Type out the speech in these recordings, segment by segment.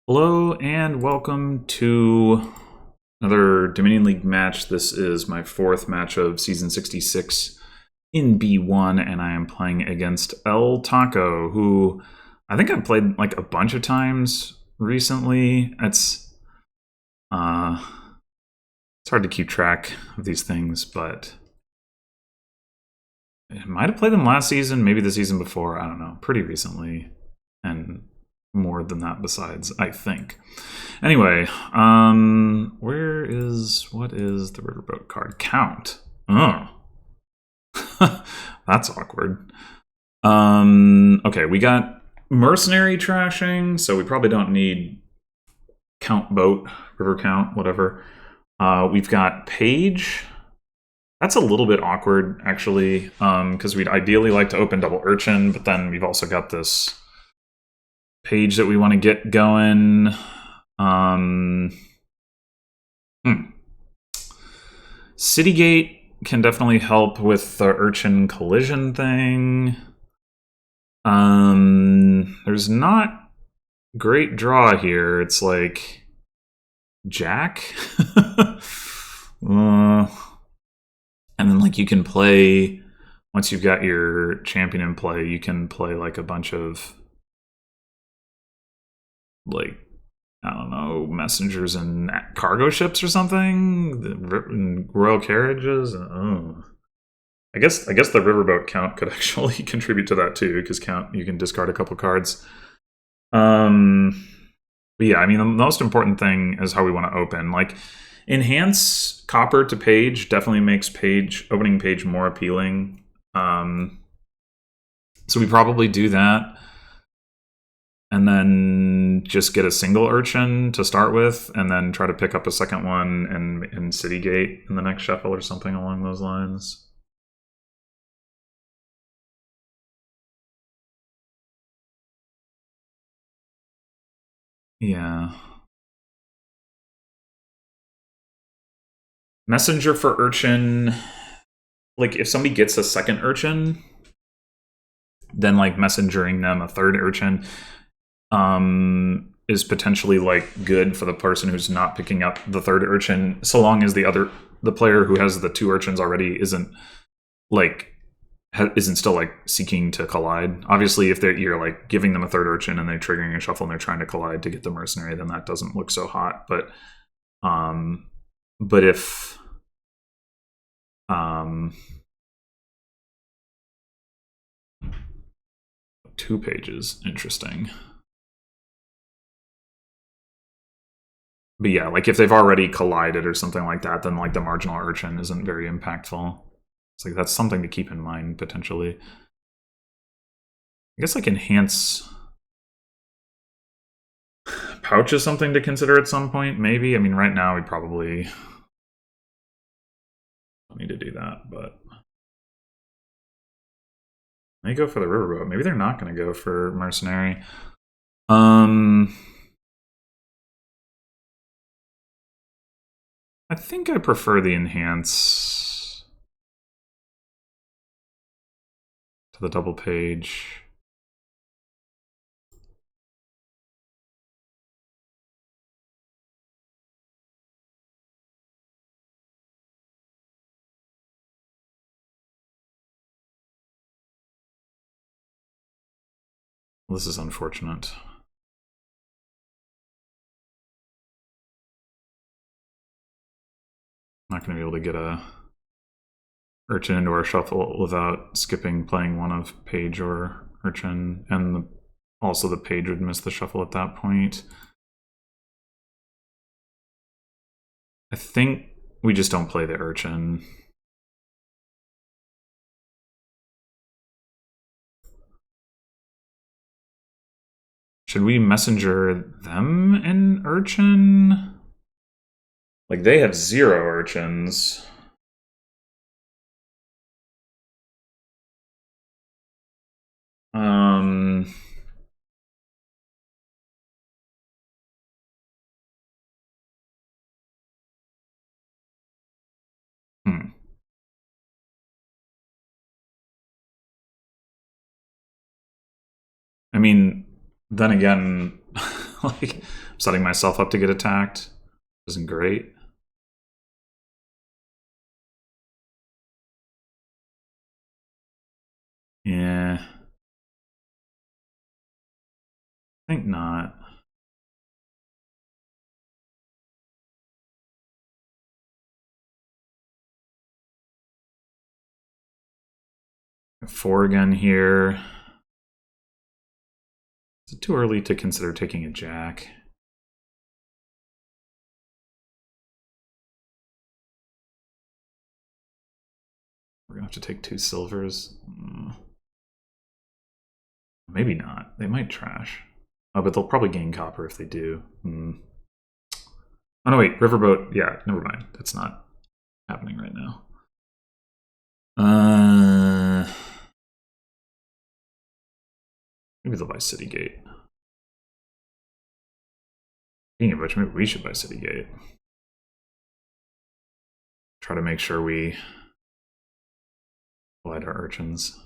Hello and welcome to another Dominion League match. This is my fourth match of Season 66 in B1, and I am playing against LTaco, who I think I've played like a bunch of times recently. It's hard to keep track of these things, but I might have played them last season, maybe the season before, I don't know, pretty recently, and more than that besides, I think. Anyway, what is the riverboat card? Count. Oh. That's awkward. Okay, we got mercenary trashing, so we probably don't need count boat, river count, whatever. We've got page. That's a little bit awkward, actually, because we'd ideally like to open double urchin, but then we've also got this page that we want to get going. Citygate can definitely help with the urchin collision thing. There's not great draw here. It's like Jack. And then like you can play, once you've got your champion in play, you can play like a bunch of like, I don't know, messengers and cargo ships or something, royal carriages. Oh, I guess the riverboat count could actually contribute to that too, because count you can discard a couple cards. But yeah, I mean the most important thing is how we want to open. Like enhance copper to page definitely makes opening page more appealing. So we probably do that. And then just get a single urchin to start with, and then try to pick up a second one in Citygate in the next shuffle or something along those lines. Yeah. Messenger for urchin. Like, if somebody gets a second urchin, then, like, messengering them a third urchin is potentially like good for the person who's not picking up the third urchin, so long as the player who has the two urchins already isn't still like seeking to collide. Obviously, if you're like giving them a third urchin and they're triggering a shuffle and they're trying to collide to get the mercenary, then that doesn't look so hot. But if two pages, interesting. But yeah, like if they've already collided or something like that, then like the marginal urchin isn't very impactful. It's like that's something to keep in mind potentially. I guess like enhance pouch is something to consider at some point, maybe. I mean, right now we probably don't need to do that, but they go for the riverboat. Maybe they're not going to go for mercenary. I think I prefer the enhance to the double page. Well, this is unfortunate. Not going to be able to get a urchin into our shuffle without skipping playing one of page or urchin, and also the page would miss the shuffle at that point. I think we just don't play the urchin. Should we messenger them in urchin? Like they have 0 urchins. I mean, then again, Like, I'm setting myself up to get attacked isn't great. Yeah. I think not. Four again here. Is it too early to consider taking a jack? We're gonna have to take 2 silvers. Maybe not. They might trash. Oh, but they'll probably gain copper if they do. Oh no, wait, riverboat. Yeah, never mind. That's not happening right now. Maybe they'll buy City Gate. Speaking of which, maybe we should buy City Gate. Try to make sure we light our urchins.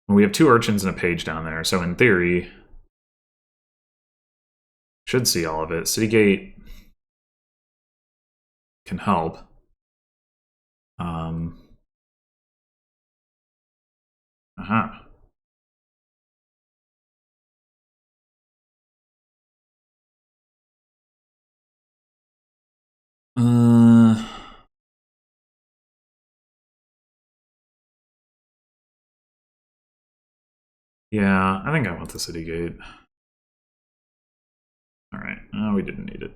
Well, we have 2 urchins and a page down there, so in theory, should see all of it. City Gate can help. Aha. Yeah, I think I want the City Gate. Alright, we didn't need it.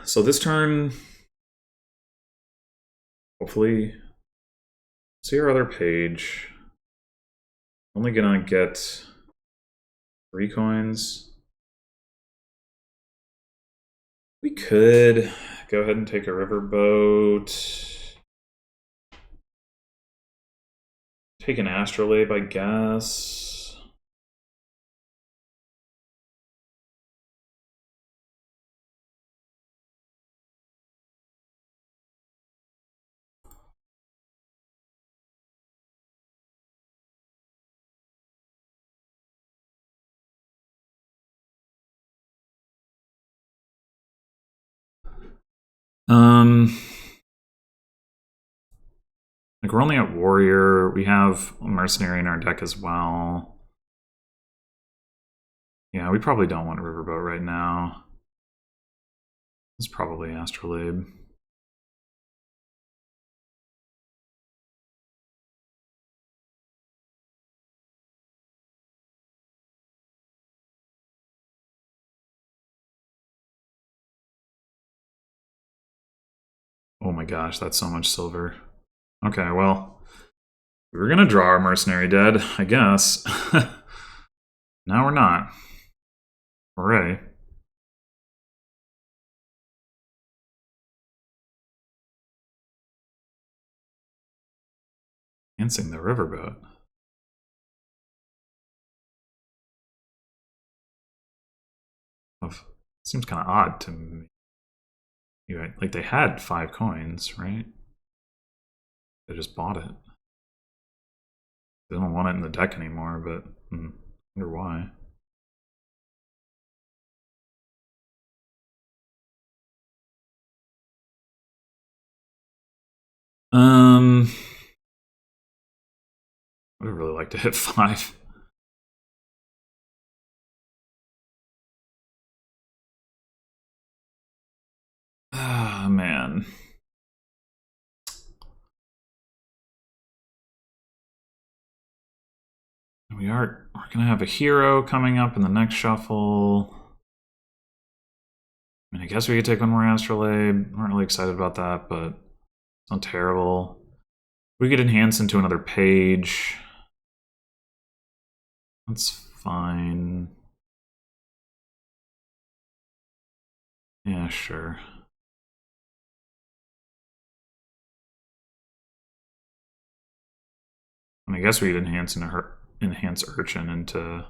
So this turn, hopefully, see our other page. Only gonna get 3 coins. We could go ahead and take a riverboat. Take an astrolabe, I guess. Like, we're only at warrior. We have a mercenary in our deck as well. Yeah, we probably don't want a riverboat right now. It's probably astrolabe. Oh my gosh, that's so much silver. Okay, well, we were gonna draw our mercenary dead, I guess. Now we're not. Hooray. Dancing the riverboat. Seems kind of odd to me. Like, they had 5 coins, right? They just bought it. They don't want it in the deck anymore, but I wonder why. I would really like to hit 5. Ah, man. We're gonna have a hero coming up in the next shuffle. I mean, I guess we could take one more astrolabe. I'm not really excited about that, but it's not terrible. We could enhance into another page. That's fine. Yeah, sure. And I guess we'd enhance Urchin into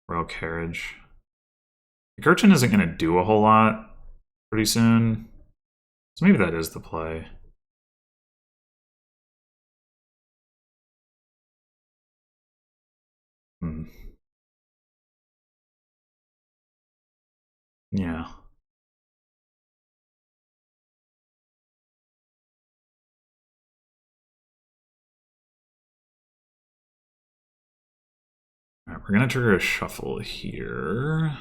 Royal Carriage. The Urchin isn't going to do a whole lot pretty soon, so maybe that is the play. Yeah. Alright, we're going to trigger a shuffle here.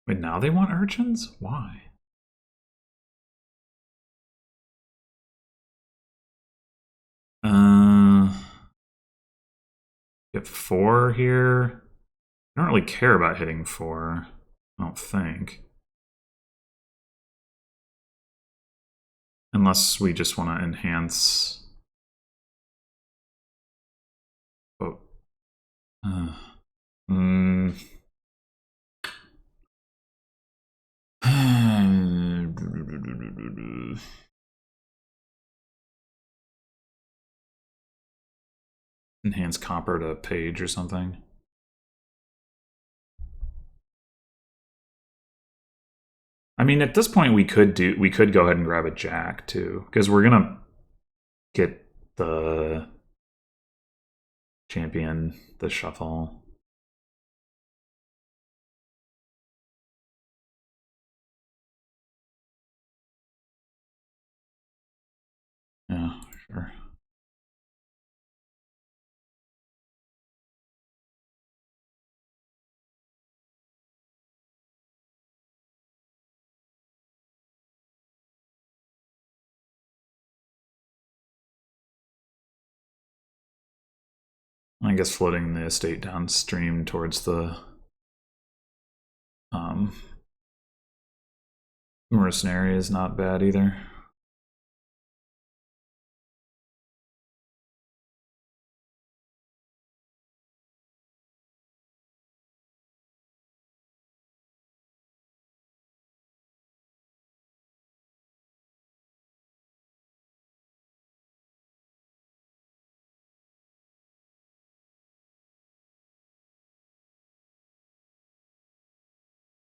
Wait, now they want urchins? Why? Get 4 here. I don't really care about hitting 4. I don't think. Unless we just want to enhance. Oh. Enhance copper to page or something. I mean, at this point, we could go ahead and grab a jack too, because we're gonna get the champion, the shuffle. Yeah, sure. I guess floating the estate downstream towards the mercenary is not bad either.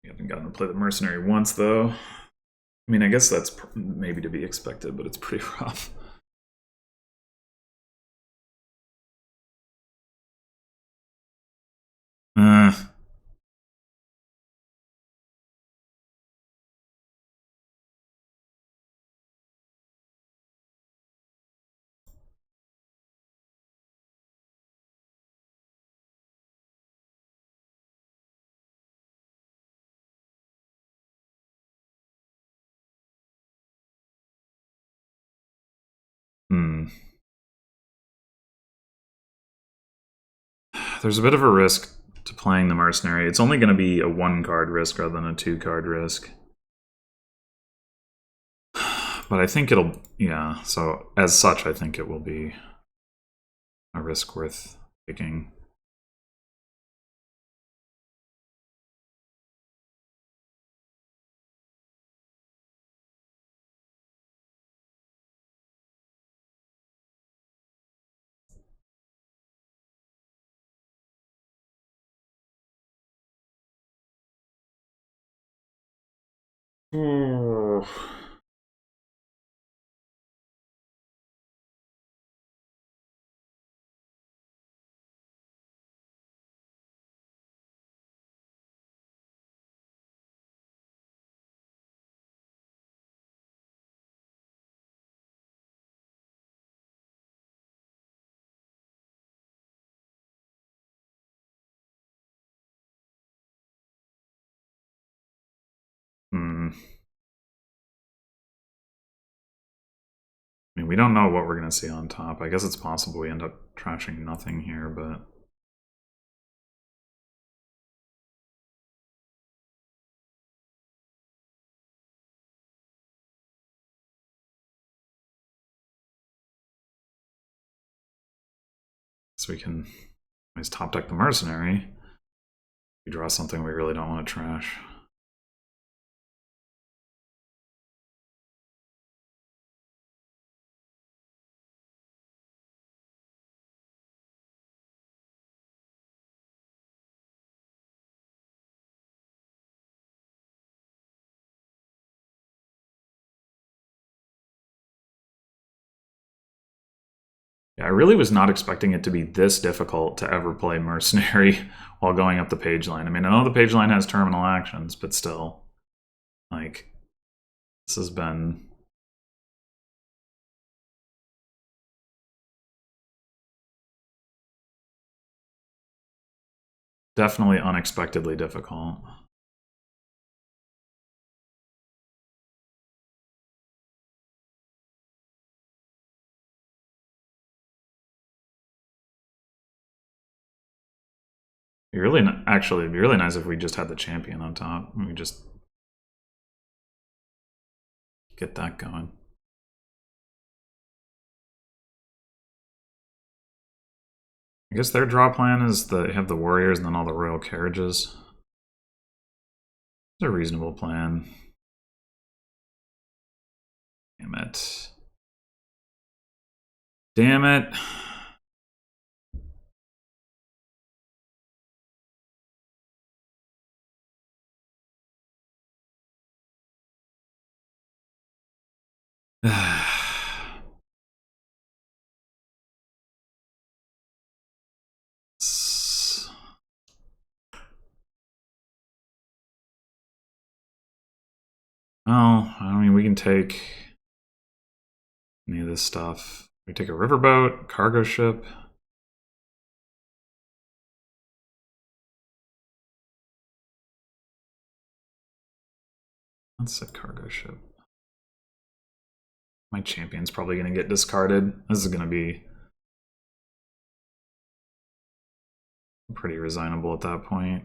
We haven't gotten to play the mercenary once though. I mean, I guess that's maybe to be expected, but it's pretty rough. Uh, There's a bit of a risk to playing the mercenary. It's only going to be a 1-card risk rather than a 2-card risk. But I think it'll, yeah, so as such, I think it will be a risk worth taking. Oh. I mean, we don't know what we're going to see on top. I guess it's possible we end up trashing nothing here, but... So we can always top deck the mercenary. We draw something we really don't want to trash. Yeah, I really was not expecting it to be this difficult to ever play mercenary while going up the page line. I mean, I know the page line has terminal actions, but still, like, this has been... definitely unexpectedly difficult. Actually, it'd be really nice if we just had the champion on top. We just get that going. I guess their draw plan is they have the warriors and then all the royal carriages. It's a reasonable plan. Damn it. Damn it. Well, I mean, we can take any of this stuff. We take a riverboat, cargo ship. Let's set cargo ship. My champion's probably going to get discarded. This is going to be pretty resignable at that point.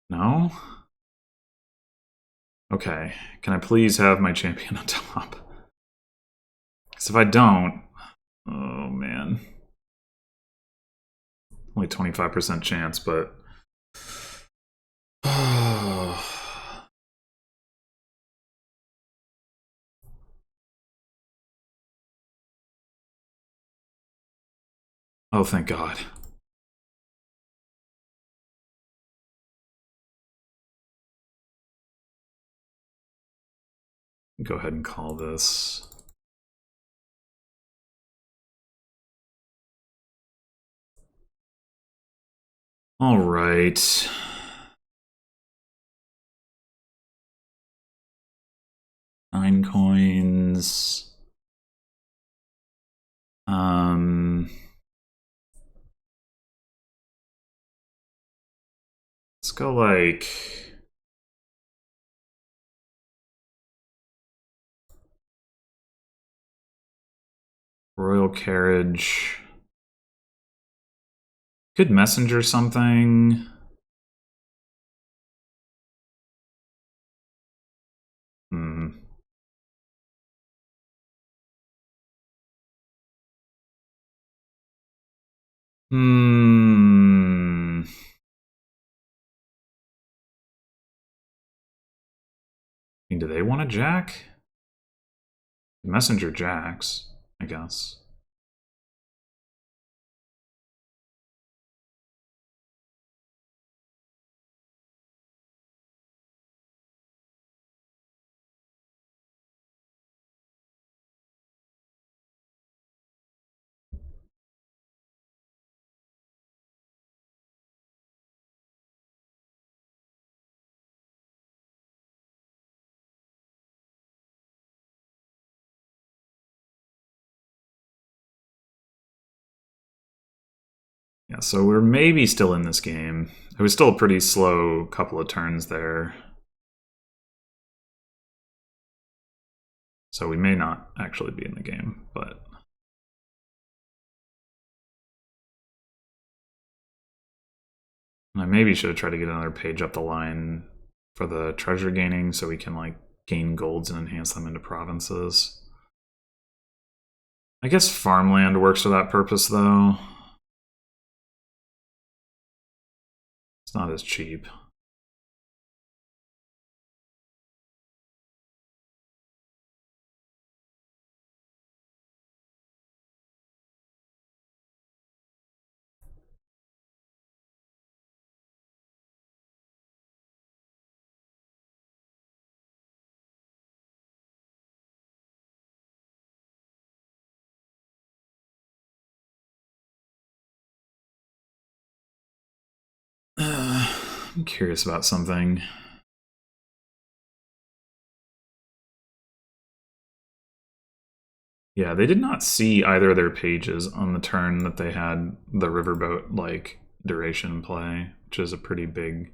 No? Okay, can I please have my champion on top? Because if I don't... Oh, man. Only 25% chance, but... Oh, thank God. Go ahead and call this. All right. Nine coins. Let's go like... royal carriage. Could messenger something. I mean, do they want a jack? Messenger jacks, I guess. Yeah, so we're maybe still in this game. It was still a pretty slow couple of turns there. So we may not actually be in the game, but... I maybe should have tried to get another page up the line for the treasure gaining so we can like gain golds and enhance them into provinces. I guess farmland works for that purpose though. It's not as cheap. I'm curious about something. Yeah, they did not see either of their pages on the turn that they had the riverboat like duration play, which is a pretty big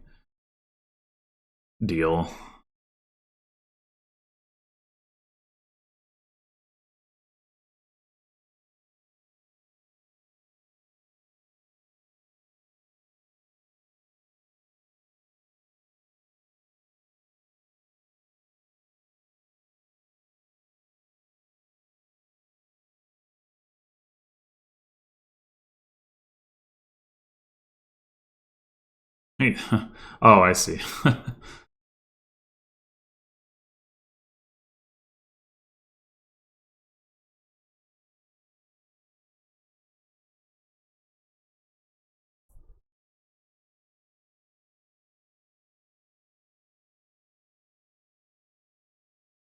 deal. Hey, oh, I see.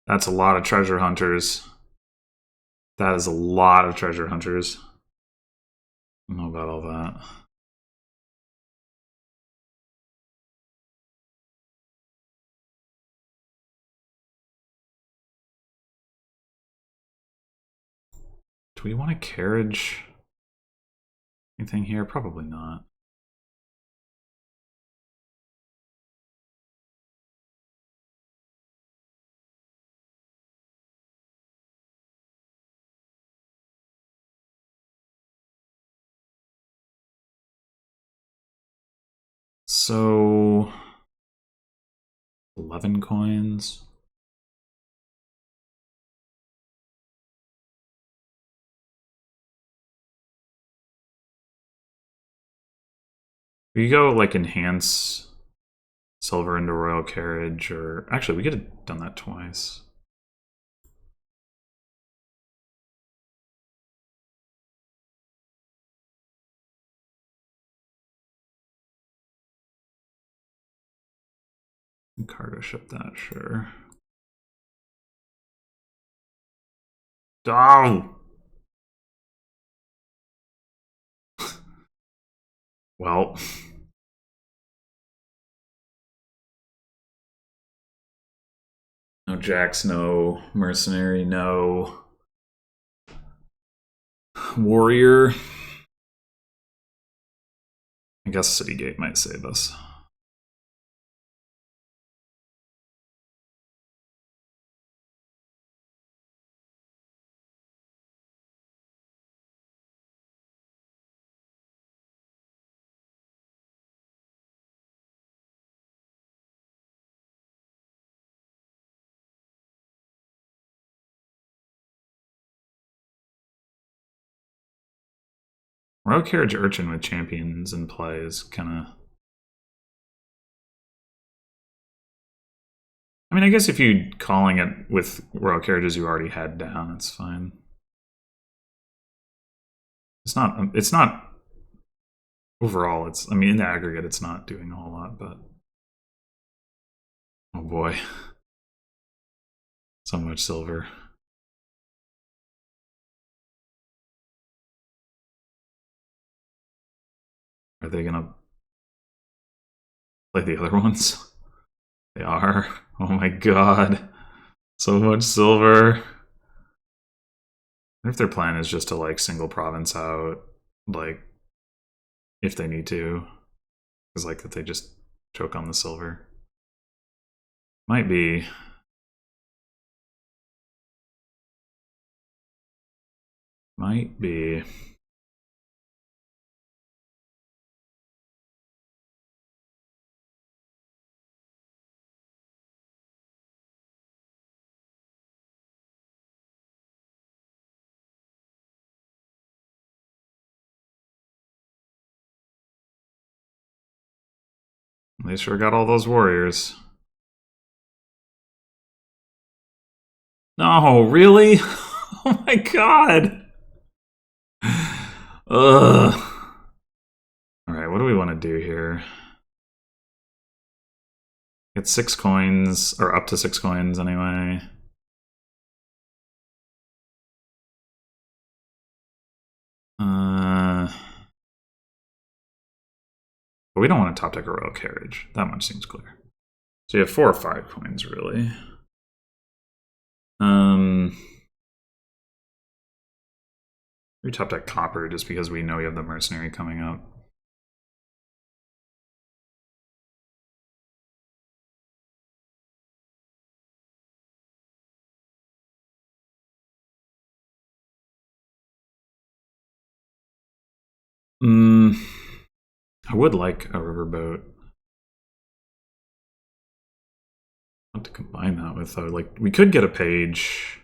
That's a lot of treasure hunters. That is a lot of treasure hunters. I don't know about all that. Do we want a carriage? Anything here? Probably not. So 11 coins. We go like enhance silver into royal carriage, or actually we could have done that twice. Cargo ship that, sure. Oh! Well. No Jax, no mercenary, no warrior. I guess City Gate might save us. Royal Carriage Urchin with champions in play is kind of... I mean, I guess if you're calling it with Royal Carriages you already had down, it's fine. It's not overall, it's, I mean, in the aggregate, it's not doing a whole lot, but... Oh boy. So much silver. Are they gonna play the other ones? They are. Oh my god. So much silver. What if their plan is just to like single province out, like if they need to. It's like that they just choke on the silver. Might be. Might be. They sure got all those warriors. No, really? Oh my god! Ugh. Alright, what do we want to do here? Get 6 coins, or up to 6 coins anyway. But we don't want to top deck a royal carriage. That much seems clear. So you have 4 or 5 coins, really. We top deck copper just because we know we have the mercenary coming up. I would like a riverboat. What to combine that with though? Like we could get a page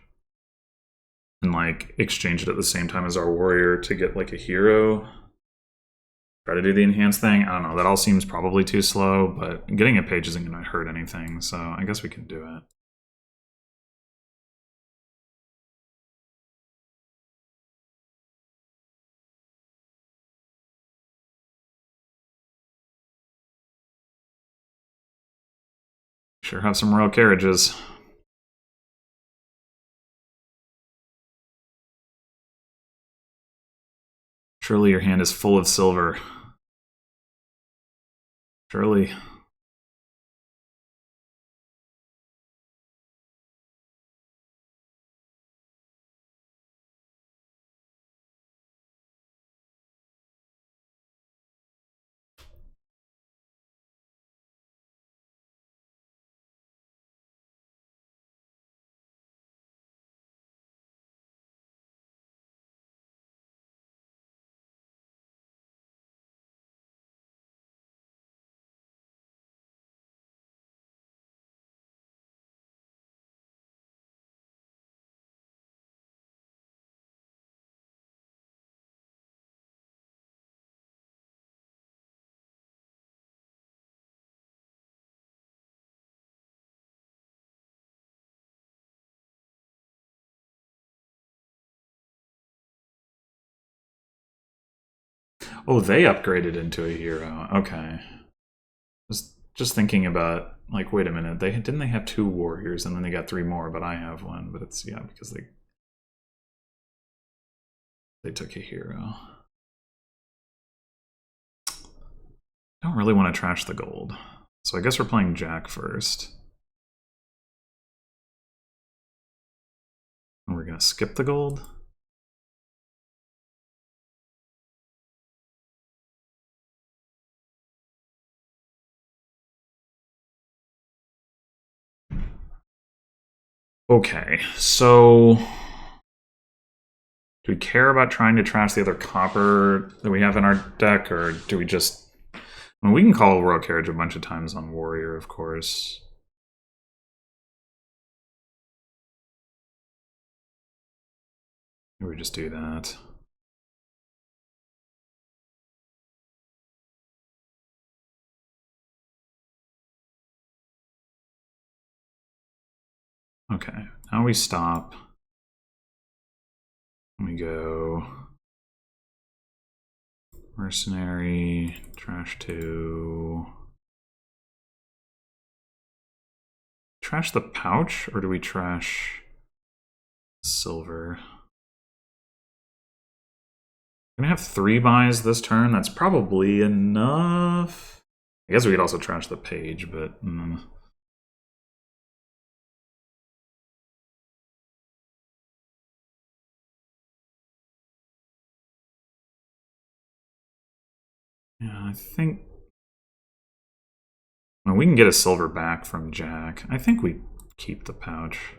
and like exchange it at the same time as our warrior to get like a hero. Try to do the enhanced thing. I don't know. That all seems probably too slow, but getting a page isn't going to hurt anything, so I guess we can do it. Sure have some royal carriages. Surely your hand is full of silver. Surely. Oh, they upgraded into a hero. Okay. Just thinking about like, wait a minute, didn't they have 2 warriors and then they got 3 more, but I have 1, but it's because they took a hero. I don't really want to trash the gold. So I guess we're playing Jack first. And we're gonna skip the gold. Okay, so do we care about trying to trash the other copper that we have in our deck, or do we just... I mean, we can call a royal carriage a bunch of times on warrior, of course. Maybe we just do that. Okay, now we stop. We go mercenary, trash 2. Trash the pouch, or do we trash silver? We're gonna have 3 buys this turn. That's probably enough. I guess we could also trash the page, but Yeah, I think... Well, we can get a silver back from Jack. I think we keep the pouch.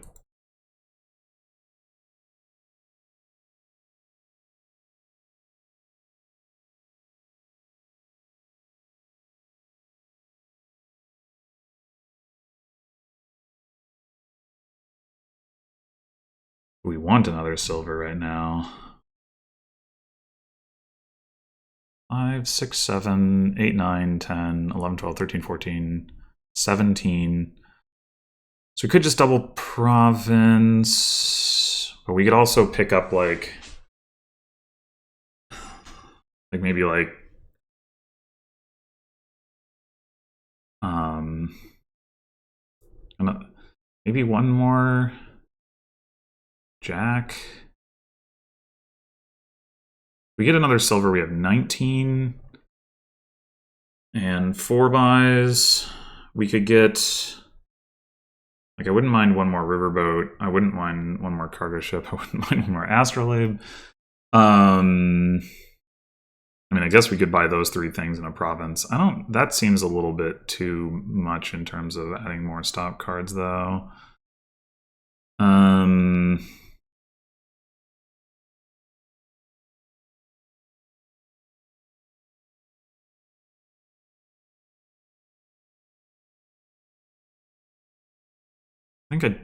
We want another silver right now. 5, 6, 7, 8, 9, 10, 11, 12, 13, 14, 17. So we could just double province, but we could also pick up like maybe like maybe one more Jack. We get another silver, we have 19 and 4 buys. We could get, like, I wouldn't mind one more riverboat. I wouldn't mind one more cargo ship. I wouldn't mind one more astrolabe. I mean, I guess we could buy those 3 things in a province. That seems a little bit too much in terms of adding more stop cards, though. I think I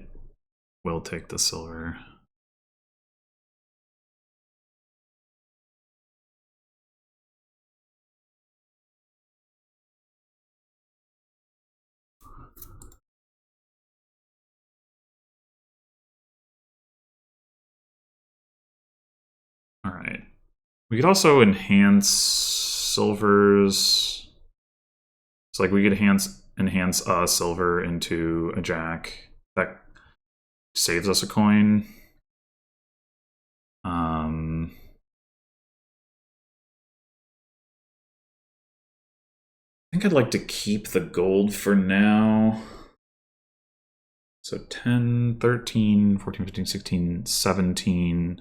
will take the silver. All right. We could also enhance silvers. So like we could enhance a silver into a Jack. That saves us a coin. I think I'd like to keep the gold for now. So 10, 13, 14, 15, 16, 17.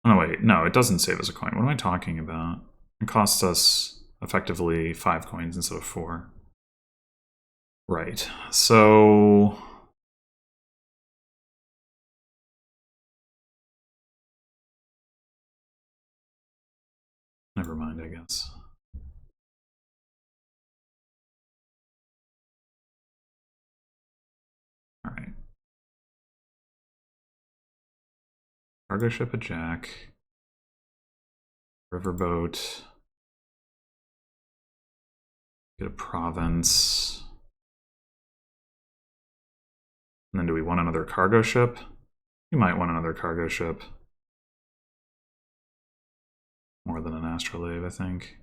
Oh, no, wait. No, it doesn't save us a coin. What am I talking about? It costs us effectively 5 coins instead of 4. Right. So... Never mind, I guess. All right. Cargo ship a Jack. Riverboat. Get a province. And then do we want another cargo ship? We might want another cargo ship. More than an astrolabe, I think.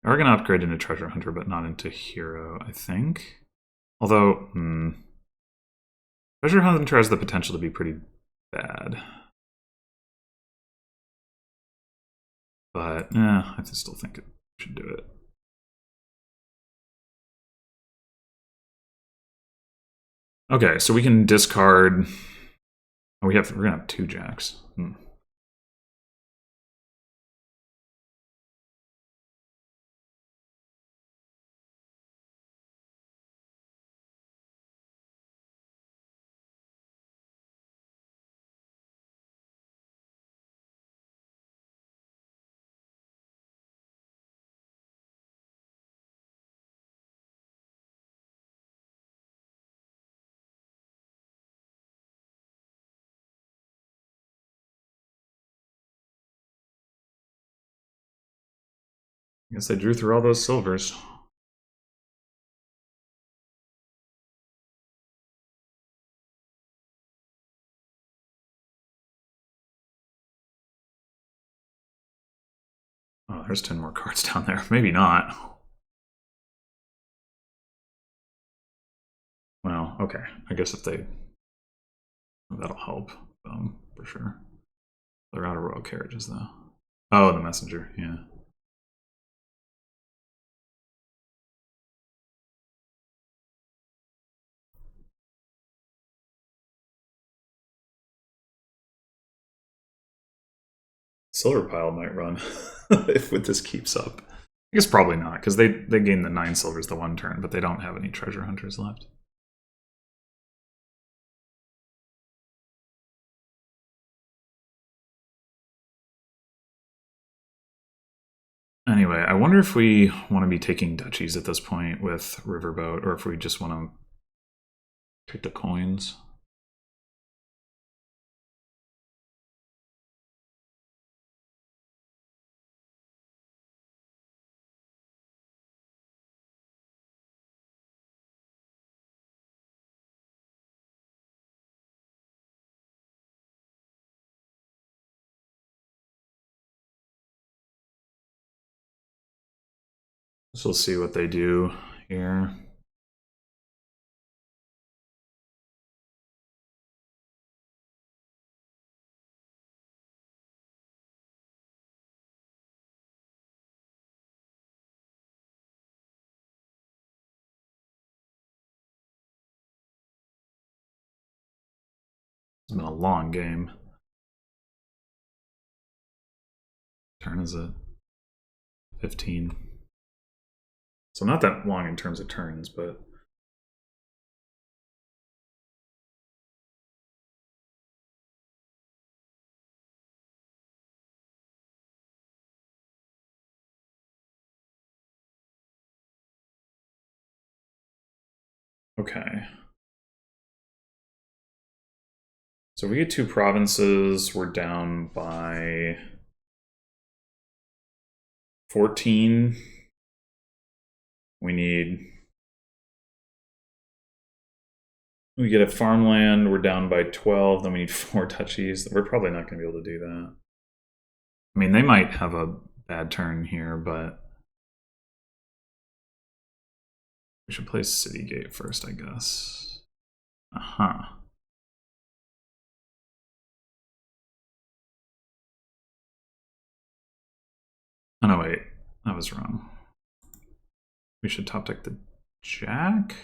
We're going to upgrade into treasure hunter, but not into hero, I think. Although, treasure hunter has the potential to be pretty bad. But, I still think it should do it. Okay, so we can discard... Oh, we're gonna have 2 Jacks. I guess I drew through all those silvers. Oh, there's 10 more cards down there. Maybe not. Well, okay. I guess if they... That'll help for sure. They're out of royal carriages, though. Oh, the messenger, yeah. Silver pile might run if this keeps up. I guess probably not, because they gain the 9 silvers the one turn, but they don't have any treasure hunters left. Anyway, I wonder if we want to be taking duchies at this point with Riverboat, or if we just want to take the coins. So we'll see what they do here. It's been a long game. Turn is it? 15. So not that long in terms of turns, but okay. So we get 2 provinces. We're down by 14. We get a farmland. We're down by 12. Then we need 4 duchies. We're probably not going to be able to do that. I mean, they might have a bad turn here, but we should play City Gate first, I guess. Uh-huh. Oh, no, wait. That was wrong. We should top deck the Jack?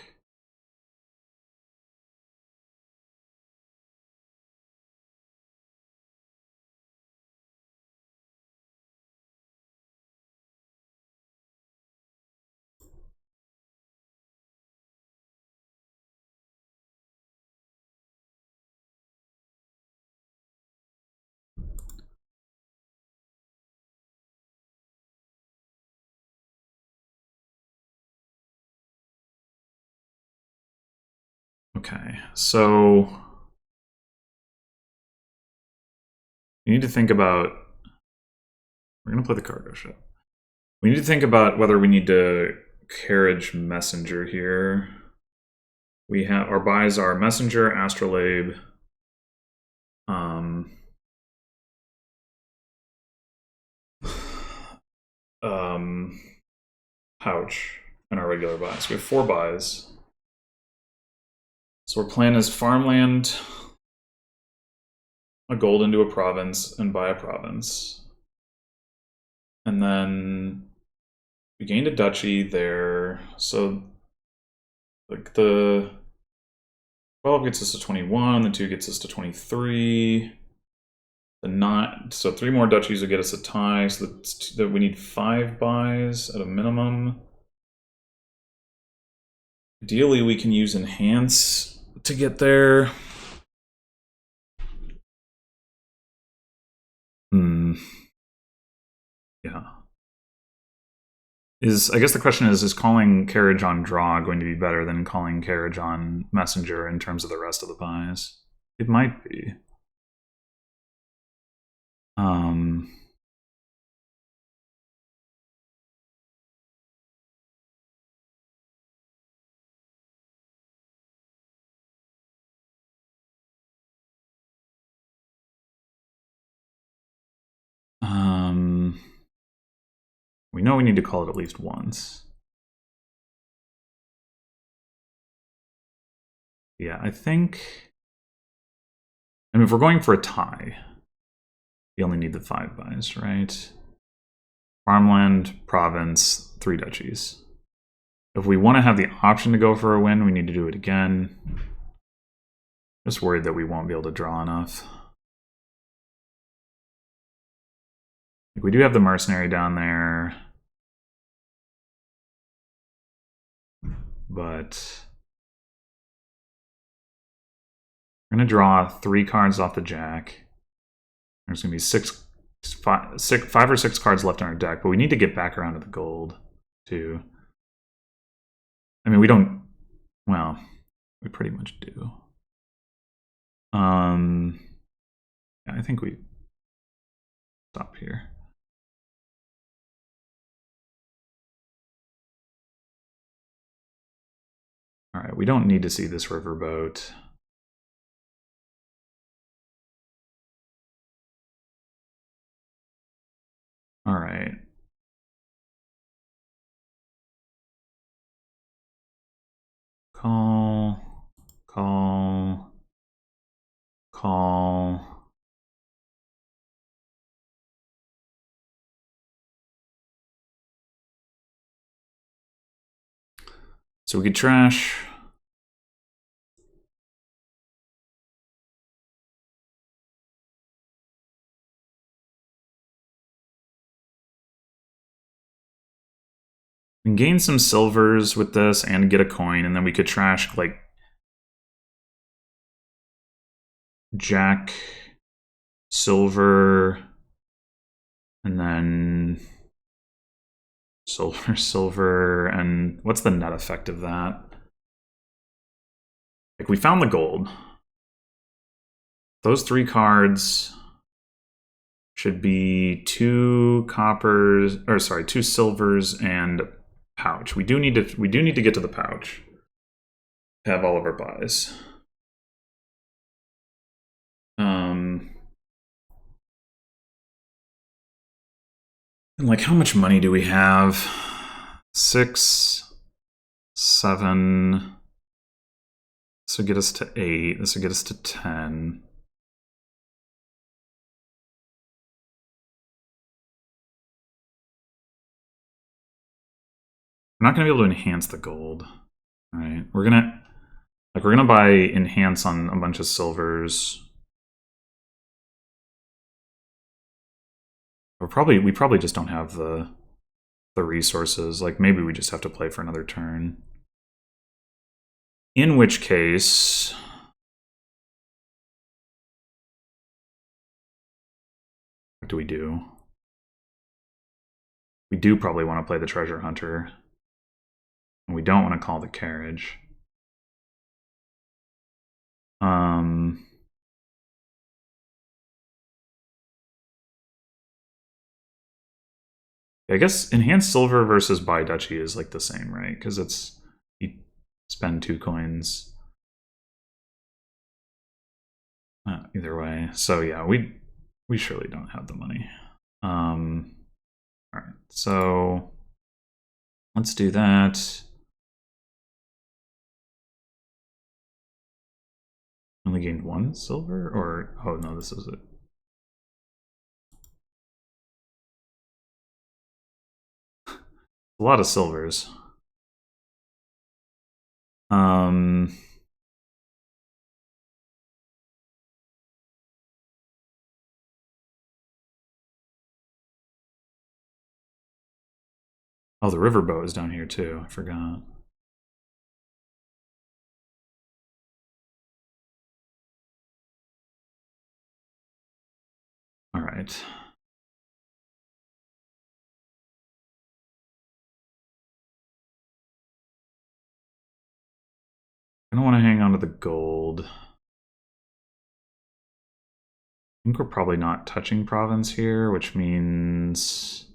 Okay, so you need to think about, we're going to play the cargo ship. We need to think about whether we need to carriage messenger here. We have, our buys are messenger, astrolabe, pouch, and our regular buys. We have 4 buys. So our plan is farmland, a gold into a province, and buy a province. And then we gained a duchy there. So like the 12 gets us to 21, the 2 gets us to 23. The 9, so 3 more duchies will get us a tie, so that we need 5 buys at a minimum. Ideally, we can use enhance to get there. Yeah. I guess the question is calling carriage on draw going to be better than calling carriage on messenger in terms of the rest of the buys? It might be. We know we need to call it at least once. Yeah, I think, I mean, if we're going for a tie, you only need the 5 buys, right? Farmland, province, 3 duchies. If we want to have the option to go for a win, we need to do it again. Just worried that we won't be able to draw enough. we do have the mercenary down there. But we're going to draw 3 cards off the jack. There's going to be 5 or 6 cards left in our deck, but we need to get back around to the gold, too. I mean, we don't... Well, we pretty much do. Yeah, I think we stop here. All right, we don't need to see this riverboat. All right. Call, call, call. So we could trash. We can gain some silvers with this and get a coin, and then we could trash like jack, silver, and then silver, silver, and what's the net effect of that? Like, we found the gold. Those 3 cards should be 2 coppers, or sorry, 2 silvers and pouch. We do need to get to the pouch to have all of our buys. And like, how much money do we have? 6, 7. This would get us to 8. This would get us to 10. We're not gonna be able to enhance the gold. All right, we're gonna buy enhance on a bunch of silvers. We probably just don't have the resources. Like, maybe we just have to play for another turn. In which case, what do we do? We do probably want to play the treasure hunter. And we don't want to call the carriage. I guess enhanced silver versus buy duchy is like the same, right? Because it's you spend 2 coins. Either way, so yeah, we surely don't have the money. All right, so let's do that. Only gained 1 silver, or oh no, this is it. A lot of silvers. Oh, the riverboat is down here too. I forgot. All right. I don't want to hang on to the gold. I think we're probably not touching province here, which means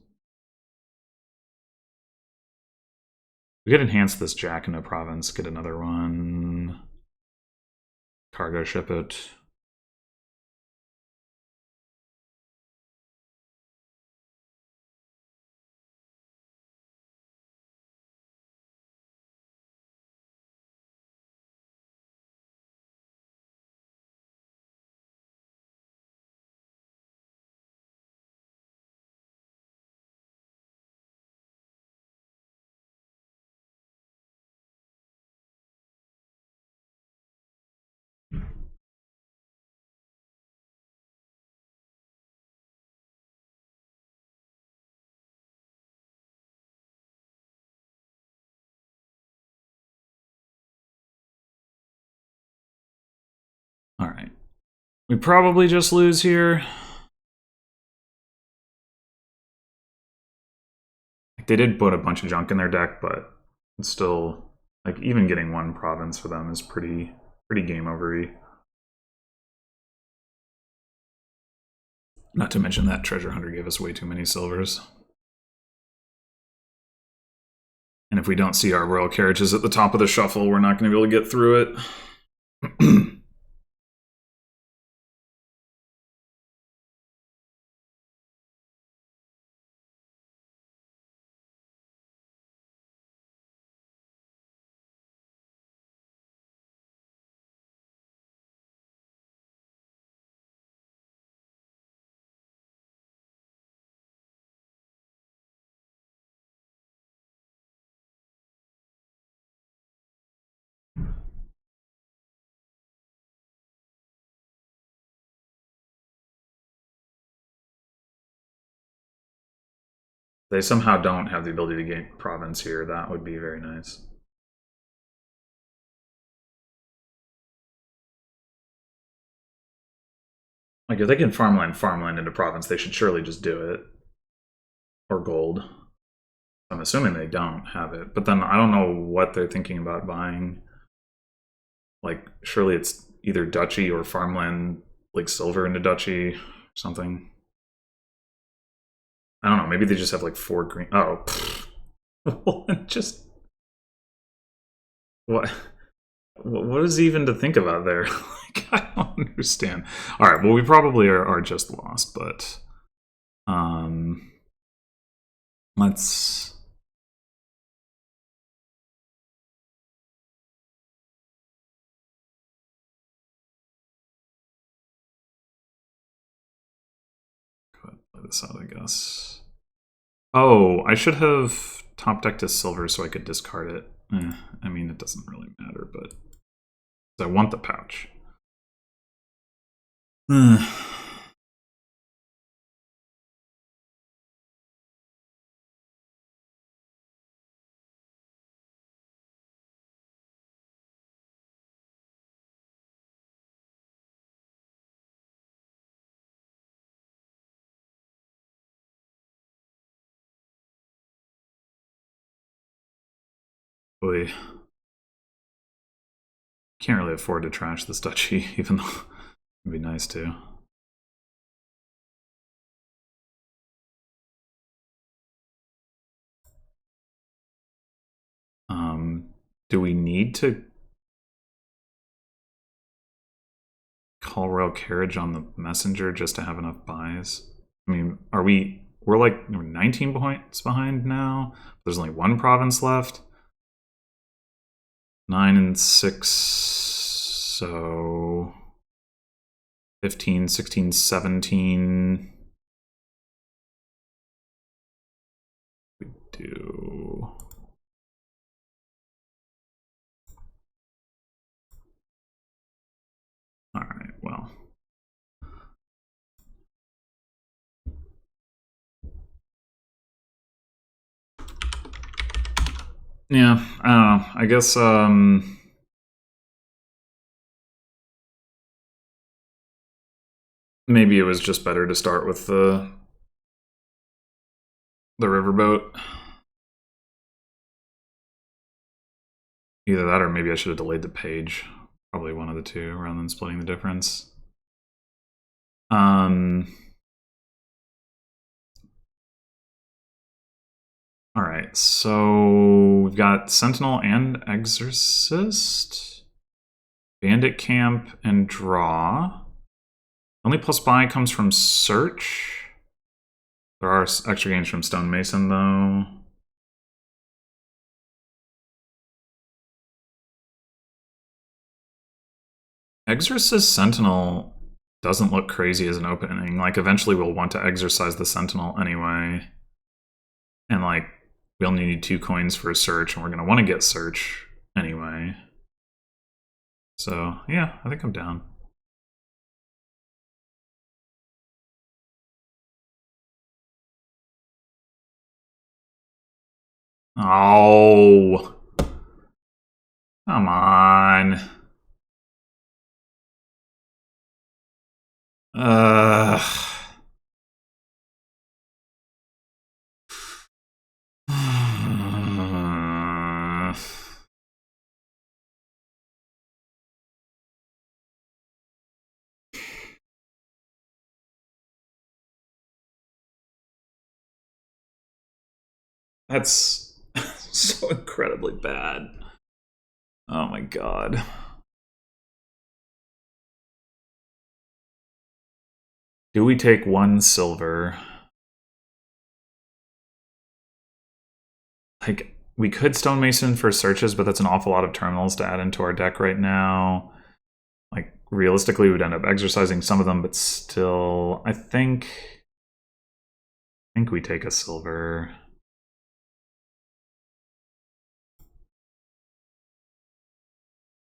we could enhance this jack into province, get another one. Cargo ship it. We probably just lose here. They did put a bunch of junk in their deck, but it's still, like, even getting one province for them is pretty game over-y. Not to mention that Treasure Hunter gave us way too many silvers. And if we don't see our royal carriages at the top of the shuffle, we're not going to be able to get through it. They somehow don't have the ability to gain province here. That would be very nice. Like, if they can farmland into province, they should surely just do it. Or gold. I'm assuming they don't have it. But then I don't know what they're thinking about buying. Like, surely it's either duchy or farmland, like silver into duchy or something. I don't know. Maybe they just have like 4 green. Oh, just what? What is even to think about there? Like, I don't understand. All right. Well, we probably are just lost, but let's. Go ahead and play this out, I guess. Oh, I should have top decked a silver so I could discard it. I mean, it doesn't really matter, but I want the pouch. Boy. Can't really afford to trash this duchy, even though it'd be nice to. Do we need to call royal carriage on the messenger just to have enough buys? I mean, we're like 19 points behind now. There's only 1 province left. 9 and 6, so 15, 16, 17. We do. All right, well. Yeah, I don't know. I guess maybe it was just better to start with the riverboat. Either that or maybe I should have delayed the page. Probably one of the two, rather than splitting the difference. Alright, so we've got Sentinel and Exorcist. Bandit Camp and Draw. Only plus buy comes from Search. There are extra gains from Stonemason, though. Exorcist Sentinel doesn't look crazy as an opening. Like, eventually we'll want to exorcise the Sentinel anyway. And, like, we only need 2 coins for a Search, and we're going to want to get Search anyway. So, yeah, I think I'm down. Oh! Come on. That's so incredibly bad. Oh my god. Do we take 1 silver? Like, we could Stonemason for searches, but that's an awful lot of terminals to add into our deck right now. Like, realistically, we'd end up exercising some of them, but still, I think we take a silver.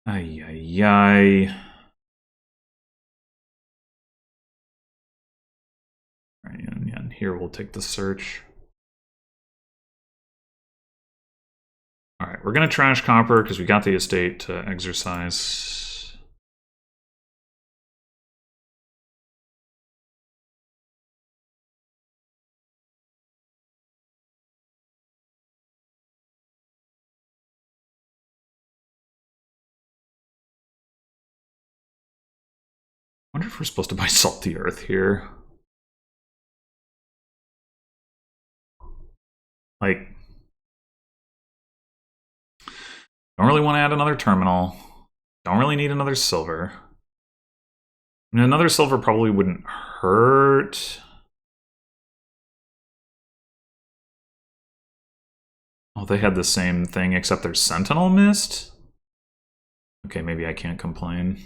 Ay, ay, ay. All right, and here we'll take the search. All right, we're going to trash copper because we got the estate to exercise. I wonder if we're supposed to buy Salt the Earth here. Like, don't really want to add another terminal. Don't really need another silver. I mean, another silver probably wouldn't hurt. Oh, they had the same thing, except their Sentinel missed? Okay, maybe I can't complain.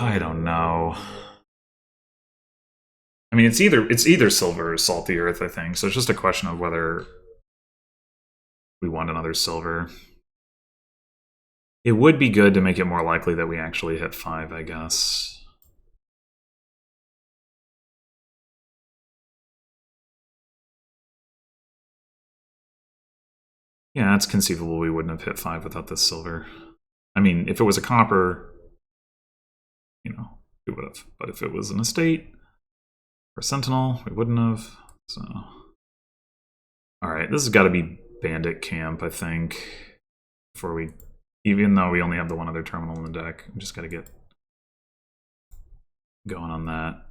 I don't know. I mean, it's either silver or Salt the Earth, I think. So it's just a question of whether we want another silver. It would be good to make it more likely that we actually hit 5, I guess. Yeah, it's conceivable we wouldn't have hit 5 without this silver. I mean, if it was a copper, you know, we would have. But if it was an estate or Sentinel, we wouldn't have. So, all right, this has got to be Bandit Camp, I think. Before we, even though we only have the 1 other terminal in the deck, we just got to get going on that.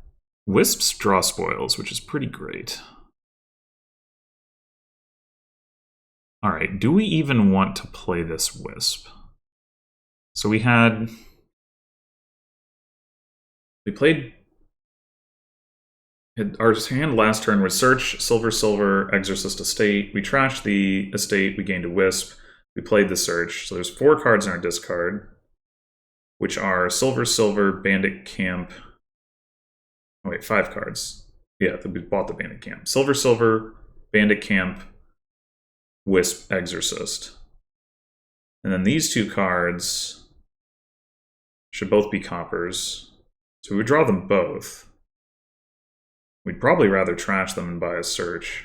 Wisps draw spoils, which is pretty great. All right, do we even want to play this Wisp? So we played, our hand last turn was Search, Silver, Silver, Exorcist, Estate. We trashed the Estate, we gained a Wisp. We played the Search. So there's 4 cards in our discard, which are Silver, Silver, Bandit Camp. Oh wait, 5 cards. Yeah, we bought the Bandit Camp. Silver, Silver, Bandit Camp, Wisp, Exorcist. And then these 2 cards should both be coppers. So we would draw them both. We'd probably rather trash them and buy a search.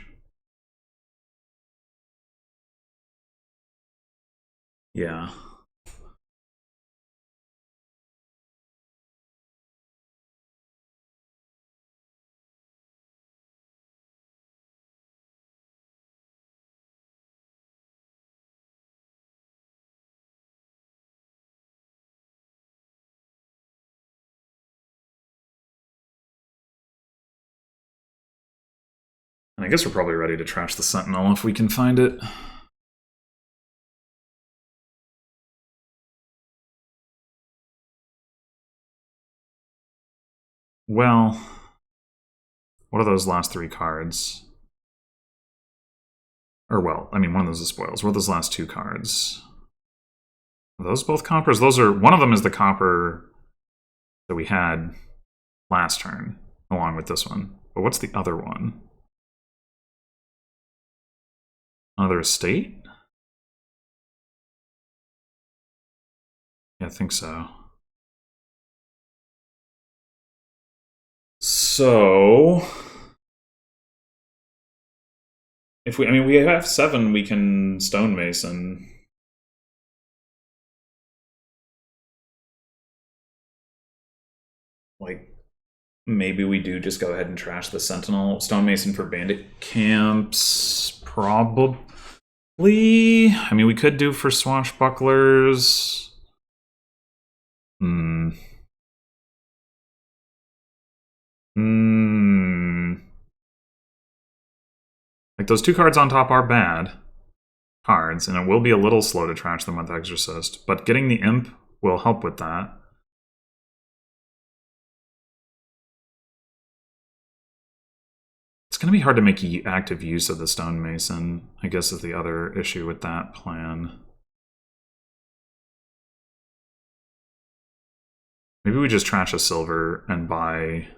Yeah. And I guess we're probably ready to trash the Sentinel if we can find it. Well, what are those last 3 cards? Or, well, I mean, one of those is spoils. What are those last 2 cards? Are those both coppers? Those are, one of them is the copper that we had last turn, along with this one. But what's the other one? Another estate? Yeah, I think so. So, if we, I mean, we have 7, we can stonemason. Like, maybe we do just go ahead and trash the sentinel. Stonemason for bandit camps, probably. I mean, we could do for swashbucklers. Hmm. Hmm. Like, those 2 cards on top are bad cards, and it will be a little slow to trash them with Exorcist, but getting the Imp will help with that. It's going to be hard to make active use of the Stonemason, I guess, is the other issue with that plan. Maybe we just trash a silver and buy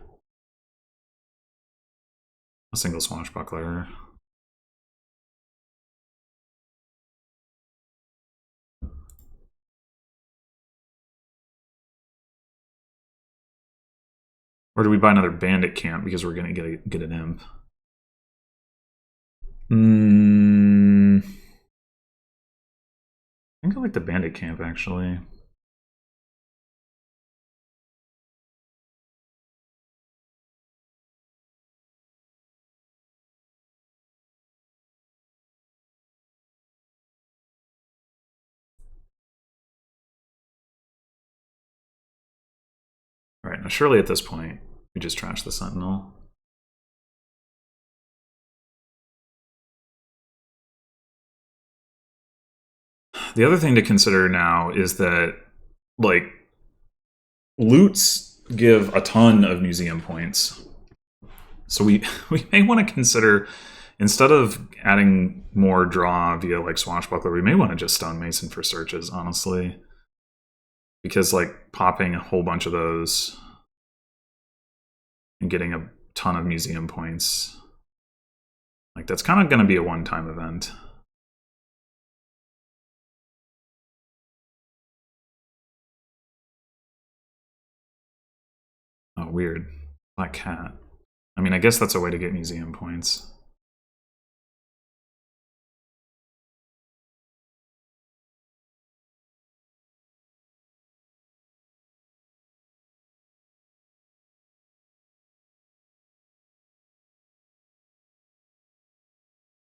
a single swashbuckler. Or do we buy another bandit camp because we're going to get an Imp? I think I like the bandit camp, actually. Alright, now surely at this point, we just trash the Sentinel. The other thing to consider now is that, like, loots give a ton of museum points. So we may want to consider, instead of adding more draw via like Swashbuckler, we may want to just Stonemason for searches, honestly. Because like popping a whole bunch of those and getting a ton of museum points, like that's kind of going to be a one-time event. Oh, weird. Black cat. I mean, I guess that's a way to get museum points.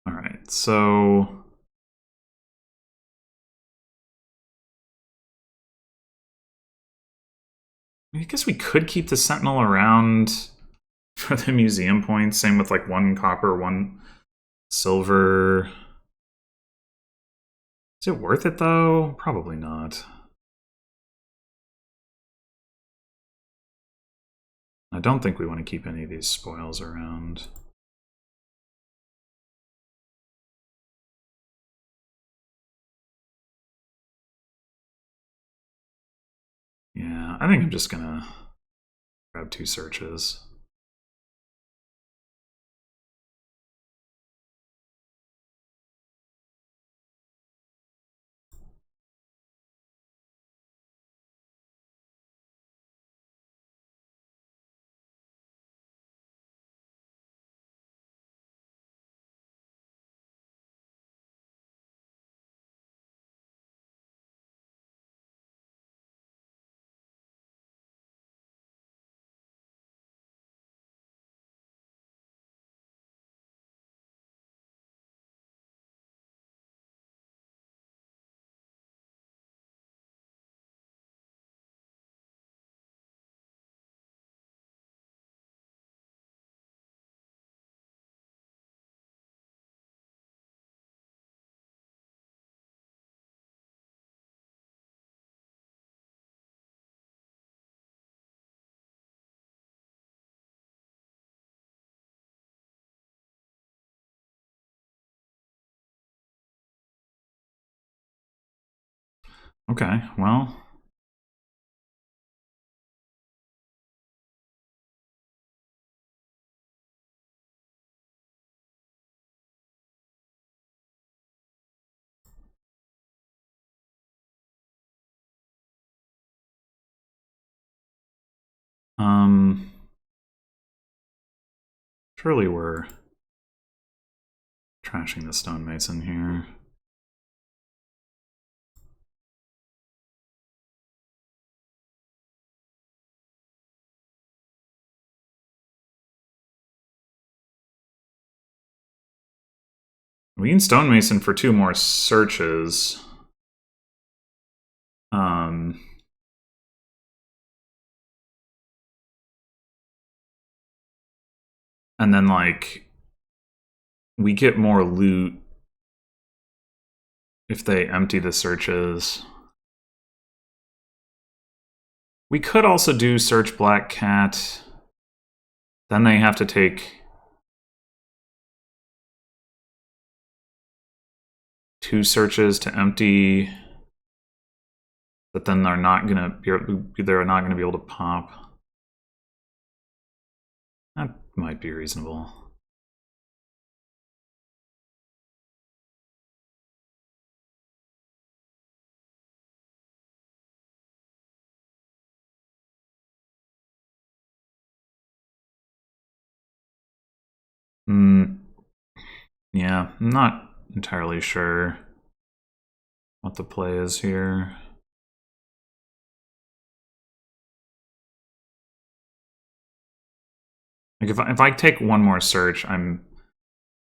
All right, so I guess we could keep the Sentinel around for the museum points. Same with like 1 copper, 1 silver. Is it worth it though? Probably not. I don't think we want to keep any of these spoils around. Yeah, I think I'm just gonna grab 2 searches. Okay, well, Surely we're trashing the stonemason here. We can stonemason for 2 more searches. And then, like, we get more loot if they empty the searches. We could also do search black cat. Then they have to take 2 searches to empty. But then they're not gonna be able to pop. That might be reasonable. Yeah, I'm not entirely sure what the play is here. Like if I take 1 more search,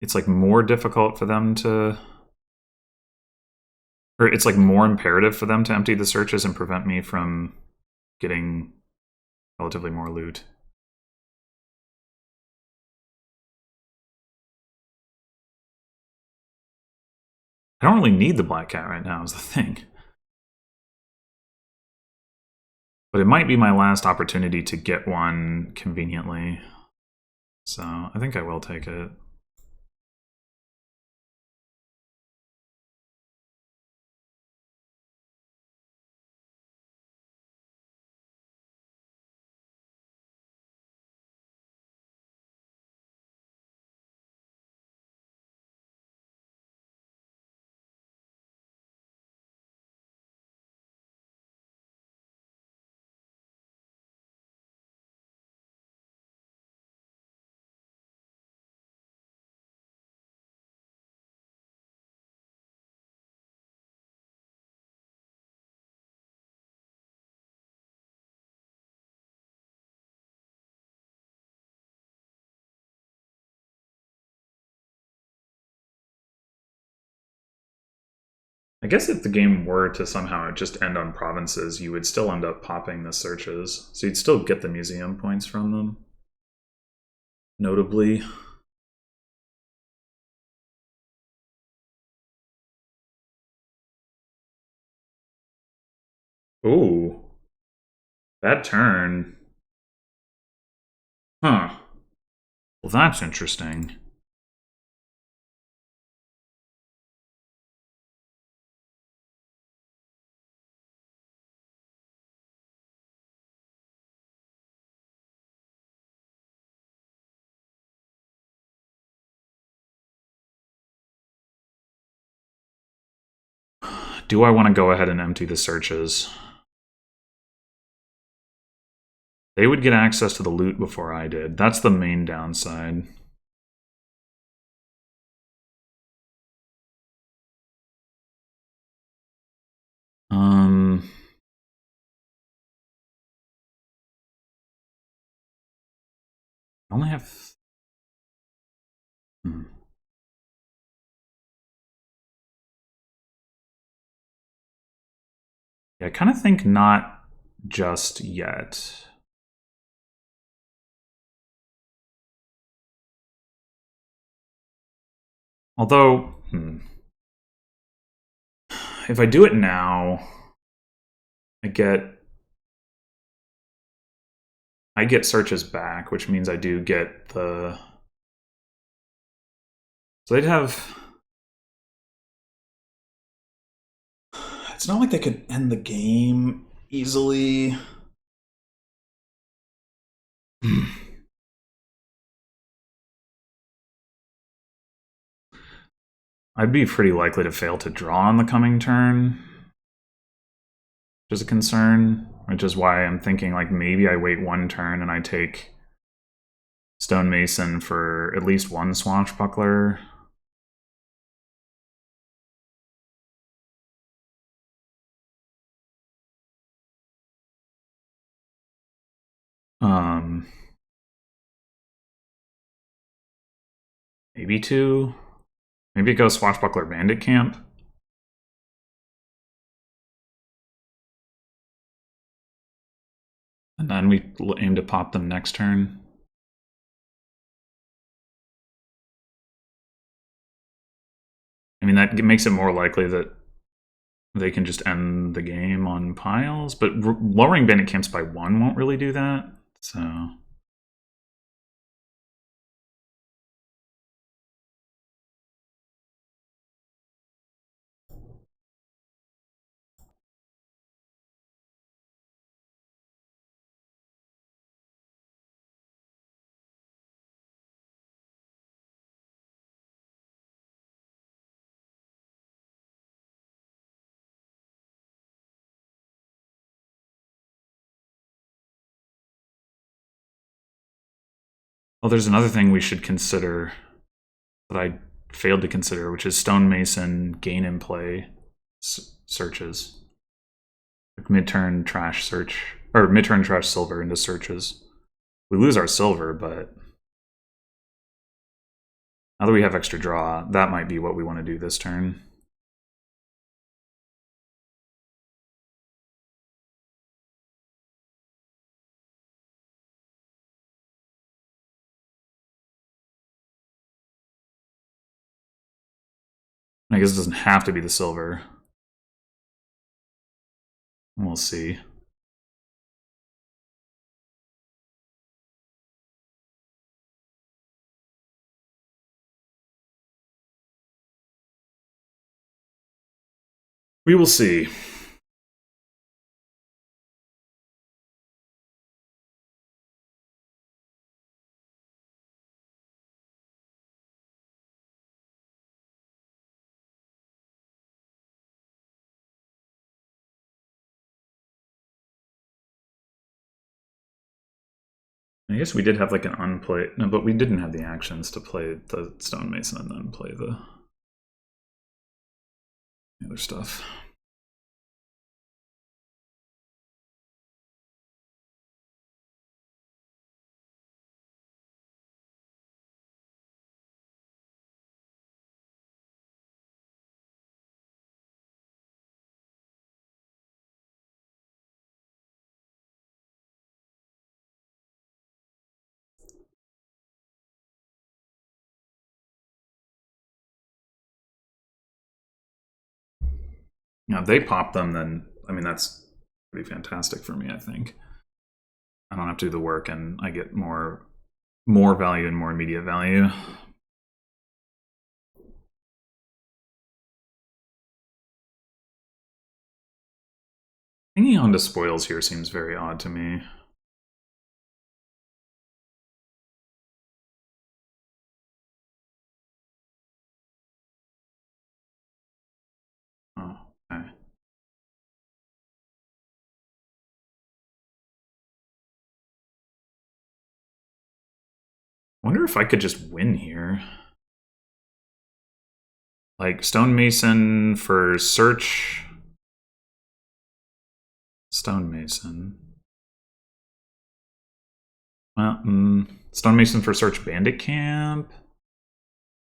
it's like more difficult for them to, or it's like more imperative for them to empty the searches and prevent me from getting relatively more loot. I don't really need the black cat right now is the thing. But it might be my last opportunity to get one conveniently. So I think I will take it. I guess if the game were to somehow just end on provinces, you would still end up popping the searches. So you'd still get the museum points from them. Notably. Ooh. That turn. Huh. Well, that's interesting. Do I want to go ahead and empty the searches? They would get access to the loot before I did. That's the main downside. I only have... Yeah, I kind of think not just yet. Although, if I do it now, I get searches back, which means I do get the... So they'd have... It's not like they could end the game easily. I'd be pretty likely to fail to draw on the coming turn, which is a concern. which is why I'm thinking like maybe I wait one turn and I take Stonemason for at least one Swashbuckler. Maybe two. Maybe it goes Swashbuckler Bandit Camp. And then we aim to pop them next turn. I mean, that makes it more likely that they can just end the game on piles, but lowering Bandit Camps by one won't really do that, so... Well, there's another thing we should consider that I failed to consider, which is Stonemason gain and play searches. Like mid-turn trash search, or mid-turn trash silver into searches. We lose our silver, but now that we have extra draw, that might be what we want to do this turn. I guess it doesn't have to be the silver. We'll see. We will see. I guess we did have like an unplay. No, but we didn't have the actions to play the Stonemason and then play the other stuff. Now, if they pop them, then, I mean, that's pretty fantastic for me, I think. I don't have to do the work, and I get more value and more immediate value. Hanging on to spoils here seems very odd to me. Oh, okay. Wonder if I could just win here. Like, Stonemason for search. Stonemason. Well, Stonemason for search Bandit Camp.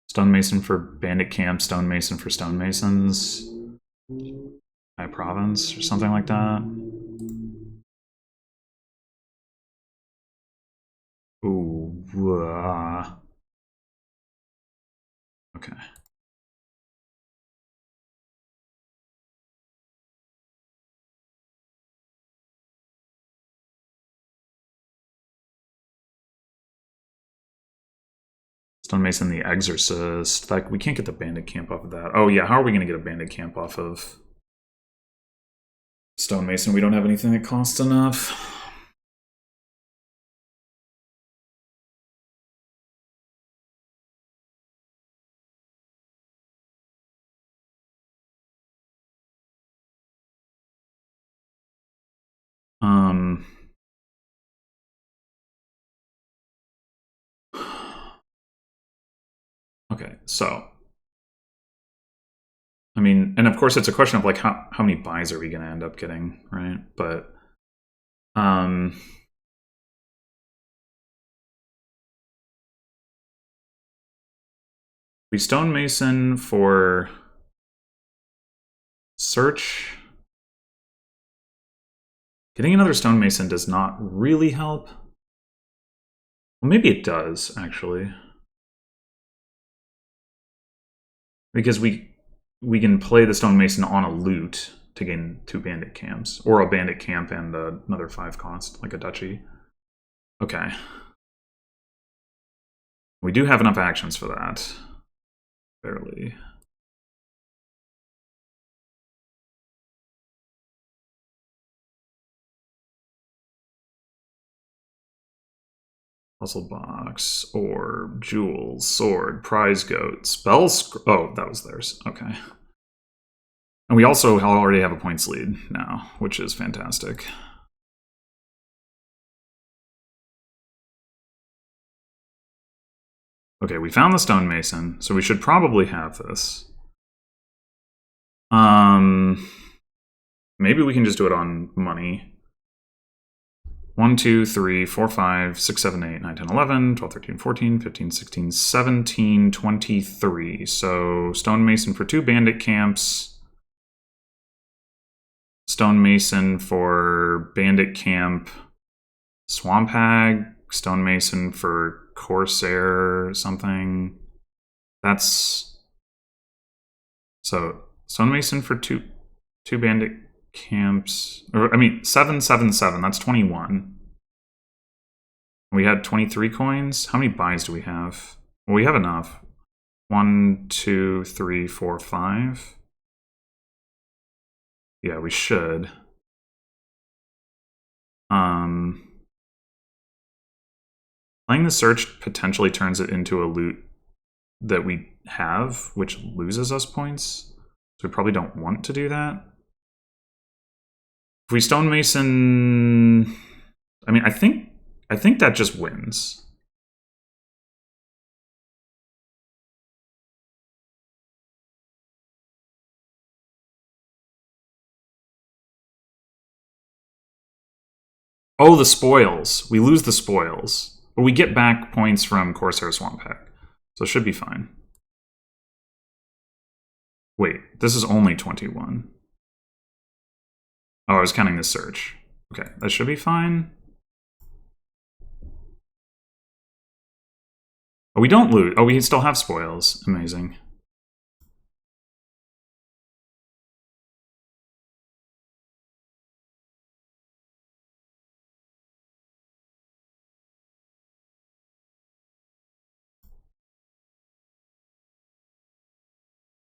Stonemason for Bandit Camp, Stonemason for Stonemasons. High Province or something like that. Ooh. Okay. Stonemason the Exorcist. Like, we can't get the Bandit Camp off of that. Oh yeah, how are we going to get a Bandit Camp off of Stonemason? We don't have anything that costs enough. Okay, so I mean, and of course it's a question of like how many buys are we going to end up getting, right? But we stonemason for search. Getting another stonemason does not really help. Well, maybe it does actually, because we can play the stonemason on a loot to gain 2 bandit camps, or a bandit camp and another 5 cost, like a duchy. Okay. We do have enough actions for that. Barely. Puzzle box, orb, jewels, sword, prize goat, spell oh, that was theirs. Okay. And we also already have a points lead now, which is fantastic. Okay, we found the stonemason, so we should probably have this. Maybe we can just do it on money. 1, 2, 3, 4, 5, 6, 7, 8, 9, 10, 11, 12, 13, 14, 15, 16, 17, 23. So stonemason for 2 bandit camps. Stonemason for bandit camp. Swamp hag. Stonemason for corsair or something. That's... So stonemason for two bandit camps, or I mean 777, that's 21. We had 23 coins. How many buys do we have? Well, we have enough. 1, 2, 3, 4, 5. Yeah, we should. Playing the search potentially turns it into a loot that we have, which loses us points. So we probably don't want to do that. If we stonemason, I mean, I think that just wins. Oh, the spoils. We lose the spoils. But we get back points from Corsair Swamp Hag. So it should be fine. Wait, this is only 21. Oh, I was counting the search. Okay, that should be fine. Oh, we don't lose. Oh, we still have spoils. Amazing.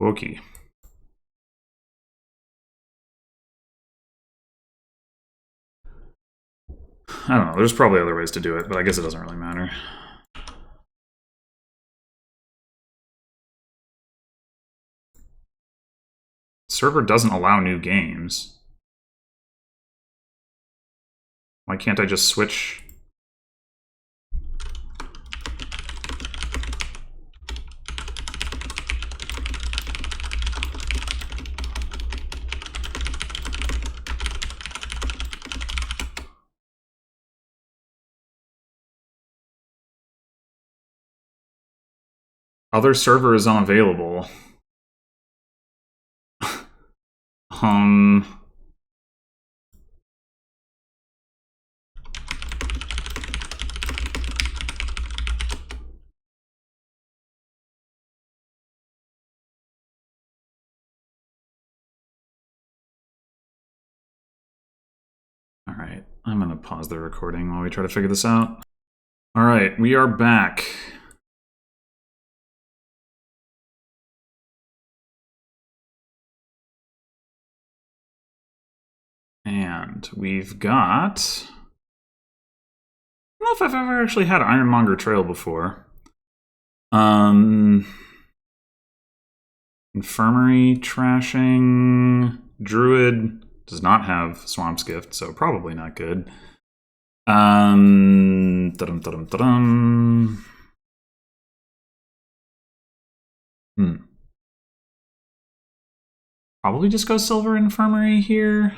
Okay. I don't know. There's probably other ways to do it, but I guess it doesn't really matter. Server doesn't allow new games. Why can't I just switch? Other server is unavailable. All right, I'm gonna pause the recording while we try to figure this out. All right, we are back. And we've got... I don't know if I've ever actually had Ironmonger Trail before. Infirmary, trashing, Druid, Does not have Swamp's Gift, so probably not good. Probably just go Silver Infirmary here.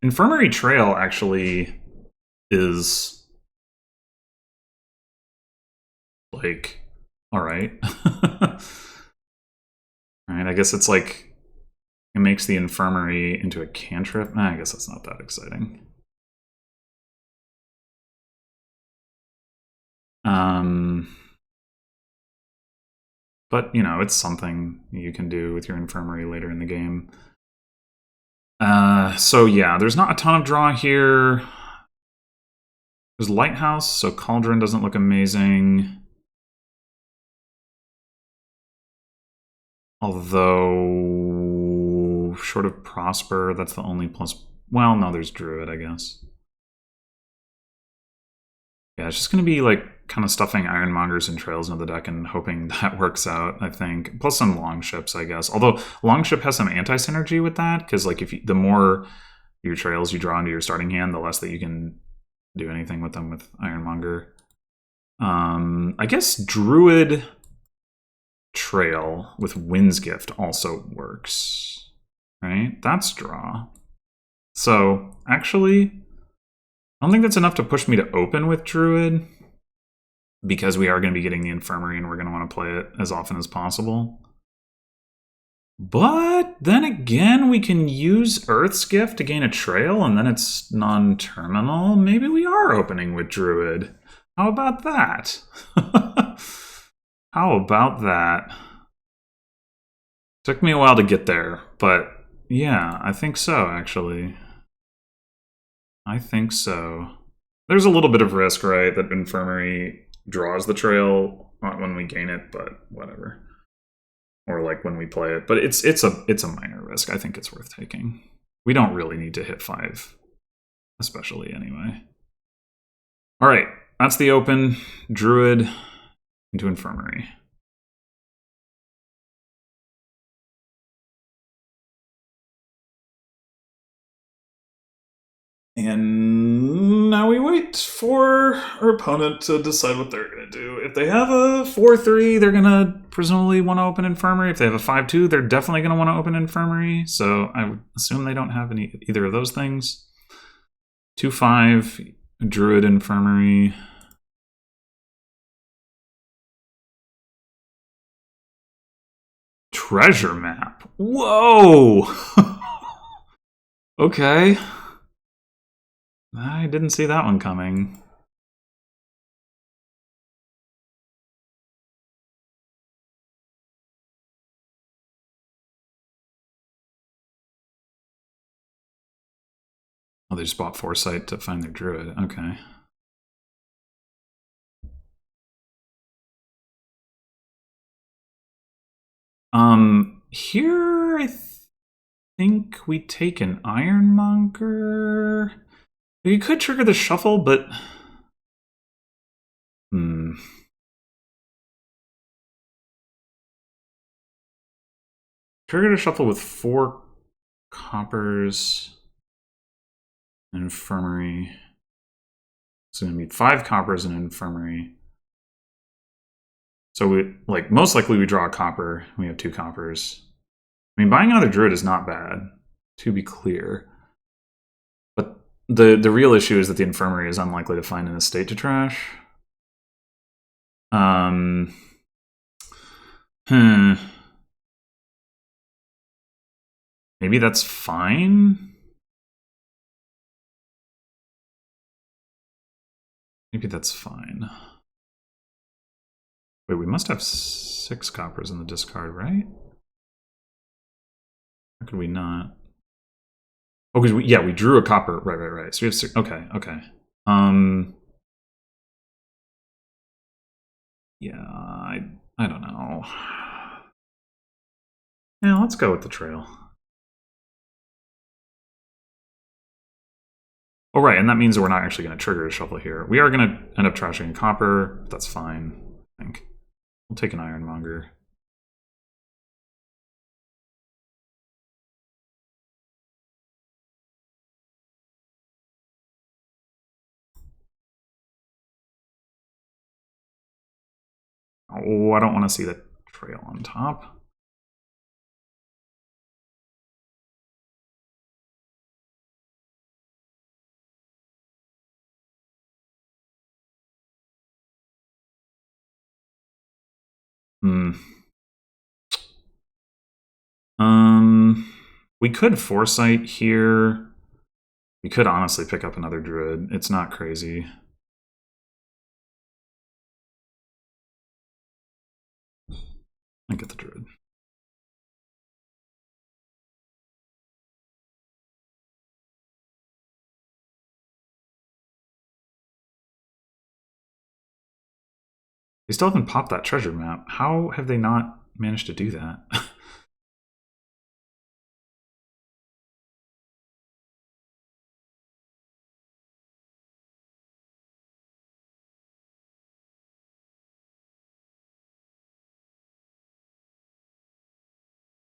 Infirmary Trail actually is like alright. Alright, I guess it's like it makes the infirmary into a cantrip. I guess that's not that exciting. But, you know, it's something you can do with your infirmary later in the game. So yeah, there's not a ton of draw here. There's Lighthouse, so Cauldron doesn't look amazing. Although, short of Prosper, that's the only plus. Well, no, there's Druid, I guess. Yeah, it's just going to be like kind of stuffing Ironmongers and Trails into the deck and hoping that works out, I think. Plus some Longships, I guess. Although Longship has some anti-synergy with that, because like if you, the more your Trails you draw into your starting hand, the less that you can do anything with them with Ironmonger. I guess Druid Trail with Wind's Gift also works, right? That's draw. So actually, I don't think that's enough to push me to open with Druid, because we are going to be getting the Infirmary and we're going to want to play it as often as possible. But then again, we can use Earth's Gift to gain a Trail, and then it's non-terminal. Maybe we are opening with Druid. How about that? How about that? Took me a while to get there, but yeah, I think so, actually. I think so. There's a little bit of risk, right, that Infirmary draws the Trail when we gain it, but whatever. Or like when we play it. But it's a minor risk. I think it's worth taking. We don't really need to hit 5, especially anyway. All right, that's the open. Druid into Infirmary. And now we wait for our opponent to decide what they're going to do. If they have a 4-3, they're going to presumably want to open Infirmary. If they have a 5-2, they're definitely going to want to open Infirmary. So I would assume they don't have either of those things. 2-5, Druid Infirmary. Treasure map. Whoa! Okay. I didn't see that one coming. Oh, they just bought Foresight to find their Druid. Okay. Here I think we take an Ironmonger. We could trigger the shuffle, but trigger the shuffle with 4 coppers. Infirmary. So we need 5 coppers and Infirmary. So we like most likely we draw a copper. We have 2 coppers. I mean, buying another Druid is not bad, to be clear. But the real issue is that the Infirmary is unlikely to find an estate to trash. Maybe that's fine. Maybe that's fine. Wait, we must have 6 coppers in the discard, right? How could we not? Oh, because we drew a copper. Right. So we have 6. Okay. Yeah, I don't know. Yeah, let's go with the Trail. Oh, right, and that means that we're not actually going to trigger a shuffle here. We are going to end up trashing a copper. That's fine, I think. We'll take an Ironmonger. Oh, I don't want to see the trail on top. Hmm. We could foresight here. We could honestly pick up another druid. It's not crazy. I get the druid. They still haven't popped that treasure map. How have they not managed to do that?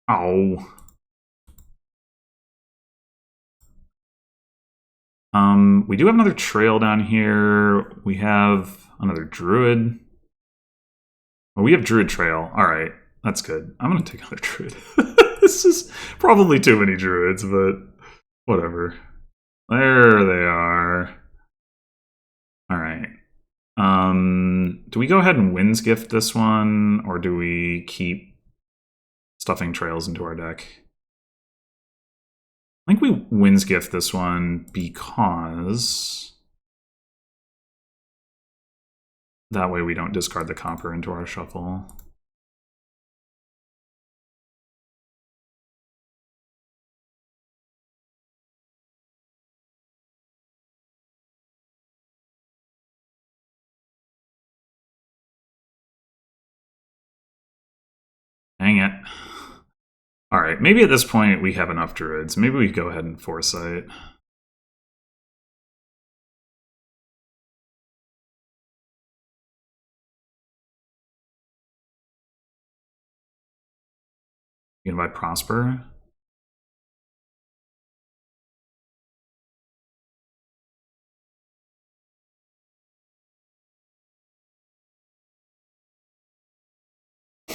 Oh. We do have another trail down here. We have another druid. Oh, we have druid trail. All right, that's good. I'm gonna take another druid. This is probably too many druids, but whatever. There they are. All right. Do we go ahead and winds gift this one, or do we keep stuffing trails into our deck? I think we winds gift this one because that way we don't discard the copper into our shuffle. Dang it. Alright, maybe at this point we have enough druids. Maybe we go ahead and foresight. You invite Prosper.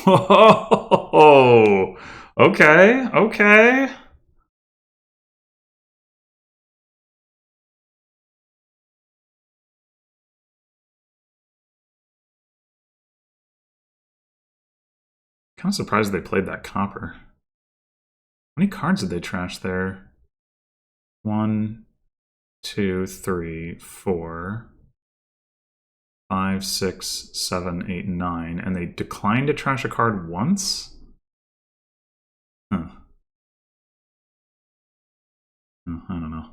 Whoa! Okay, okay. Kind of surprised they played that copper. How many cards did they trash there? 1, 2, 3, 4, 5, 6, 7, 8, 9. And they declined to trash a card once? Huh. Oh, I don't know.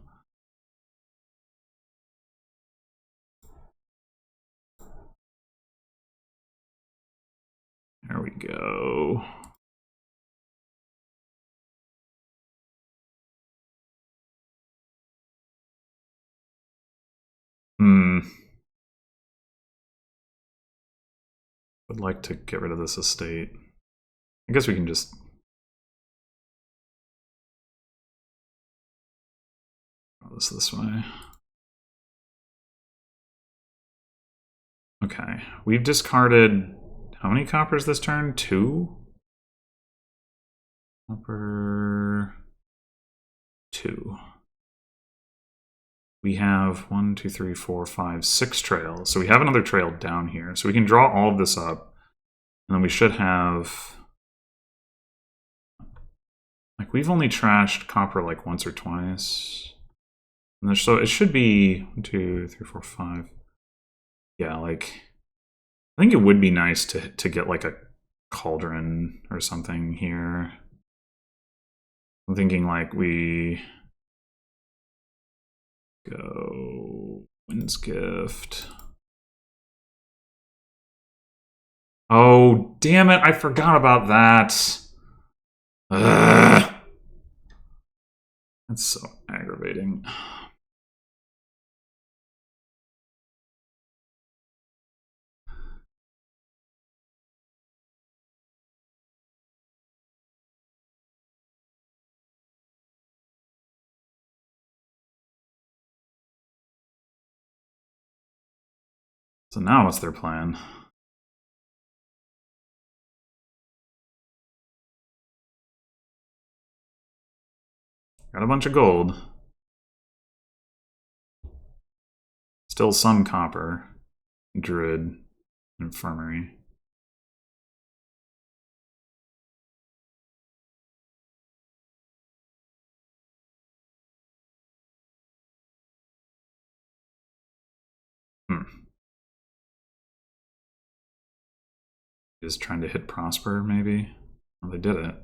There we go. Would like to get rid of this estate. I guess we can just... Go this way. Okay, we've discarded... How many coppers this turn? 2? Copper... 2. We have 1, 2, 3, 4, 5, 6 trails. So we have another trail down here. So we can draw all of this up. And then we should have... Like, we've only trashed copper like once or twice. And so it should be 1, 2, 3, 4, 5. Yeah, like... I think it would be nice to get like a cauldron or something here. I'm thinking like we go Wind's Gift. Oh, damn it, I forgot about that. Ugh. That's so aggravating. So now what's their plan? Got a bunch of gold. Still some copper. Druid. Infirmary. Just trying to hit Prosper, maybe? Well, they did it.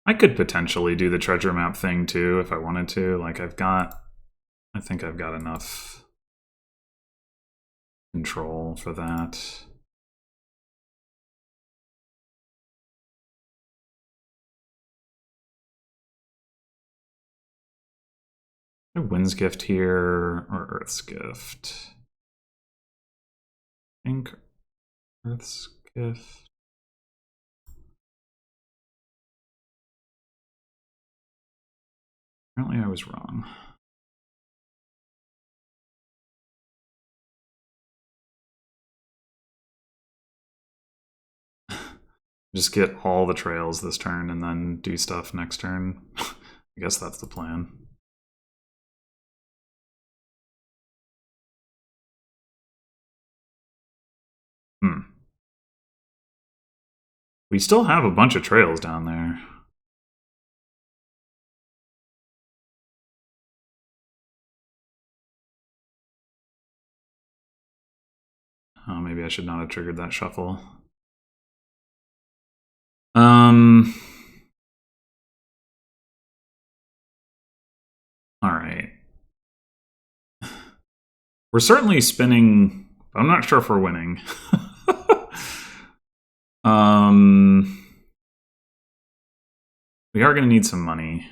I could potentially do the treasure map thing too if I wanted to. Like I think I've got enough control for that. Wind's Gift here or Earth's Gift? I think Earth's Gift. Apparently I was wrong. Just get all the trails this turn and then do stuff next turn. I guess that's the plan. We still have a bunch of trails down there. Oh, maybe I should not have triggered that shuffle. Alright. We're certainly spinning. I'm not sure if we're winning. We are going to need some money.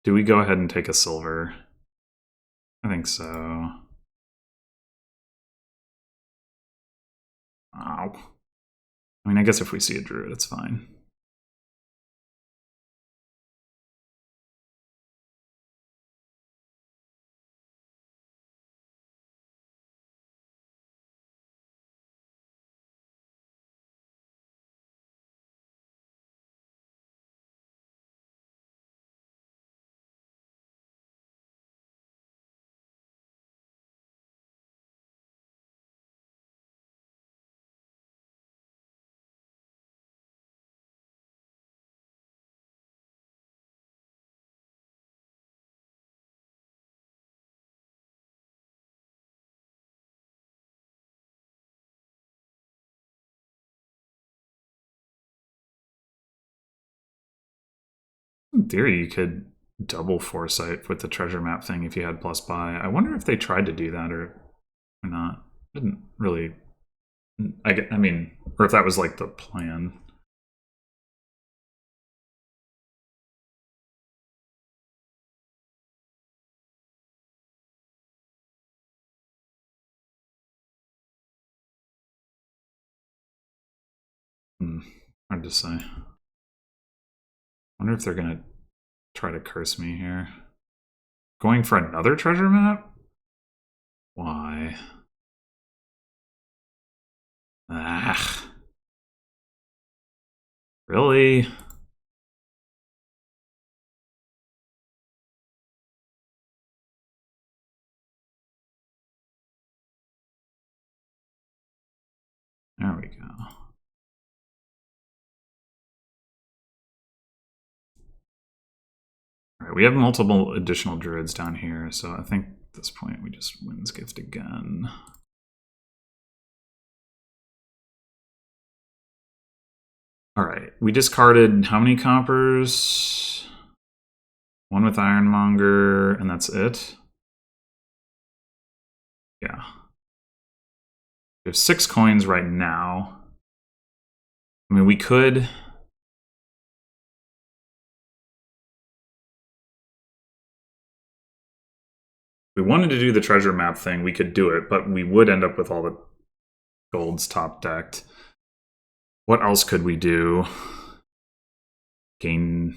Do we go ahead and take a silver? I think so. Ow. I mean, I guess if we see a druid, it's fine. In theory, you could double foresight with the treasure map thing if you had plus buy. I wonder if they tried to do that or not. Didn't really. I mean, or if that was like the plan. Hard to say. Wonder if they're gonna try to curse me here. Going for another treasure map? Why? Ah. Really? There we go. Alright, we have multiple additional druids down here, so I think at this point we just Wind's Gift again. Alright, we discarded how many coppers? One with Ironmonger, and that's it? Yeah. We have 6 coins right now. I mean, we could... If we wanted to do the treasure map thing, we could do it, but we would end up with all the golds top decked. What else could we do? gain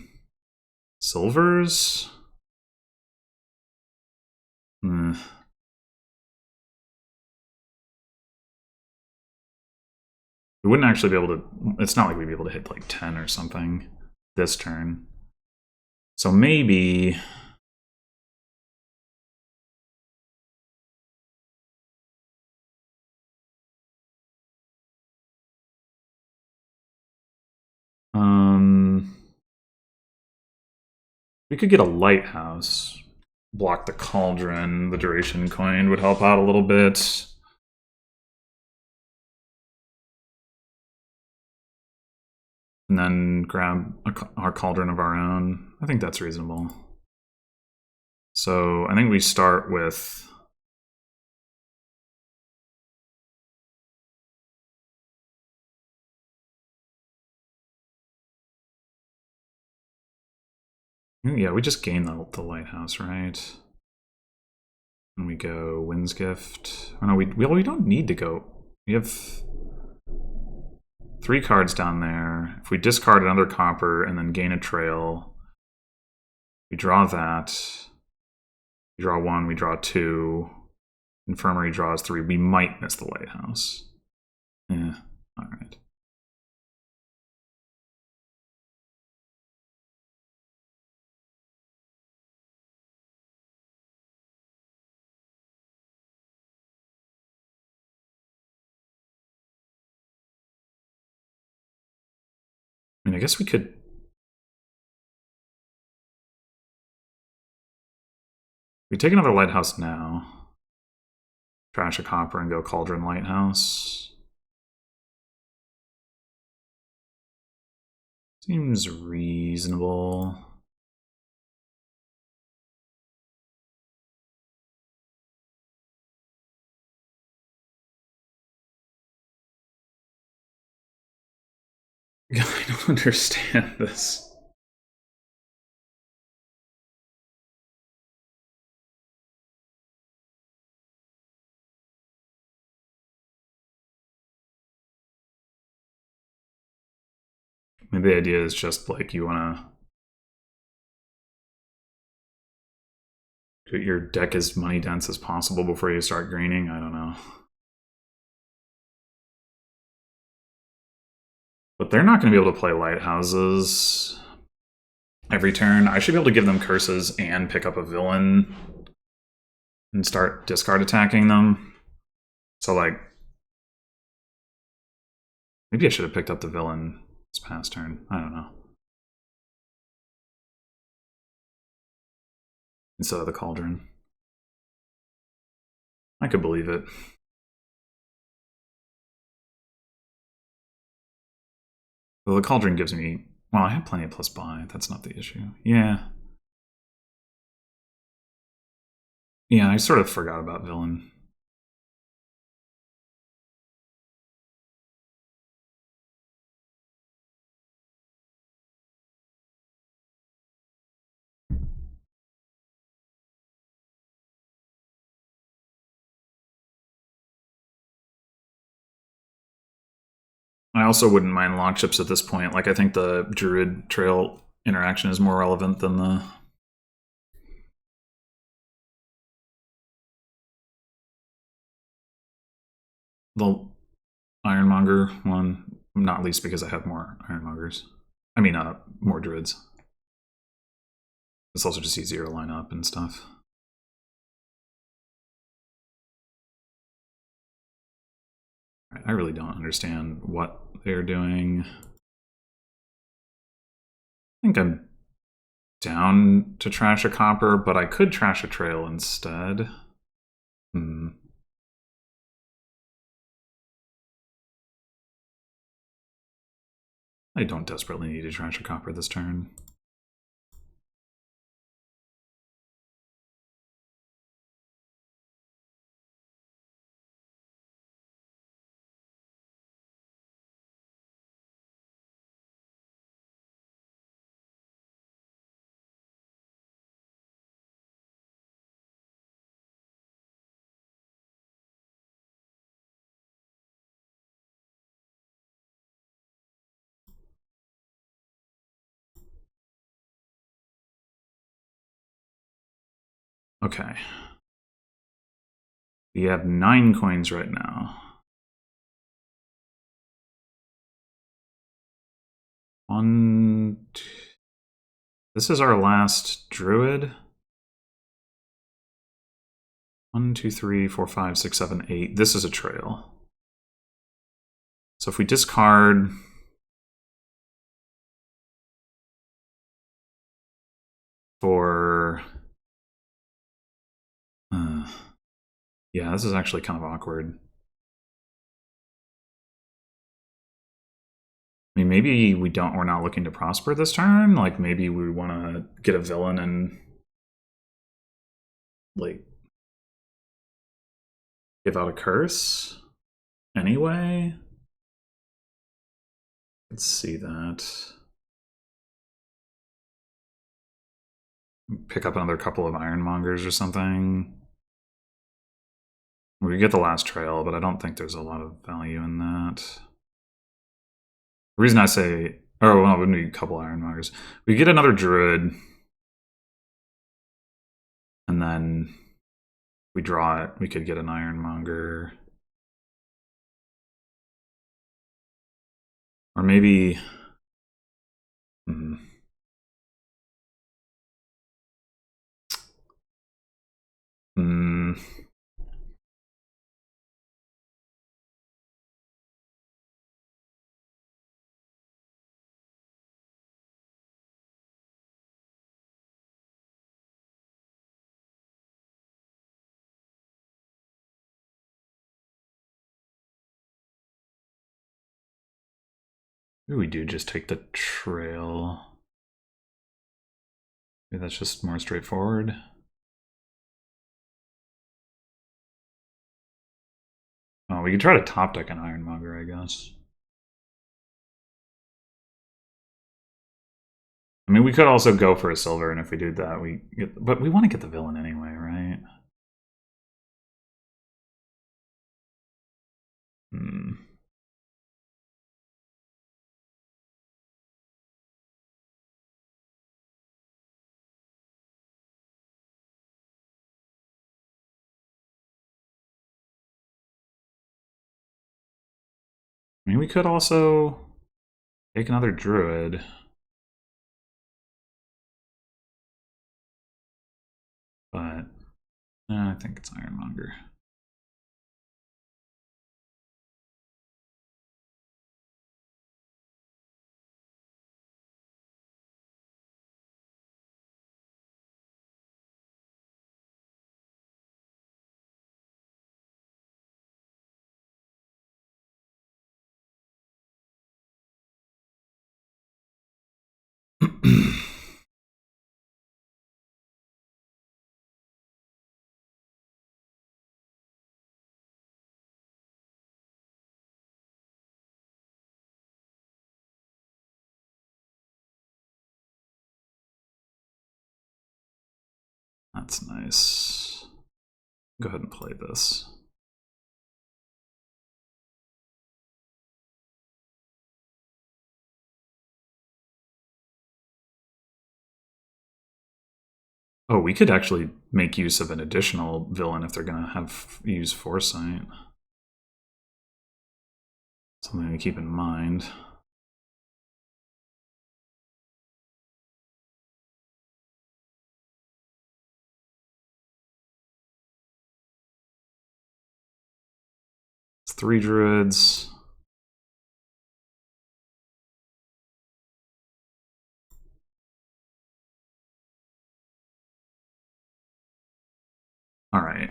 silvers. We wouldn't actually be able to. It's not like we'd be able to hit like 10 or something this turn. So maybe. We could get a lighthouse, block the cauldron, the duration coin would help out a little bit. And then grab our cauldron of our own. I think that's reasonable. So I think we start with... Yeah, we just gain the lighthouse, right? And we go Wind's Gift. Oh no, we don't need to go. We have 3 cards down there. If we discard another copper and then gain a trail, we draw that. We draw 1, we draw 2. Infirmary draws 3. We might miss the lighthouse. Yeah, alright. I mean, I guess we could... We take another lighthouse now. Trash a copper and go Cauldron Lighthouse. Seems reasonable. I don't understand this. Maybe the idea is just like you want to get your deck as money dense as possible before you start greening. I don't know. But they're not going to be able to play lighthouses every turn. I should be able to give them curses and pick up a villain and start discard attacking them. So, like, maybe I should have picked up the villain this past turn. I don't know. Instead of the cauldron. I could believe it. Well, the cauldron gives me... Well, I have plenty of plus buy. That's not the issue. Yeah. Yeah, I sort of forgot about villain. I also wouldn't mind long chips at this point. Like, I think the Druid Trail interaction is more relevant than the Ironmonger one. Not least because I have more Ironmongers. I mean, more Druids. It's also just easier to line up and stuff. I really don't understand what they're doing. I think I'm down to trash a copper, but I could trash a trail instead. I don't desperately need to trash a copper this turn. Okay. We have 9 coins right now. 1, 2. This is our last druid. 1, 2, 3, 4, 5, 6, 7, 8. This is a trail. So if we discard for... yeah, this is actually kind of awkward. I mean, maybe we're not looking to prosper this turn. Like, maybe we want to get a villain and, like, give out a curse anyway. Let's see that. Pick up another couple of Ironmongers or something. We get the last trail, but I don't think there's a lot of value in that. The reason I say... oh, well, we need a couple Ironmongers. We get another Druid. And then we draw it. We could get an Ironmonger. Or maybe... maybe we do just take the trail. Maybe that's just more straightforward. Oh, we could try to top deck an Ironmonger, I guess. I mean, we could also go for a silver, and if we do that, we get... but we want to get the villain anyway, right? I mean, we could also take another Druid. But I think it's Ironmonger. That's nice. Go ahead and play this. Oh, we could actually make use of an additional villain if they're going to have use Foresight. Something to keep in mind. It's 3 Druids. All right.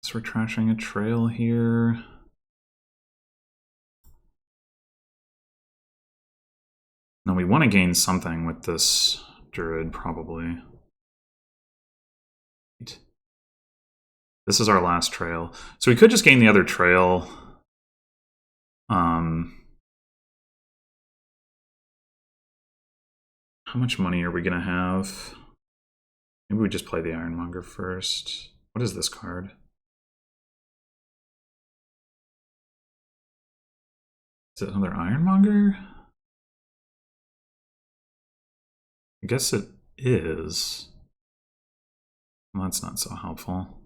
So we're trashing a trail here. Now we want to gain something with this Druid, probably. This is our last trail. So we could just gain the other trail. How much money are we going to have? Maybe we just play the Ironmonger first. What is this card? Is it another Ironmonger? I guess it is. Well, that's not so helpful.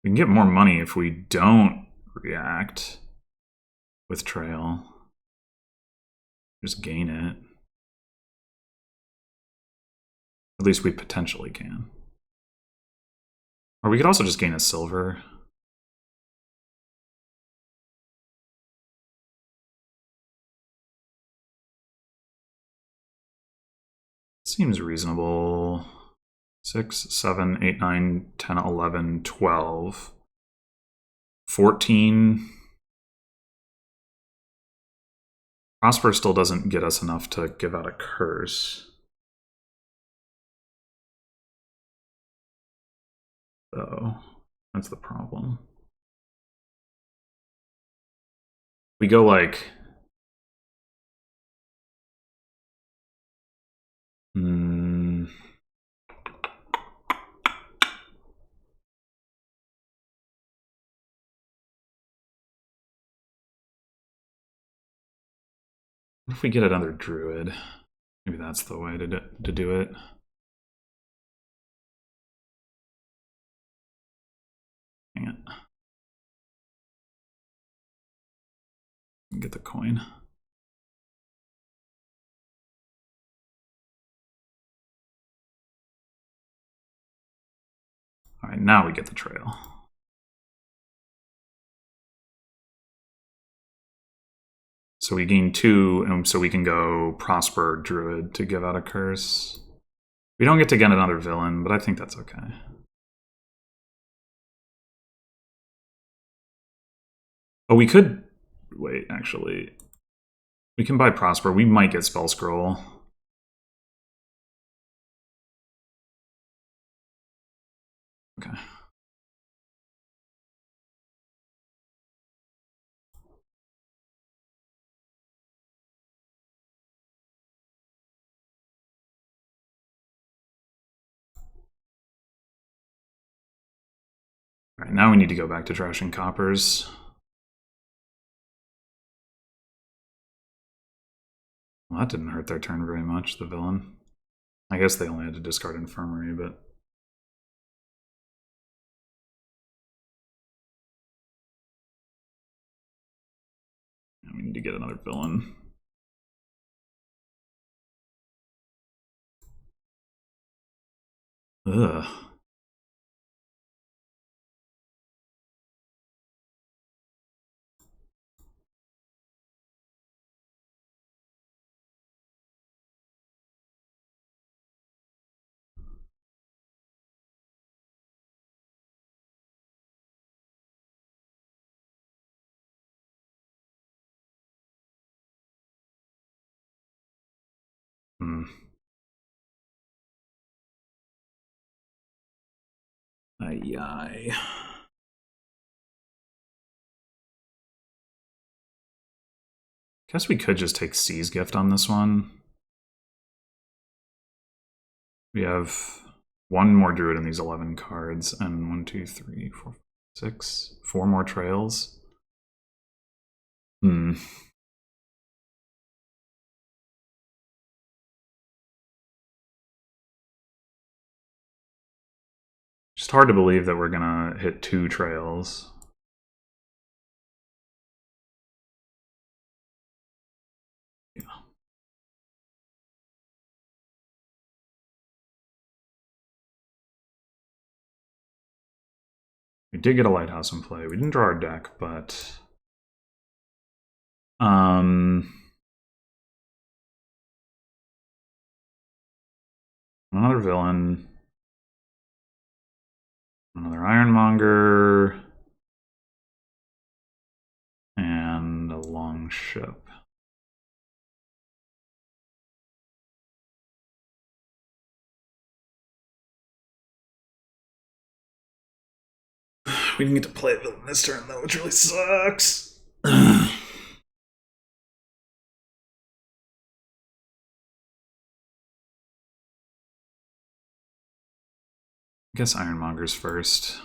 We can get more money if we don't react with trail. Just gain it. At least we potentially can. Or we could also just gain a silver. Seems reasonable. 6, 7, 8, 9, 10, 11, 12. 14. Prosper still doesn't get us enough to give out a curse. So that's the problem. We go like... What if we get another druid? Maybe that's the way to do it. Hang it. Get the coin. All right, now we get the trail. So we gain 2, and so we can go Prosper Druid to give out a curse. We don't get to get another villain, but I think that's okay. Oh, we could... Wait, actually. We can buy Prosper. We might get Spell Scroll. Okay. All right, now we need to go back to trashing coppers. Well, that didn't hurt their turn very much, the villain. I guess they only had to discard Infirmary, but... Now we need to get another villain. Ugh. Ay. Guess we could just take C's Gift on this one. We have one more Druid in these 11 cards, and 1, 2, 3, 4, 6, 4 more trails. Just hard to believe that we're gonna hit 2 trails. Yeah. We did get a Lighthouse in play. We didn't draw our deck, but... Another villain. Another Ironmonger. And a long ship. We didn't get to play a villain this turn, though, which really sucks. guess Ironmonger's first.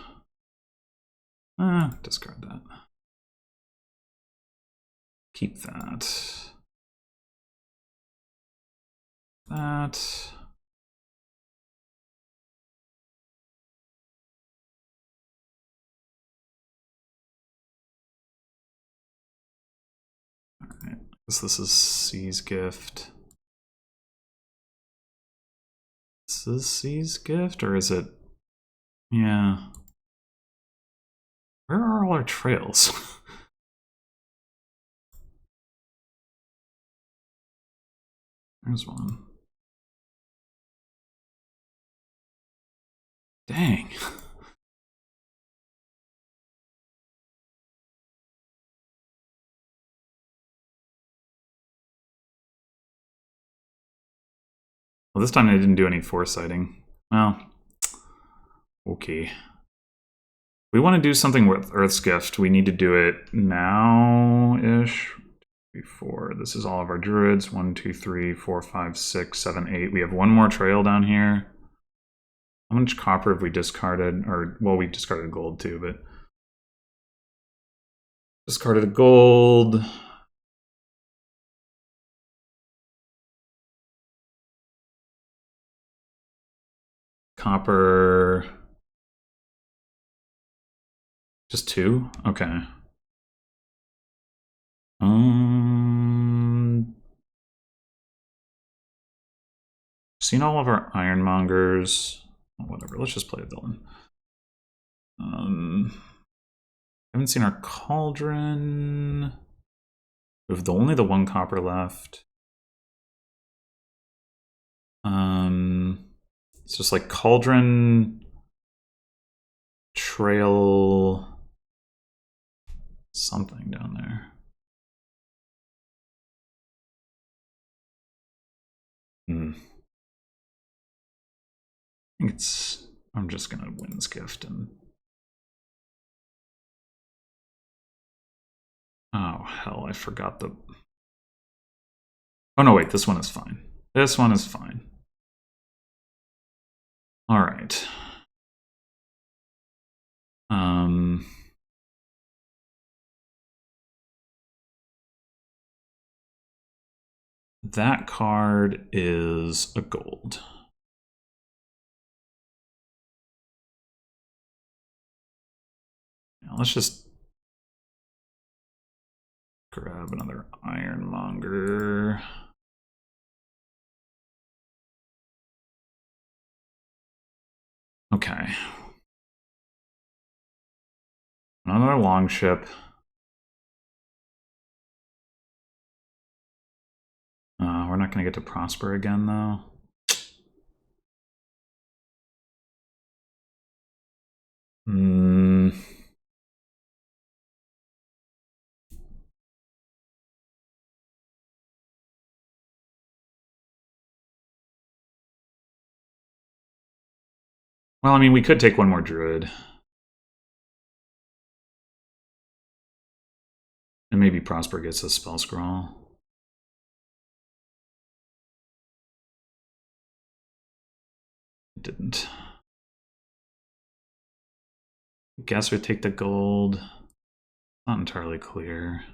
Discard that. Keep that. That. Alright, I guess this is C's gift. This is C's gift, or is it? Yeah. Where are all our trails? There's one. Dang. Well, this time I didn't do any foresighting. Well, okay. We want to do something with Earth's Gift. We need to do it now-ish. 3, 4. This is all of our druids. 1, 2, 3, 4, 5, 6, 7, 8. We have one more trail down here. How much copper have we discarded? Or, well, we discarded gold too, but... Discarded a gold. Copper. Just 2? Okay. Seen all of our Ironmongers. Oh, whatever, let's just play a villain. Haven't seen our Cauldron. We have only the 1 copper left. It's just like Cauldron, Trail, something down there. I think it's, I'm just gonna Wind's Gift and... Oh, hell, I forgot the... Oh no, wait, this one is fine. This one is fine. All right. That card is a gold. Now let's just grab another Ironmonger. Okay. Another longship. We're not going to get to prosper again, though. Well, I mean, we could take one more druid. And maybe Prosper gets a spell scroll. It didn't. I guess we take the gold. Not entirely clear.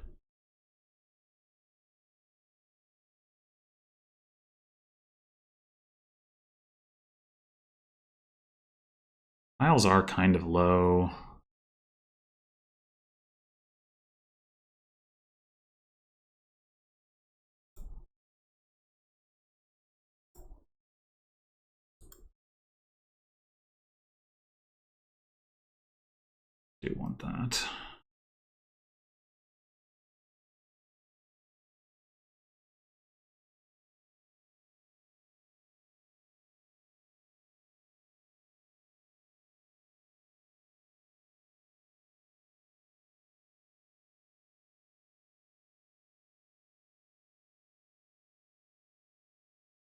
Tiles are kind of low. Do want that.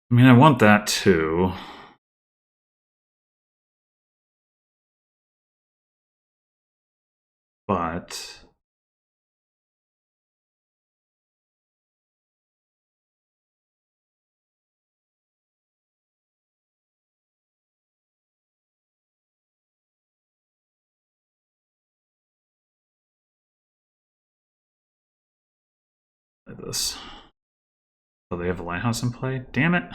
I mean, I want that too. But this. Oh, they have a lighthouse in play? Damn it.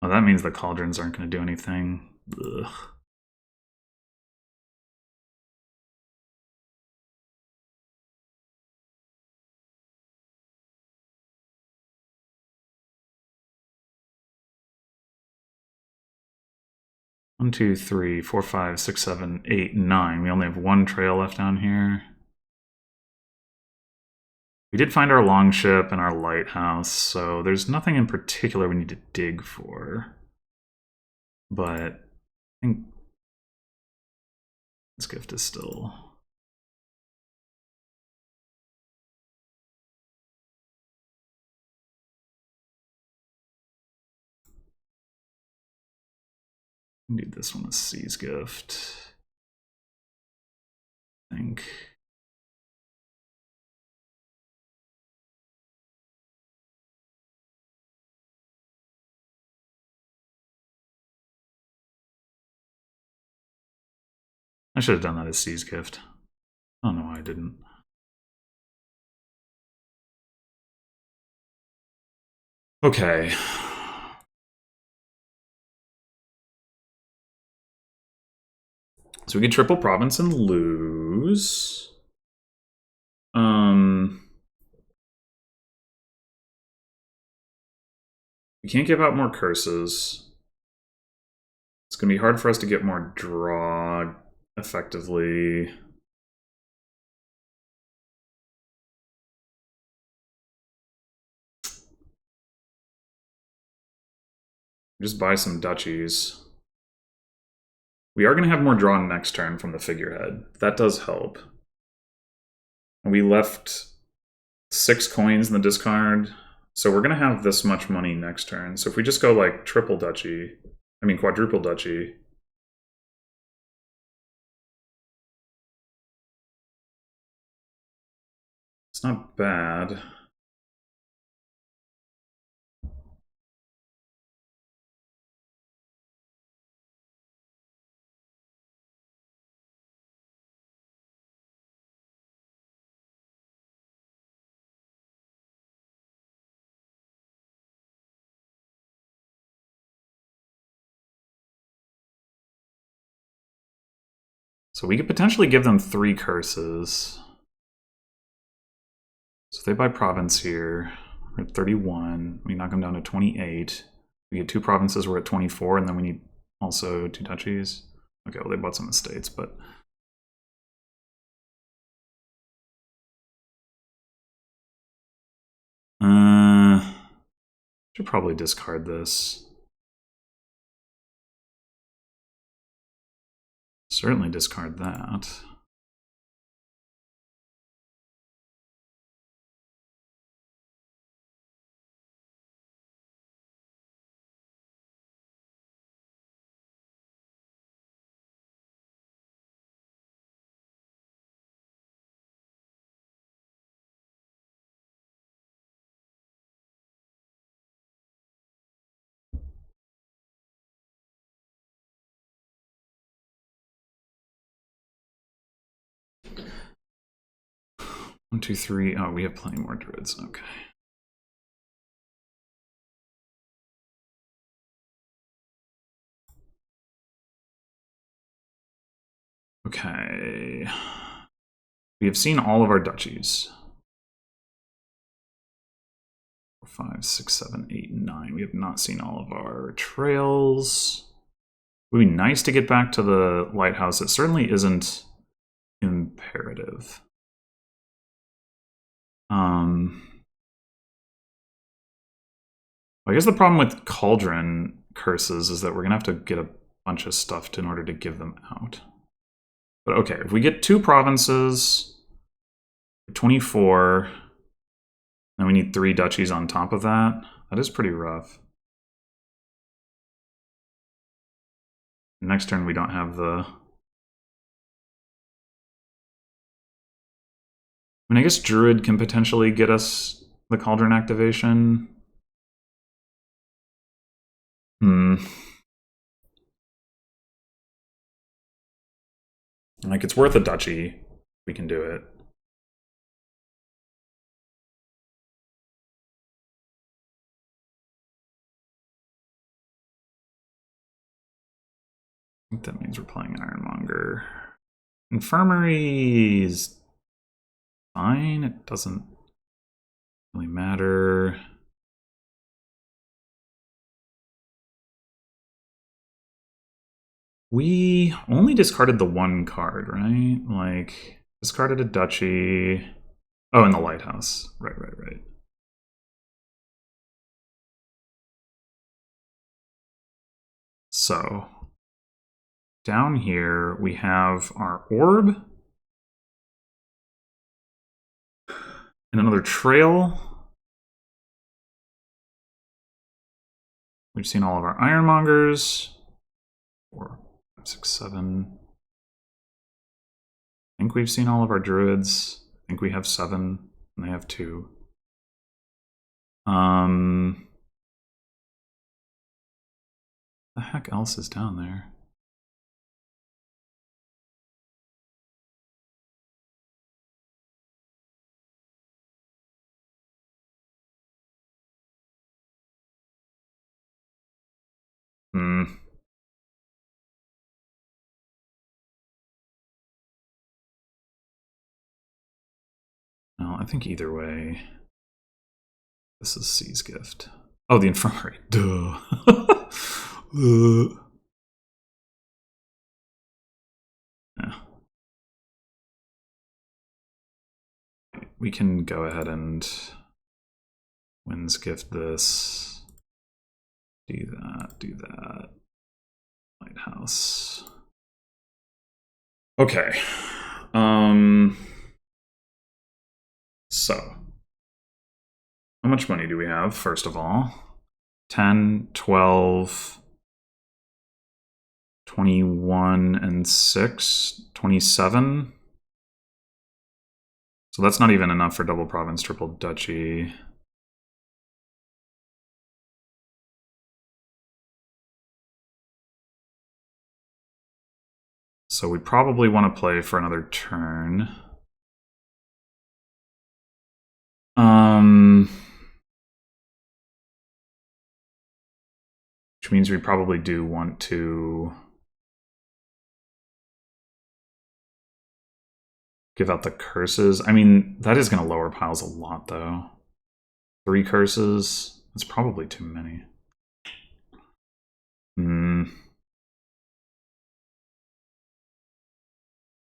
Oh, that means the cauldrons aren't going to do anything. Ugh. One, two, three, 4, 5, 6, 7, 8, 9. We only have one trail left down here. We did find our longship and our lighthouse, so there's nothing in particular we need to dig for. But I think this gift is still... Need this one as C's gift. I think. I should have done that as C's gift. I don't know why I didn't. Okay. So we could triple province and lose. We can't give out more curses. It's going to be hard for us to get more draw effectively. Just buy some duchies. We are going to have more draw next turn from the figurehead. That does help. And we left 6 coins in the discard. So we're going to have this much money next turn. So if we just go like triple duchy, I mean quadruple duchy. It's not bad. So we could potentially give them 3 curses. So they buy province here. We're at 31. We knock them down to 28. We get 2 provinces, we're at 24, and then we need also 2 duchies. Okay, well they bought some estates, but... should probably discard this. Certainly discard that. One, two, three. Oh, we have plenty more druids. Okay. Okay. We have seen all of our duchies. 4, 5, 6, 7, 8, 9. We have not seen all of our trails. It would be nice to get back to the lighthouse. It certainly isn't imperative. I guess the problem with cauldron curses is that we're gonna have to get a bunch of stuff in order to give them out. But okay, if we get 2 provinces, 24, then we need 3 duchies on top of that. That is pretty rough. Next turn we don't have the... I mean, I guess Druid can potentially get us the Cauldron activation. Like, it's worth a duchy. We can do it. think that means we're playing Ironmonger. Infirmary is fine. It doesn't really matter. We only discarded the one card, right? Like, discarded a duchy. Oh, and the lighthouse. Right. So, down here we have our orb. And another trail. We've seen all of our Ironmongers. 4, 5, 6, 7. I think we've seen all of our druids. I think we have 7, and they have 2. The heck else is down there? No, I think either way. This is C's gift. Oh, the infirmary. Duh. Yeah. We can go ahead and Winds gift this. Do that. Lighthouse. Okay. So, how much money do we have, first of all? 10, 12, 21, and 6, 27. So that's not even enough for double province, triple duchy. So we probably want to play for another turn. Which means we probably do want to give out the curses. I mean, that is going to lower piles a lot, though. 3 curses? That's probably too many.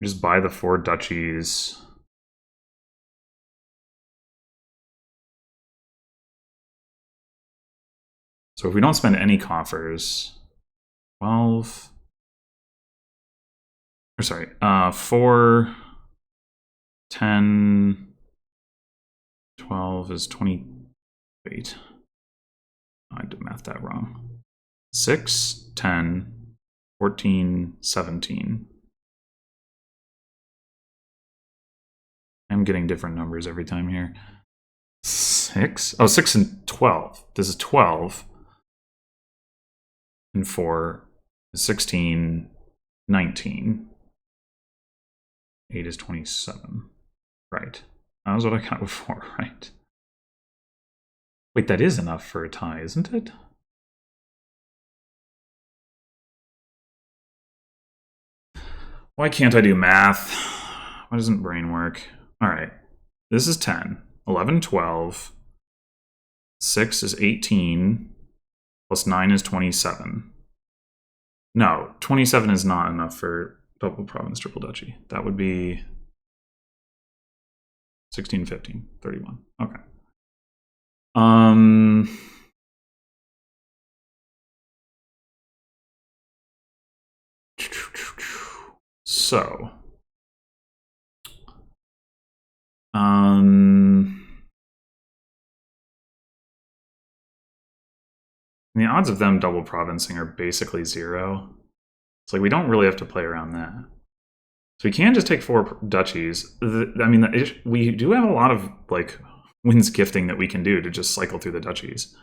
Just buy the 4 duchies. So if we don't spend any coffers, 12... Or sorry, 4, 10, 12 is 28. I did math that wrong. 6, 10, 14, 17. I'm getting different numbers every time here. 6? Oh, 6 and 12. This is 12. And 4 is 16, 19. 8 is 27. Right. That was what I got before, right? Wait, that is enough for a tie, isn't it? Why can't I do math? Why doesn't brain work? All right. This is 10. 11, 12. 6 is 18. Plus 9 is 27. No, 27 is not enough for double province, triple duchy. That would be 16, 15, 31. Okay. So, the odds of them double provincing are basically 0. It's like we don't really have to play around that. So we can just take 4 duchies. I mean, we do have a lot of like Winds gifting that we can do to just cycle through the duchies.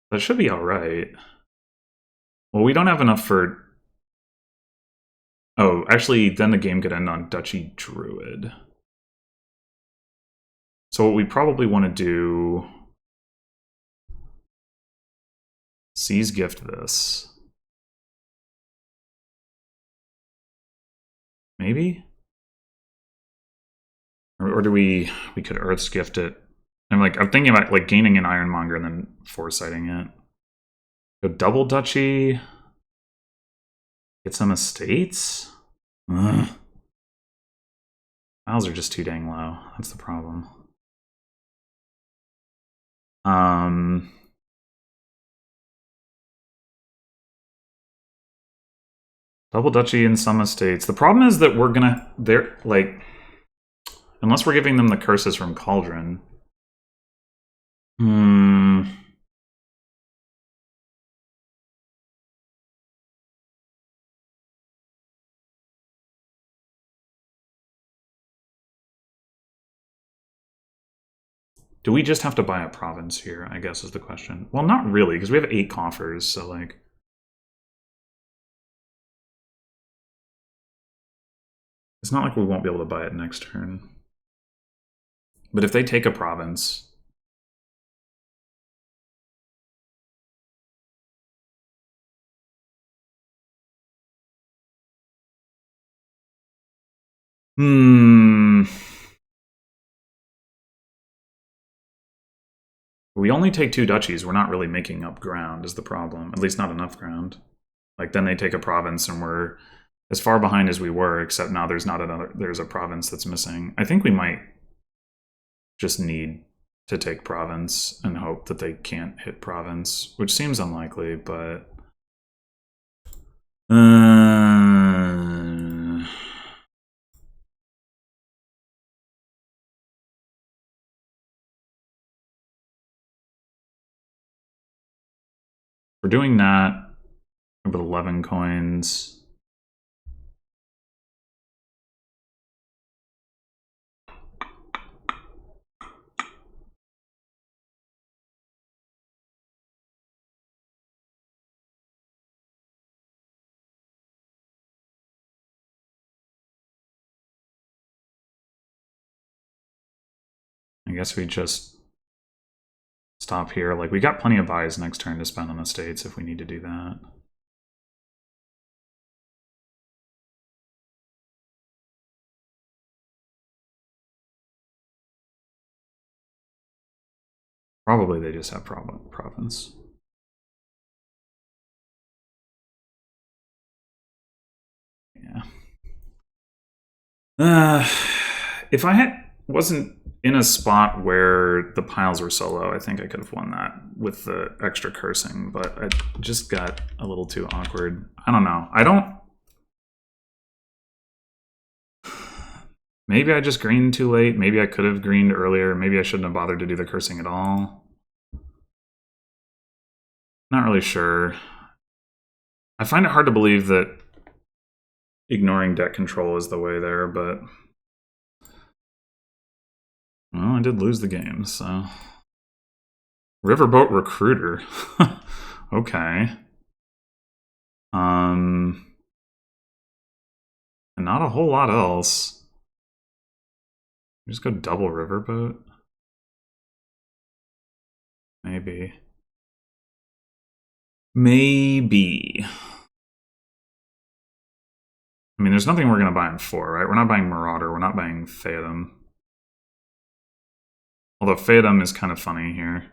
That should be all right. Well, we don't have enough for... Oh, actually, then the game could end on Duchy Druid. So what we probably want to do... C's gift this. Maybe? Or do we could Earth's Gift it? I'm thinking about like gaining an Ironmonger and then foresighting it. Go double duchy. Get some estates? Ugh. Files are just too dang low. That's the problem. Double duchy and some estates. The problem is that they're like, unless we're giving them the curses from Cauldron. Do we just have to buy a province here, I guess is the question. Well, not really, because we have 8 coffers, so like... It's not like we won't be able to buy it next turn. But if they take a province... We only take 2 duchies. We're not really making up ground is the problem. At least not enough ground. Like, then they take a province and we're as far behind as we were, except now there's a province that's missing. I think we might just need to take province and hope that they can't hit province, which seems unlikely, but... We're doing that with 11 coins. I guess we just stop here. Like, we got plenty of buys next turn to spend on the states if we need to do that. Probably they just have province. Yeah. If I wasn't in a spot where the piles were so low, I think I could have won that with the extra cursing, but I just got a little too awkward. I don't know. Maybe I just greened too late. Maybe I could have greened earlier. Maybe I shouldn't have bothered to do the cursing at all. Not really sure. I find it hard to believe that ignoring debt control is the way there, but... Well, I did lose the game, so... Riverboat Recruiter. Okay. And not a whole lot else. Just go double Riverboat? Maybe. Maybe. I mean, there's nothing we're going to buy in 4, right? We're not buying Marauder. We're not buying Phaeton. Although Phaeton is kind of funny here.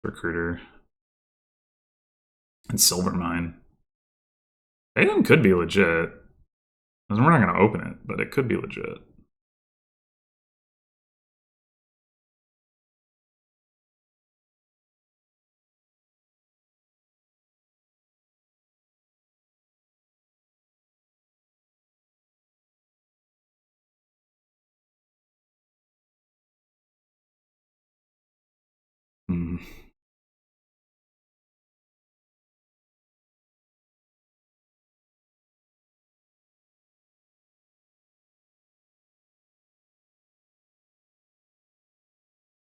Recruiter. And Silvermine. Phaeton could be legit. We're not going to open it, but it could be legit.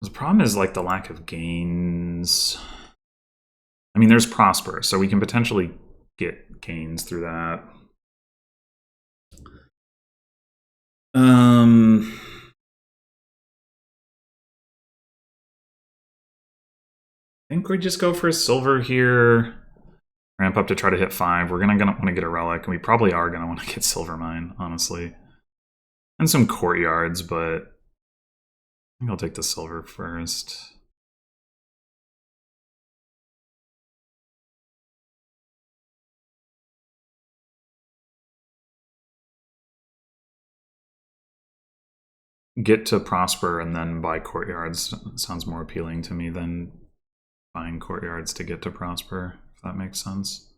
The problem is like the lack of gains. I mean, there's Prosper, so we can potentially get gains through that. I think we just go for a silver here. Ramp up to try to hit 5. We're gonna want to get a relic, and we probably are gonna want to get silver mine, honestly. And some courtyards, but I think I'll take the silver first. Get to prosper and then buy courtyards sounds more appealing to me than buying courtyards to get to prosper, if that makes sense.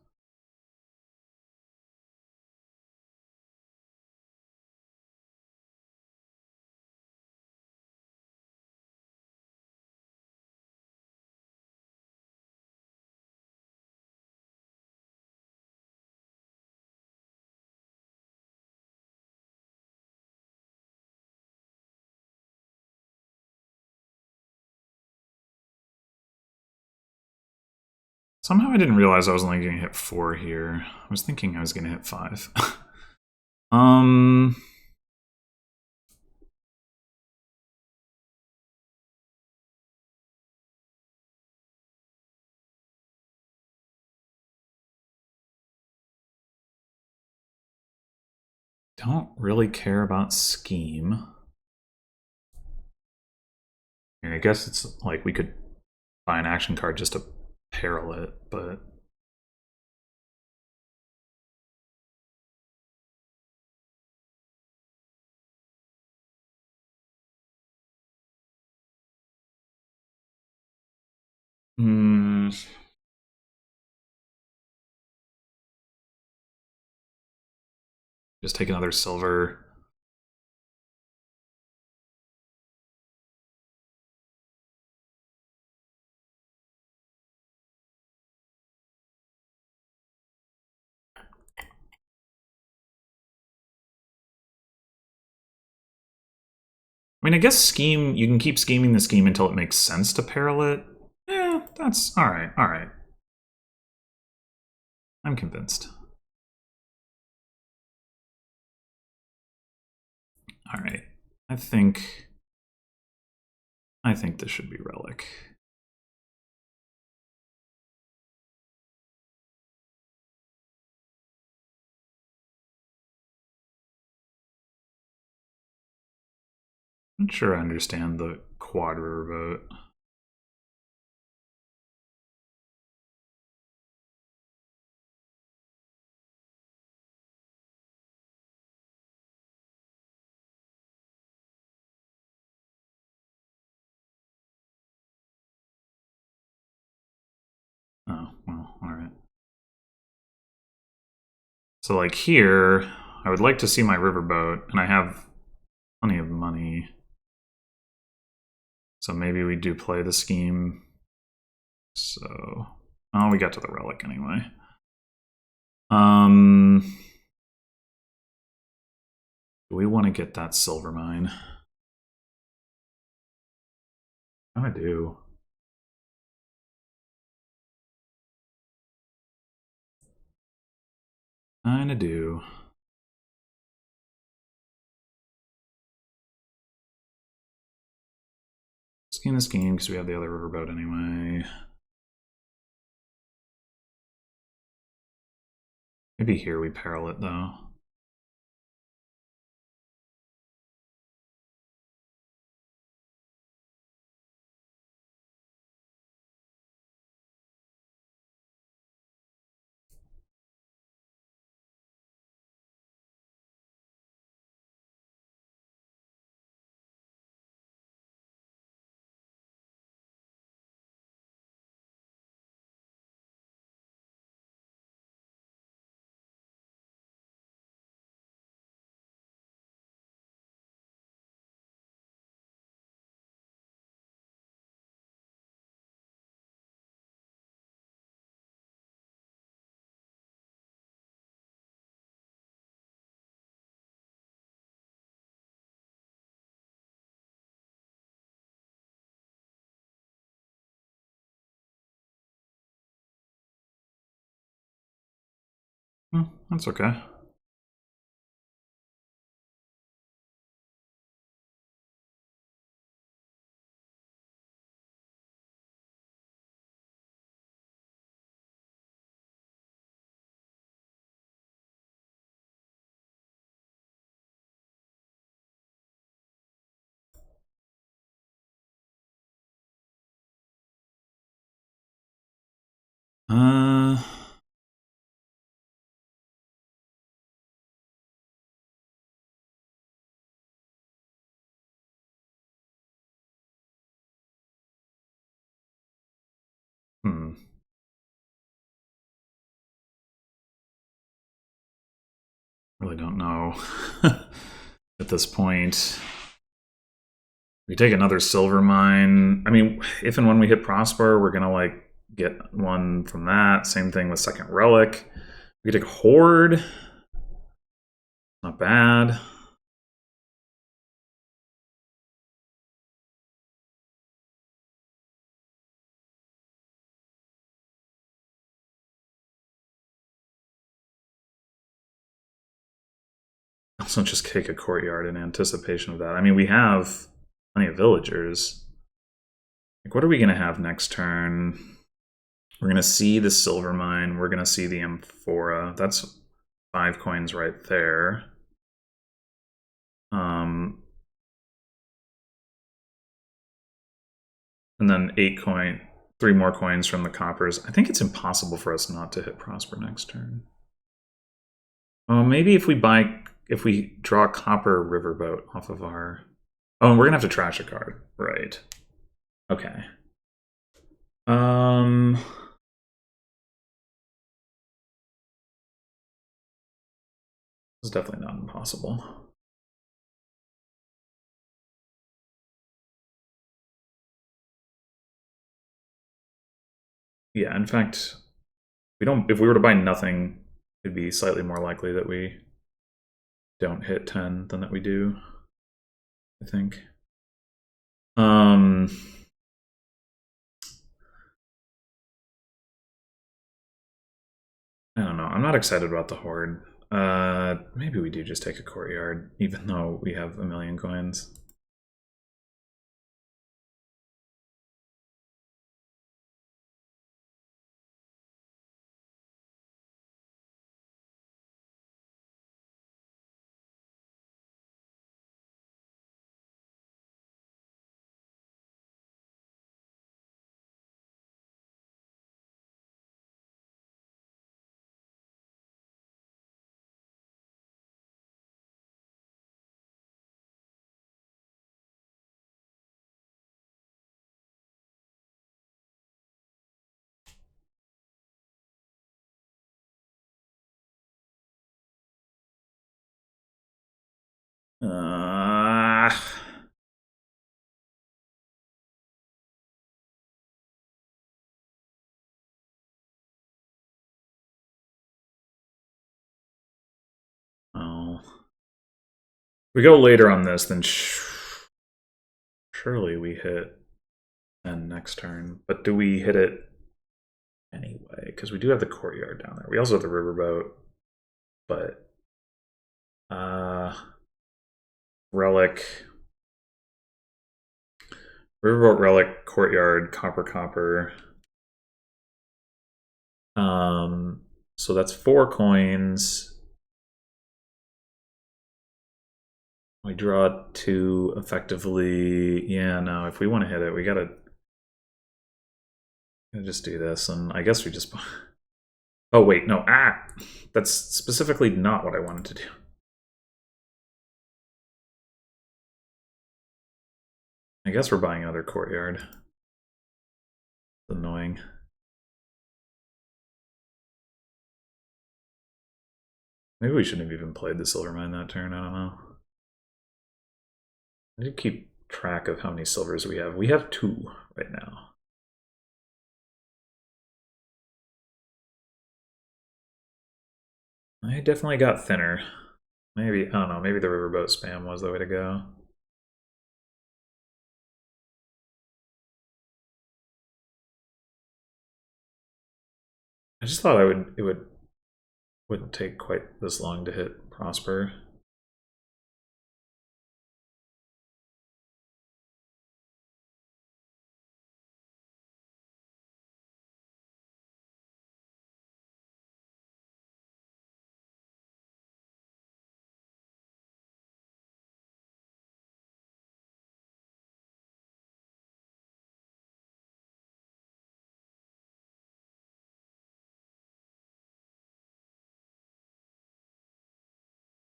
Somehow I didn't realize I was only going to hit 4 here. I was thinking I was going to hit 5. Don't really care about scheme. I mean, I guess it's like we could buy an action card just to peril it, but just take another silver. I mean, I guess scheme, you can keep scheming the scheme until it makes sense to peril it. Yeah, that's alright, alright. I'm convinced. Alright. I think this should be relic. I'm not sure I understand the quad riverboat. Oh, well, alright. So like here, I would like to see my riverboat, and I have plenty of money. So maybe we do play the scheme. So, oh, we got to the relic anyway. Do we want to get that silver mine? I do. Kinda do. Scheme the scheme because we have the other riverboat anyway. Maybe here we peril it though. That's okay. Uh, hmm. Really don't know at this point. We take another silver mine. I mean, if and when we hit Prosper, we're gonna like get one from that. Same thing with Second Relic. We take Horde. Not bad. Also, just take a courtyard in anticipation of that. I mean, we have plenty of villagers. Like, what are we gonna have next turn? We're gonna see the silver mine. We're gonna see the amphora. That's 5 coins right there. And then 3 more coins from the coppers. I think it's impossible for us not to hit Prosper next turn. Maybe if we draw a copper riverboat off of our... Oh, and we're gonna have to trash a card. Right. Okay. It's definitely not impossible. Yeah, in fact, if we were to buy nothing, it'd be slightly more likely that we don't hit 10 than that we do, I think. I don't know. I'm not excited about the Horde. Maybe we do just take a courtyard, even though we have a million coins. Uh, well, if we go later on this, then surely we hit 10 next turn. But do we hit it anyway? Because we do have the courtyard down there. We also have the riverboat, but relic, riverboat, relic, courtyard, copper. So that's 4 coins. We draw 2 effectively. Yeah, no, if we want to hit it, we gotta just do this, and I guess we just... Oh, wait, no, that's specifically not what I wanted to do. I guess we're buying another courtyard. It's annoying. Maybe we shouldn't have even played the silver mine that turn, I don't know. I need to keep track of how many silvers we have. We have 2 right now. I definitely got thinner. Maybe, I don't know, maybe the riverboat spam was the way to go. I just thought wouldn't take quite this long to hit Prosper.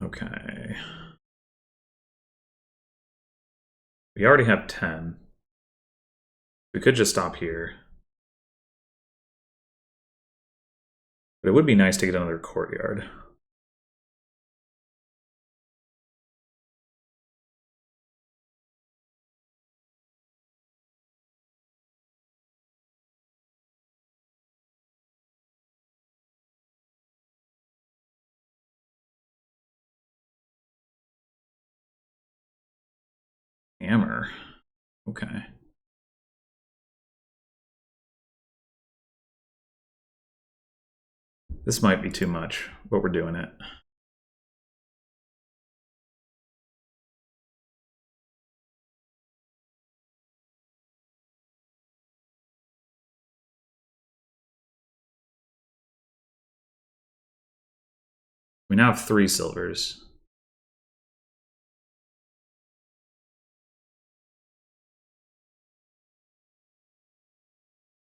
Okay. We already have 10. We could just stop here. But it would be nice to get another courtyard. Hammer. Okay. This might be too much, but we're doing it. We now have 3 silvers.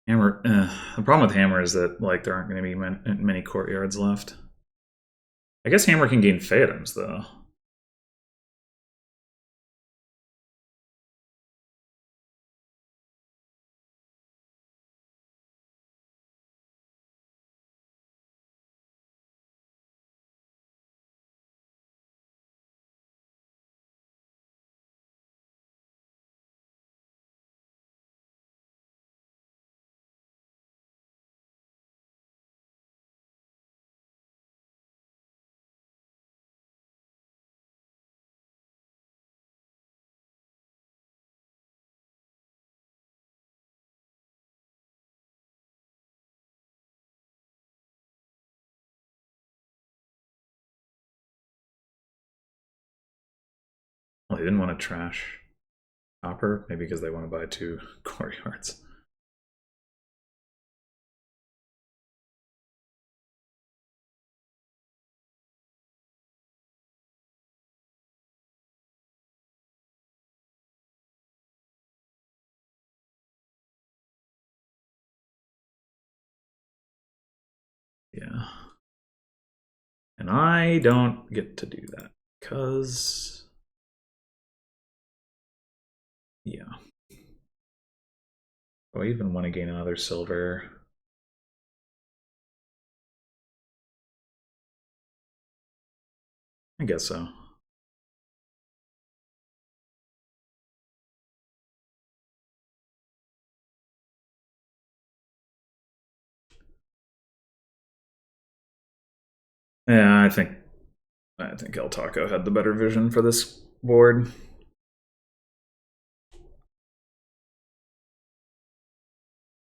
Hammer. The problem with Hammer is that like there aren't going to be many courtyards left. I guess Hammer can gain Phantoms though. Well, they didn't want to trash copper, maybe because they want to buy 2 courtyards. Yeah. And I don't get to do that because, yeah. Do I even want to gain another silver? I guess so. Yeah, I think LTaco had the better vision for this board.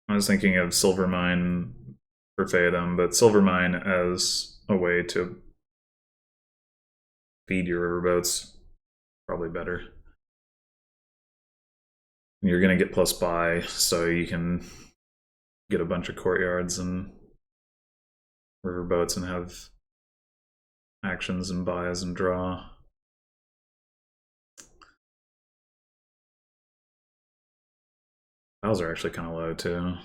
I was thinking of Silver Mine for Phaeton, but Silver Mine as a way to feed your riverboats probably better. You're gonna get plus buy, so you can get a bunch of courtyards and riverboats and have actions and buys and draw. Piles are actually kind of low too. I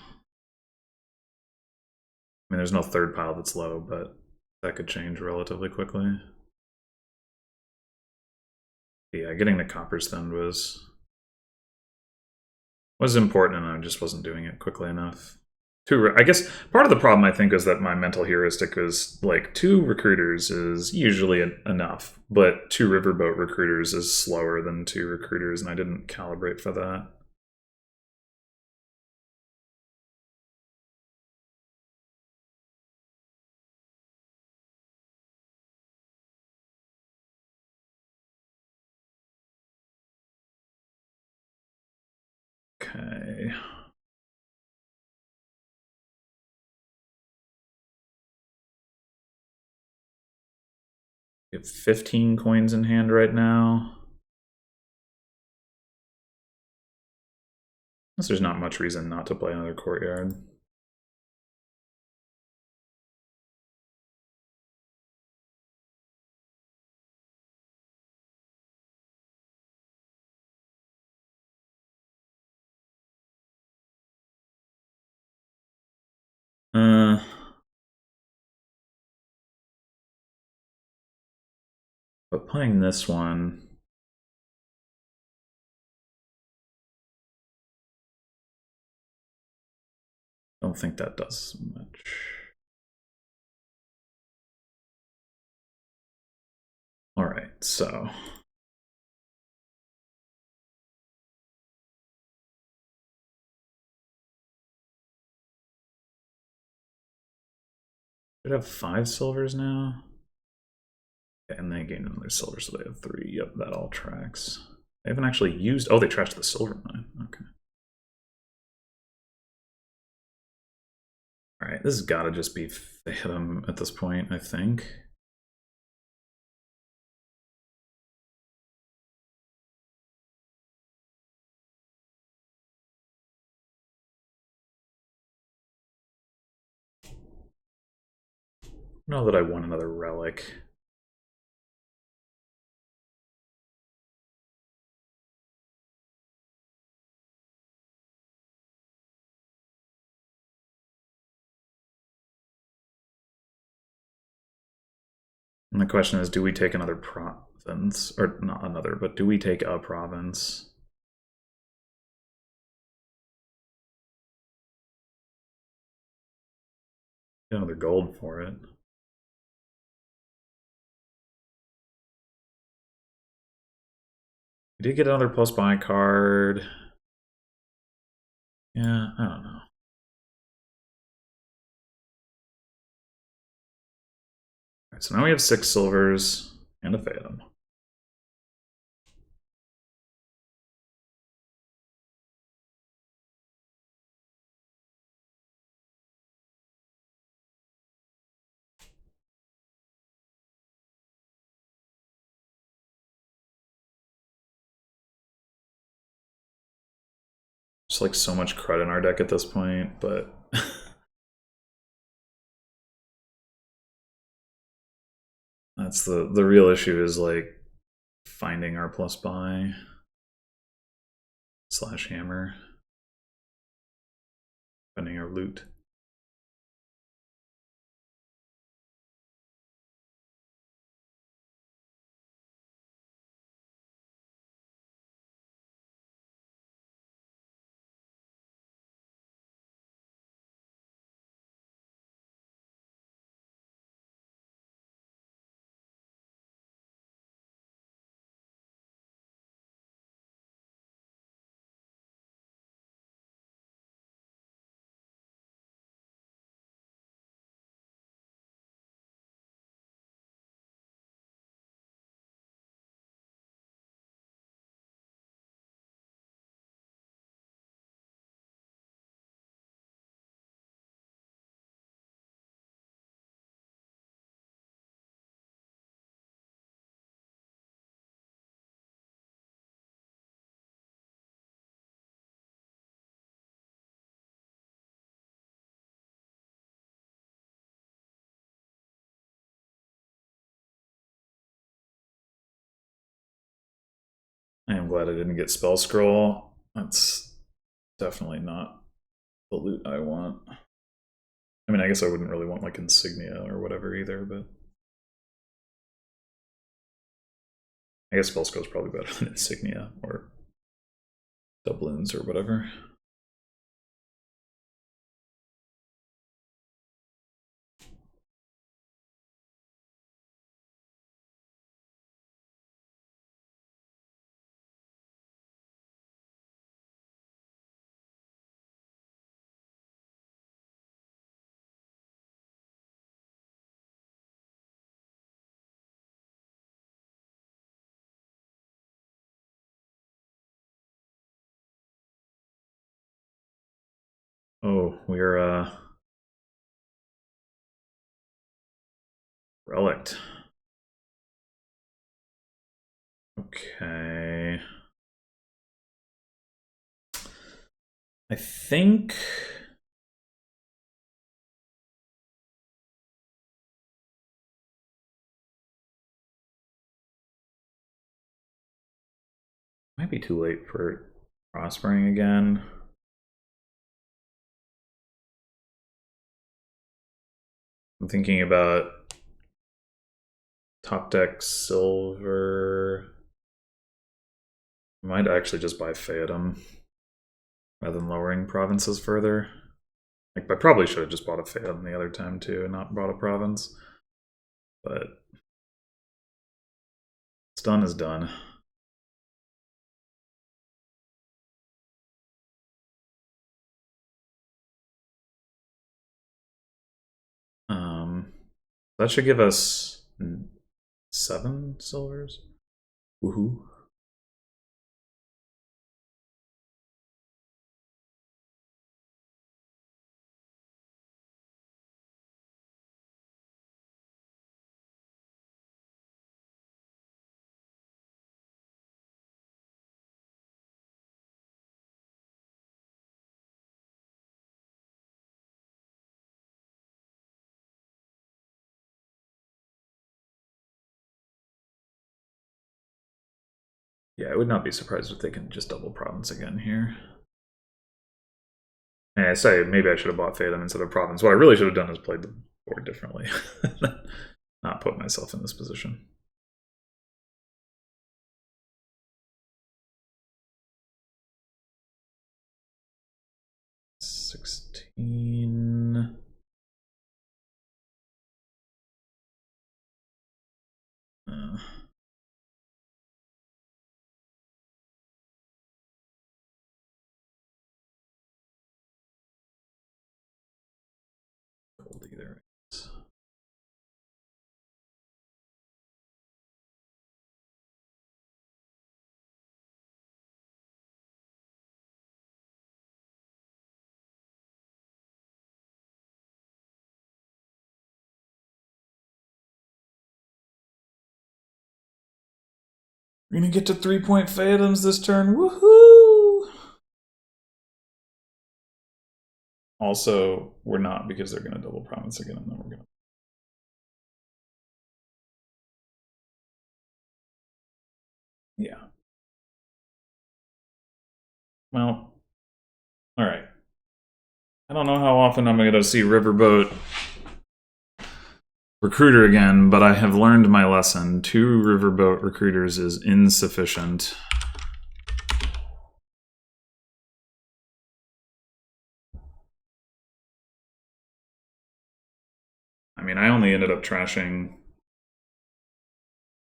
mean, there's no third pile that's low, but that could change relatively quickly. Yeah, getting the copper spend was important, and I just wasn't doing it quickly enough. I guess part of the problem I think is that my mental heuristic is like 2 recruiters is usually enough, but 2 riverboat recruiters is slower than 2 recruiters, and I didn't calibrate for that. Okay. We have 15 coins in hand right now. Guess there's not much reason not to play another courtyard. But playing this one, I don't think that does much. All right, so should have 5 silvers now. And they gained another silver, so they have 3. Yep, that all tracks. They haven't actually used. Oh, they trashed the silver mine. Okay. All right, this has got to just be if they hit them at this point, I think. Know that I want another relic. And the question is, do we take another province? Or not another, but do we take a province? Get another gold for it. We did get another plus buy card. Yeah, I don't know. Alright, so now we have 6 silvers and a Phantom. Just like so much credit in our deck at this point, but that's the real issue is like finding our plus buy / hammer, finding our loot. I am glad I didn't get Spell Scroll. That's definitely not the loot I want. I mean, I guess I wouldn't really want like Insignia or whatever either, but I guess Spell Scroll is probably better than Insignia or doubloons or whatever. Oh, we're relict. Okay. I think might be too late for prospering again. I'm thinking about top deck silver. I might actually just buy Phaeton rather than lowering provinces further. Like, I probably should have just bought a Phaeton the other time too and not bought a province. But what's done is done. That should give us 7 silvers. Woohoo. Yeah, I would not be surprised if they can just double province again here. And I say maybe I should have bought Phaeton instead of province. What I really should have done is played the board differently. Not put myself in this position. $16. Gold either. We're gonna get to 3-point Phantoms this turn. Woohoo! Also, we're not because they're gonna double province again, and then we're gonna. Yeah. Well, all right. I don't know how often I'm gonna see Riverboat Recruiter again, but I have learned my lesson. 2 Riverboat Recruiters is insufficient. I mean, I only ended up trashing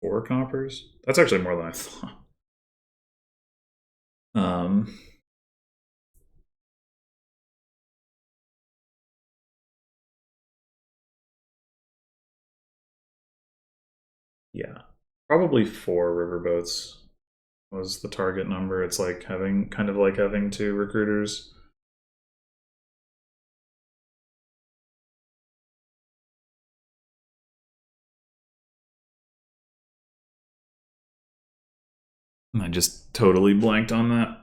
4 coppers. That's actually more than I thought. Yeah, probably 4 riverboats was the target number. It's like having 2 recruiters. And I just totally blanked on that.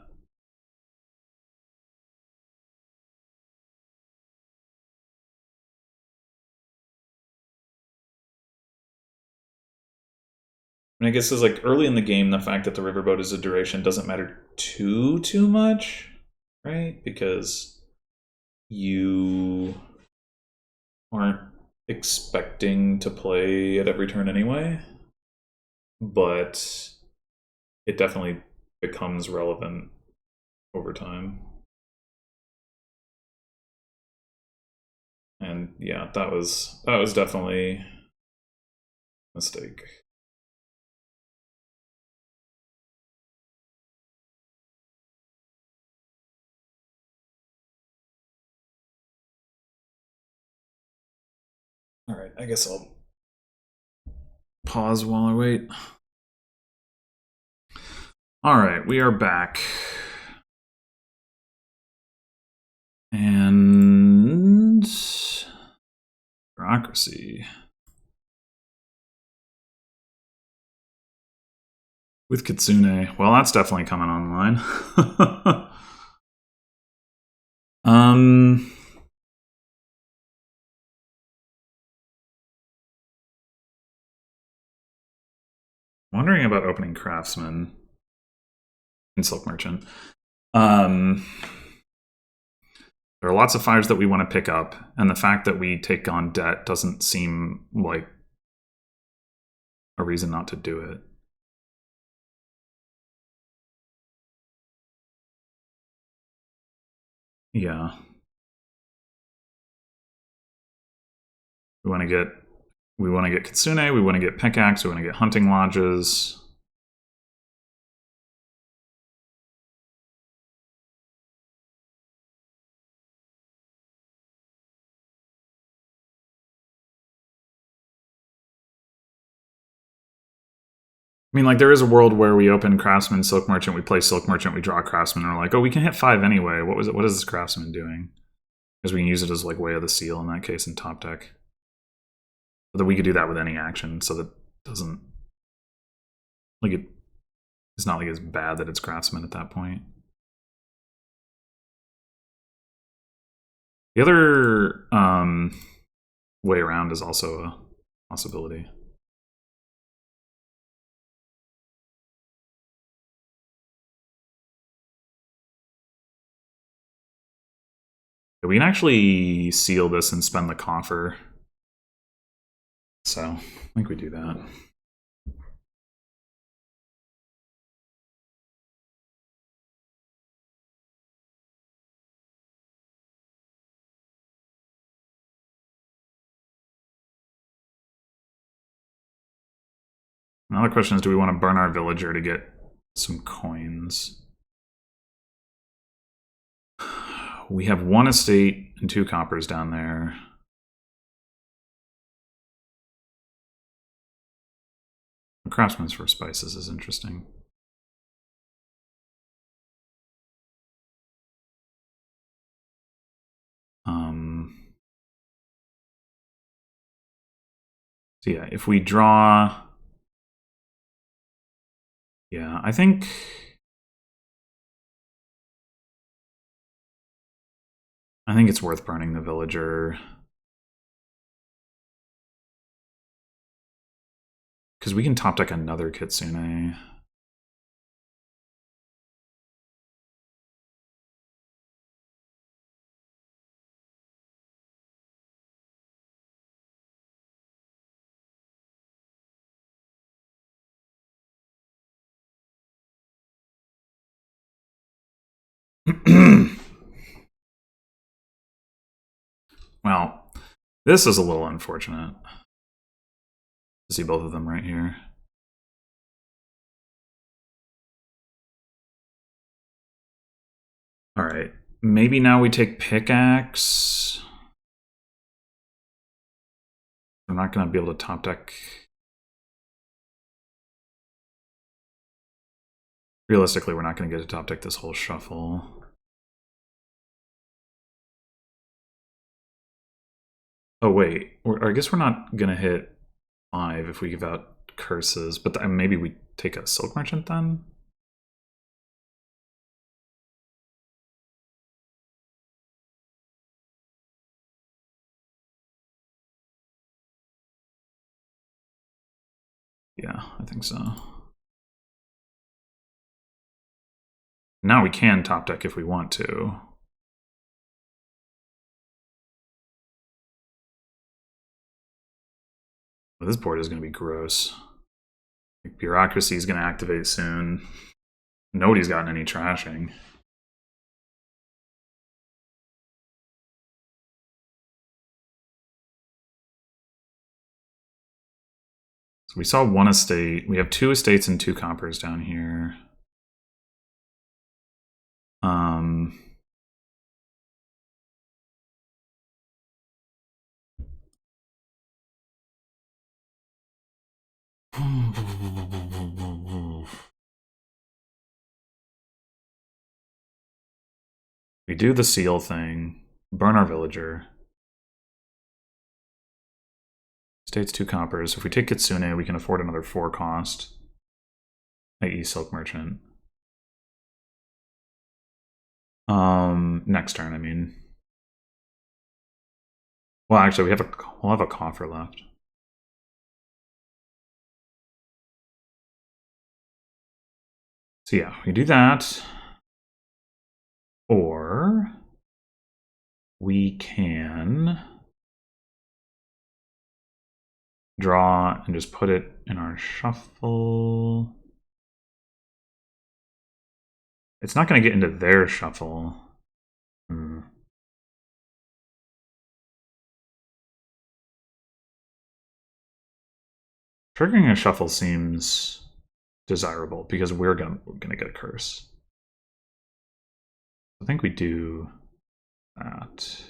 And I guess it's like early in the game, the fact that the riverboat is a duration doesn't matter too much, right? Because you aren't expecting to play at every turn anyway. But it definitely becomes relevant over time. And yeah, that was definitely a mistake. All right, I guess I'll pause while I wait. All right, we are back. And Bureaucracy. With Kitsune. Well, that's definitely coming online. Wondering about opening Craftsman and Silk Merchant. There are lots of fires that we want to pick up, and the fact that we take on debt doesn't seem like a reason not to do it. Yeah. We want to get Kitsune, we want to get pickaxe, we want to get hunting lodges. I mean, like, there is a world where we open Craftsman, Silk Merchant, we play Silk Merchant, we draw Craftsman, and we're like, oh, we can hit 5 anyway. What is this Craftsman doing? Because we can use it as, like, Way of the Seal in that case in top deck. But then we could do that with any action, so that doesn't... Like, it's not like it's bad that it's Craftsman at that point. The other way around is also a possibility. We can actually seal this and spend the coffer. So, I think we do that. Another question is, do we want to burn our villager to get some coins? We have 1 estate and 2 coppers down there. Craftsman's for spices is interesting. So yeah, if we draw... Yeah, I think it's worth burning the villager. Because we can top deck another Kitsune. Well, this is a little unfortunate to see both of them right here. All right, maybe now we take pickaxe. We're not going to be able to top deck. Realistically, we're not going to get to top deck this whole shuffle. Oh, wait. I guess we're not going to hit 5 if we give out curses, but maybe we take a Silk Merchant then? Yeah, I think so. Now we can top deck if we want to. But this board is going to be gross. Like, Bureaucracy is going to activate soon. Nobody's gotten any trashing. So we saw 1 estate. We have 2 estates and 2 coppers down here. We do the seal thing, burn our villager. States 2 coppers. If we take Kitsune, we can afford another 4 cost, i.e. Silk Merchant. Next turn, I mean. Well, actually, we'll have a coffer left. So yeah, we do that. Or we can draw and just put it in our shuffle. It's not going to get into their shuffle. Triggering a shuffle seems desirable because we're gonna get a curse. I think we do that.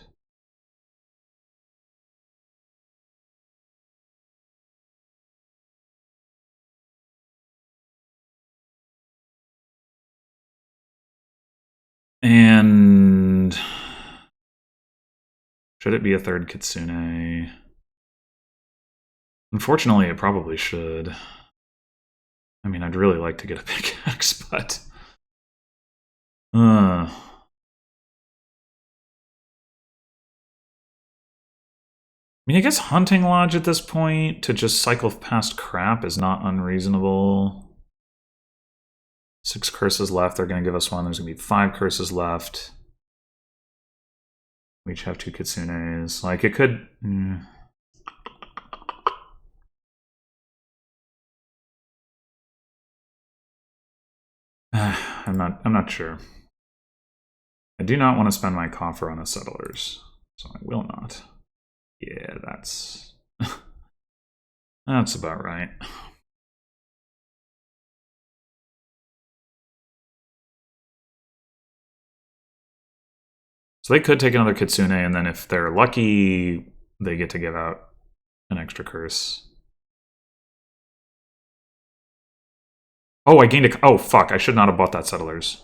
And should it be a third Kitsune? Unfortunately, it probably should. I mean, I'd really like to get a pickaxe, but I mean, I guess Hunting Lodge at this point to just cycle past crap is not unreasonable. 6 curses left. They're going to give us 1. There's going to be 5 curses left. We each have 2 Kitsunes. Like, it could... I'm not sure. I do not want to spend my coffer on a settlers, so I will not. Yeah, that's... that's about right. So they could take another Kitsune, and then if they're lucky, they get to give out an extra curse. Oh, I gained a... Oh, fuck. I should not have bought that Settlers.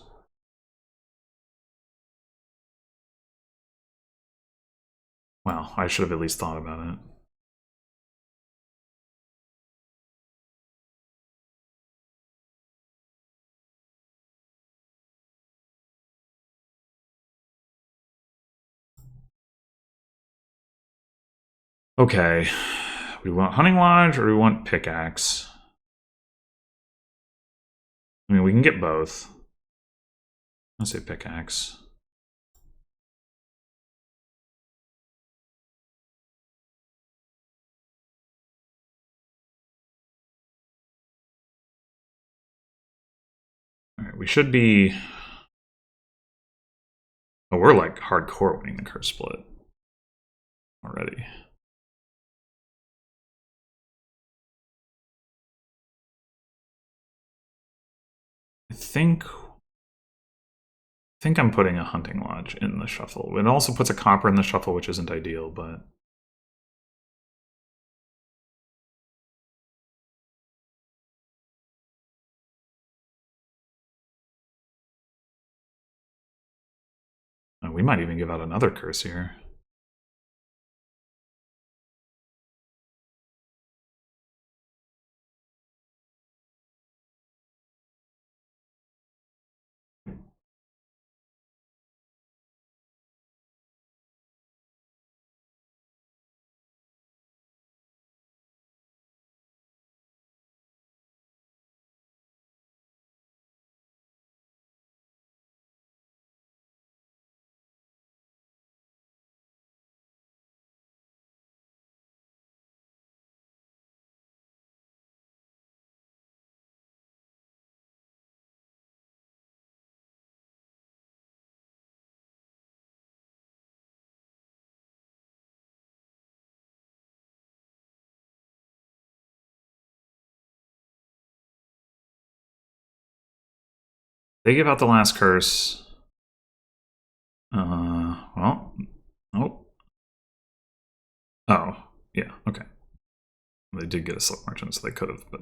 Well, I should have at least thought about it. Okay. We want Hunting Lodge or we want Pickaxe? I mean, we can get both. Let's say Pickaxe. Alright, we should be... Oh, we're like hardcore winning the curse split already. I think I'm putting a Hunting Lodge in the shuffle. It also puts a copper in the shuffle, which isn't ideal, but... Oh, we might even give out another curse here. They give out the last curse. Well, oh. Oh, yeah, okay. They did get a Silk Merchant, so they could have, but...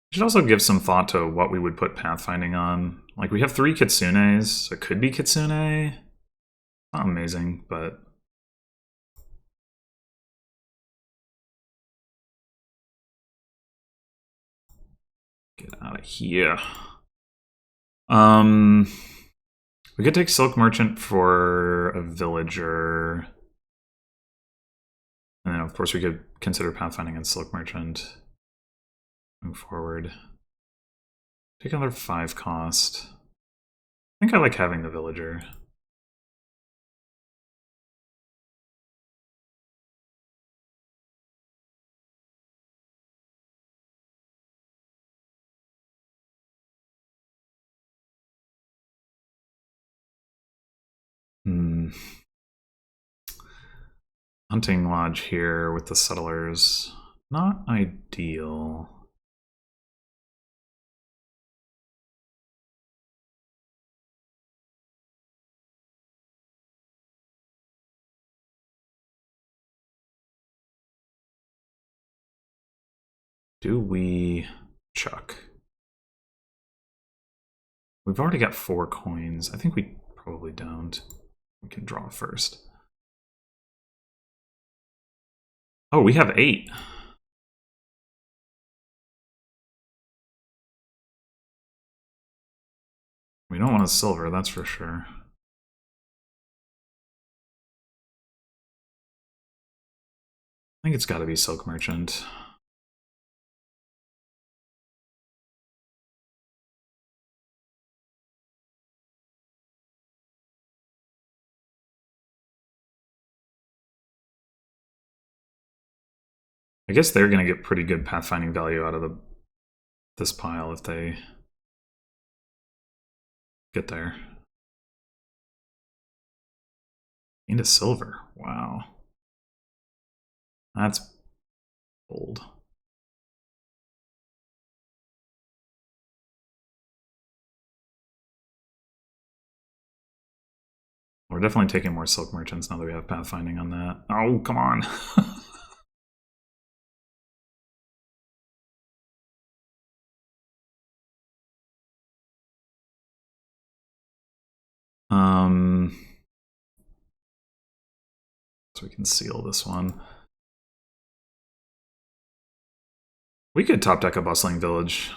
We should also give some thought to what we would put pathfinding on. Like, we have 3 Kitsunes, so it could be Kitsune. Not amazing, but... Get out of here. We could take Silk Merchant for a Villager. And then, of course, we could consider pathfinding and Silk Merchant. Move forward. Take another 5 cost. I think I like having the villager. Hunting lodge here with the settlers. Not ideal. Do we chuck? We've already got 4 coins. I think we probably don't. We can draw first. Oh, we have 8. We don't want a silver, that's for sure. I think it's got to be Silk Merchant. I guess they're going to get pretty good pathfinding value out of this pile if they get there. Into silver. Wow. That's bold. We're definitely taking more Silk Merchants now that we have pathfinding on that. Oh, come on. So we can seal this one. We could top deck a bustling village,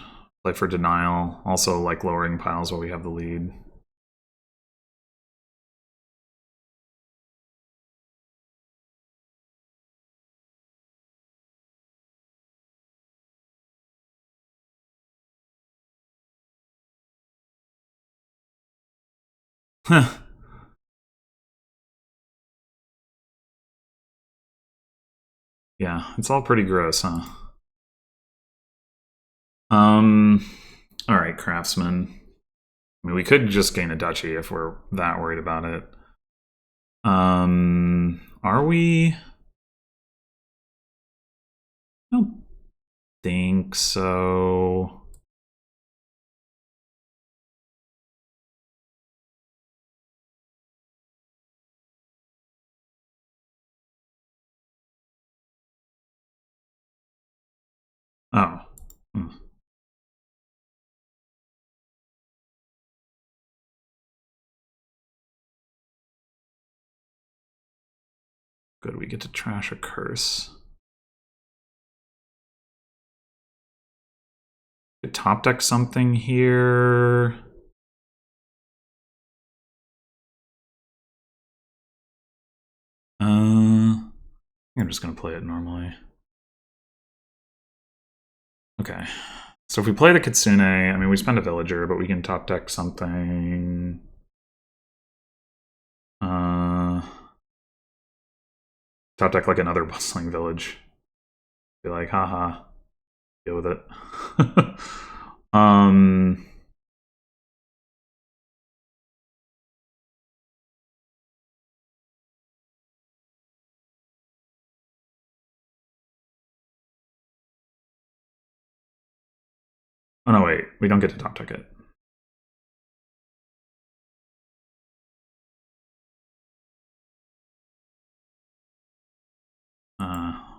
play for denial, also like lowering piles while we have the lead. Yeah, it's all pretty gross, huh? Alright, Craftsman. I mean, we could just gain a duchy if we're that worried about it. Are we? I don't think so. Oh. Good, we get to trash a curse. Could top deck something here. I'm just gonna play it normally. Okay. So if we play the Kitsune, I mean, we spend a villager, but we can top deck something. Top deck like another bustling village. Be like, haha, deal with it. Oh no, wait, we don't get to top deck it.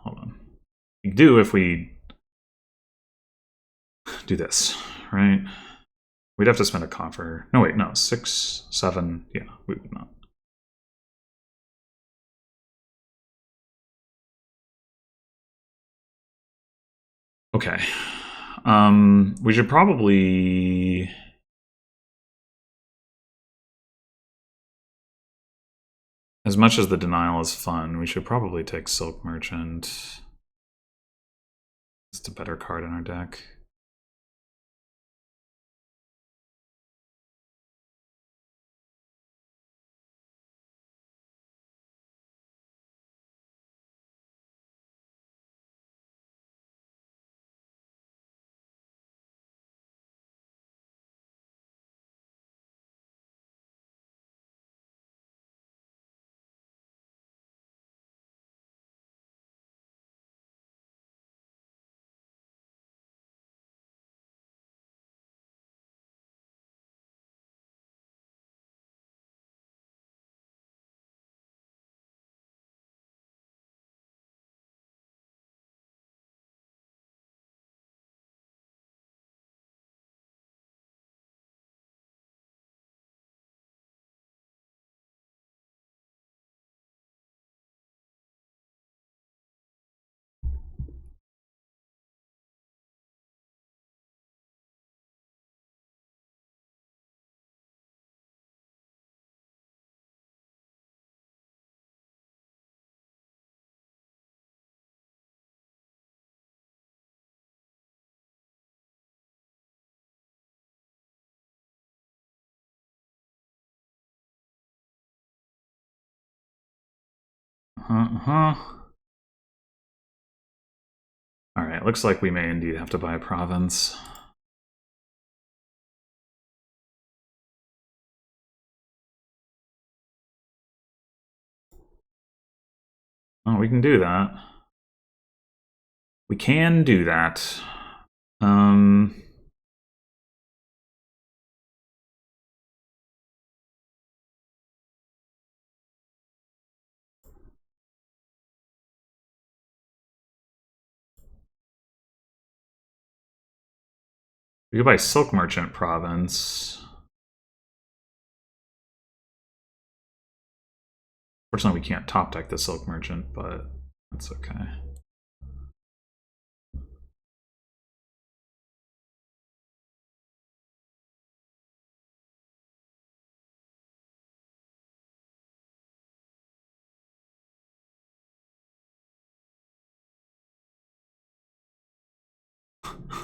Hold on. We do if we do this, right? We'd have to spend a coffer. No, wait, no, 6, 7. Yeah, we would not. Okay. We should probably. As much as the denial is fun, we should probably take Silk Merchant. It's a better card in our deck. Alright, looks like we may indeed have to buy a province. Oh, we can do that. We can do that. We could buy Silk Merchant province. Fortunately, we can't top deck the Silk Merchant, but that's okay.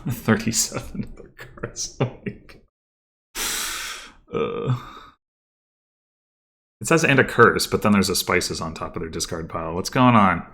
$37 cards. It says and a curse, but then there's a spices on top of their discard pile. What's going on?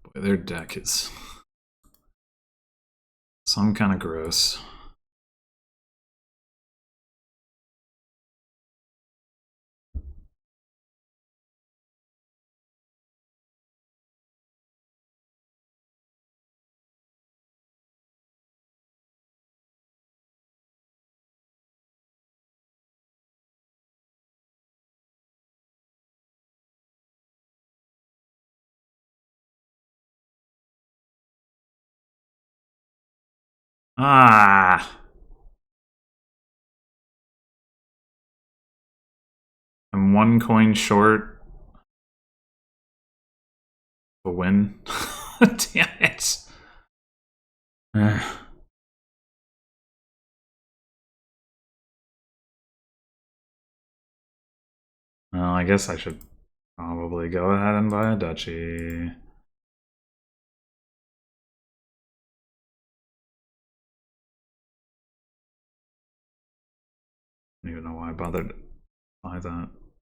Boy, their deck is some kind of gross. Ah! I'm one coin short a win. Damn it. Well, I guess I should probably go ahead and buy a duchy. even know why I bothered to buy that.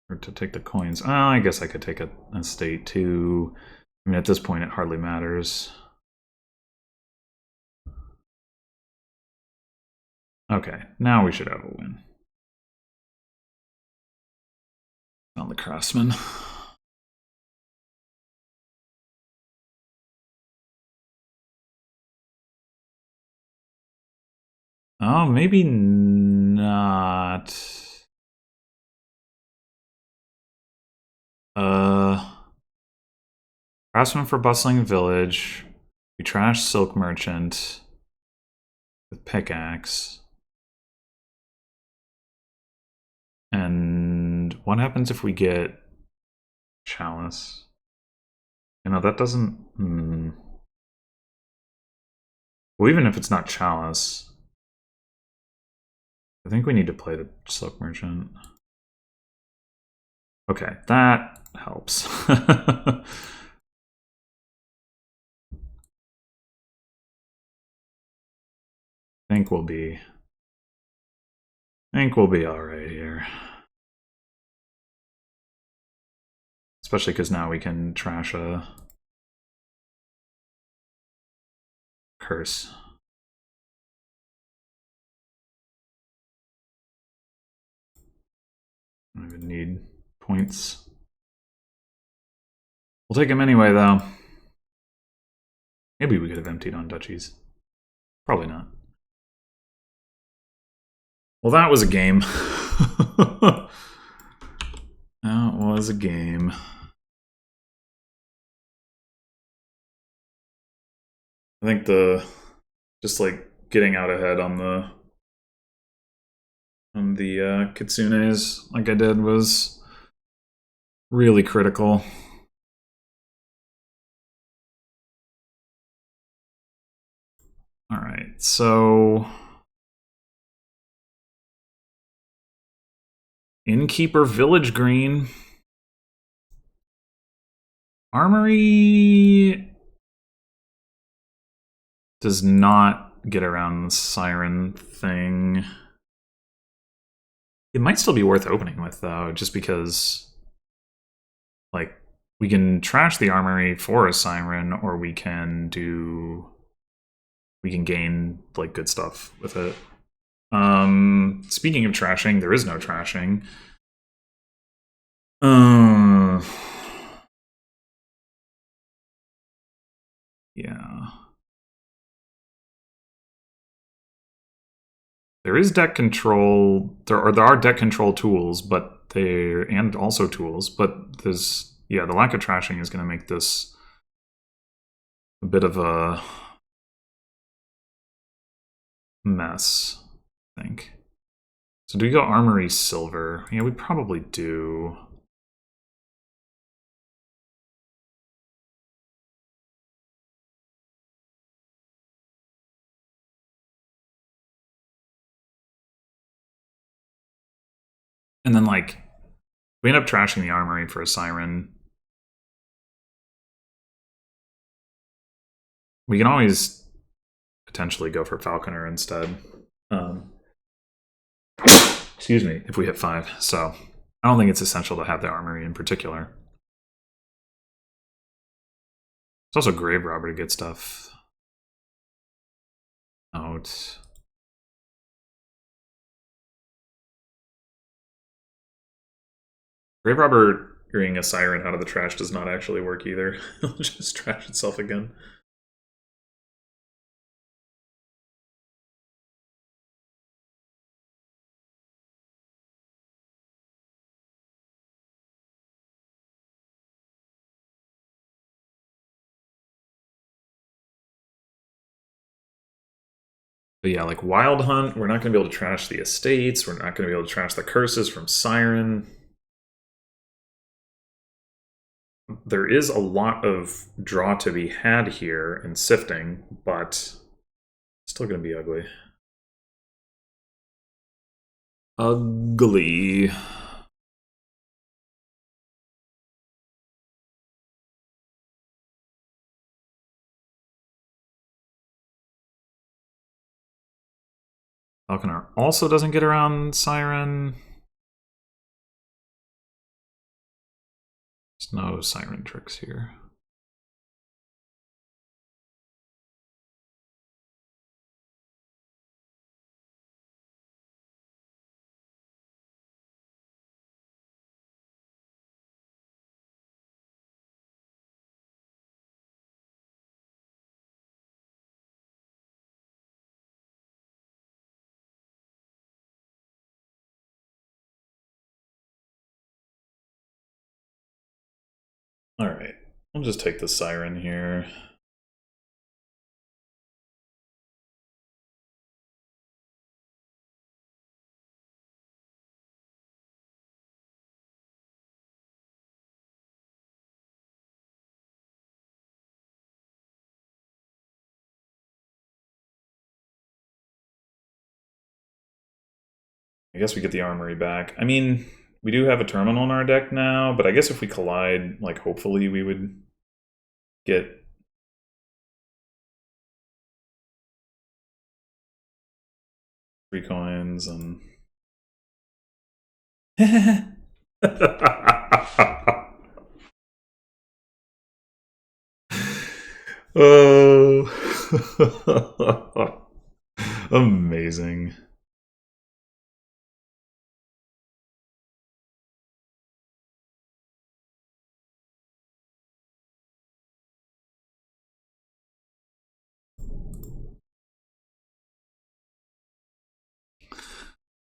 Or to take the coins. Oh, I guess I could take an estate too. I mean, at this point, it hardly matters. Okay, now we should have a win. On the Craftsman. Oh, maybe not. Craftsman for bustling village. We trash silk merchant with pickaxe. And what happens if we get chalice? You know, that doesn't... Well, even if it's not chalice, I think we need to play the silk merchant. Okay, that helps. I think we'll be all right here. Especially because now we can trash a curse. I don't even need points. We'll take him anyway, though. Maybe we could have emptied on duchies. Probably not. Well, that was a game. That was a game. I think just like getting out ahead on the kitsunes like I did was really critical. All right, so Innkeeper Village Green. Armory does not get around the siren thing. It might still be worth opening with, though, just because, like, we can trash the armory for a siren, or we can gain, like, good stuff with it. Speaking of trashing, there is no trashing. Yeah. There is deck control. There are deck control tools, but and also tools, but there's the lack of trashing is going to make this a bit of a mess, I think. So do we go Armory Silver? Yeah, we probably do. And then, like, we end up trashing the Armory for a Siren. We can always potentially go for Falconer instead. Excuse me, if we hit 5. So I don't think it's essential to have the Armory in particular. It's also Grave Robber to get stuff out. Grave Robber bringing a Siren out of the trash does not actually work either. It'll just trash itself again. But yeah, like Wild Hunt, we're not going to be able to trash the estates. We're not going to be able to trash the curses from Siren. There is a lot of draw to be had here in sifting, but it's still going to be ugly. Ugly. Falconer also doesn't get around Siren. There's no Siren tricks here. Alright, I'll just take the Siren here. I guess we get the Armory back. I mean, we do have a terminal in our deck now, but I guess if we collide, like, hopefully we would get... Three coins and... Oh... Amazing.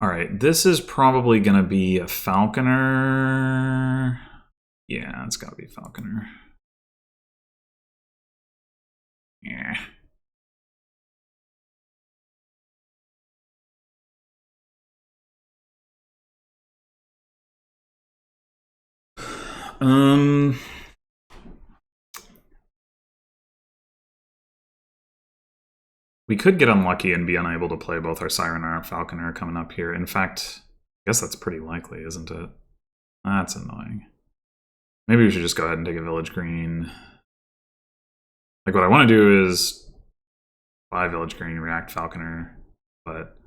Alright, this is probably going to be a Falconer. Yeah, it's got to be a Falconer. Yeah. We could get unlucky and be unable to play both our Siren and our Falconer coming up here. In fact, I guess that's pretty likely, isn't it? That's annoying. Maybe we should just go ahead and take a Village Green. Like, what I want to do is buy Village Green, react Falconer, but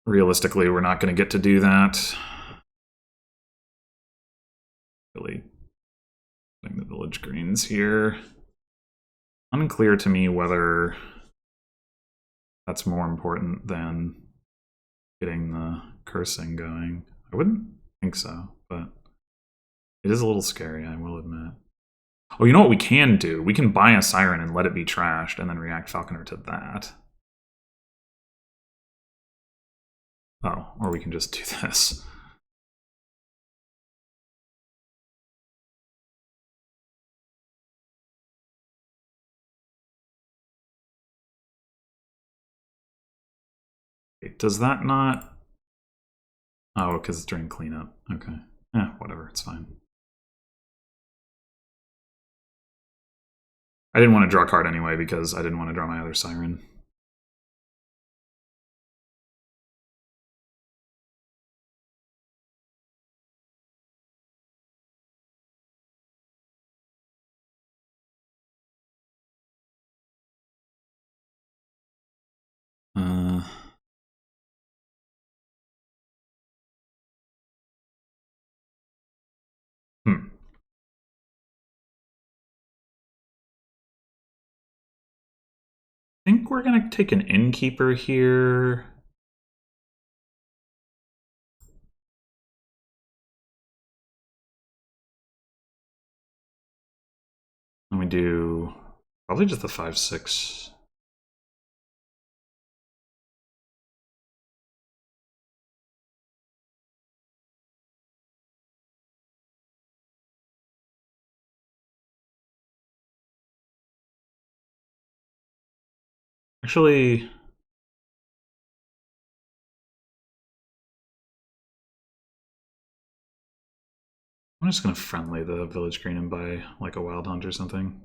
realistically, we're not going to get to do that. Really putting the Village Greens here. Unclear to me whether that's more important than getting the cursing going. I wouldn't think so, but it is a little scary, I will admit. Oh, you know what we can do? We can buy a Siren and let it be trashed, and then react Falconer to that. Oh, or we can just do this. Wait, does that not... Oh, because it's during cleanup. Okay. Yeah, whatever, it's fine. I didn't want to draw a card anyway because I didn't want to draw my other Siren. I think we're going to take an Innkeeper here. And we do probably just the 5/6. Actually, I'm just going to friendly the Village Green and buy like a Wild Hunt or something.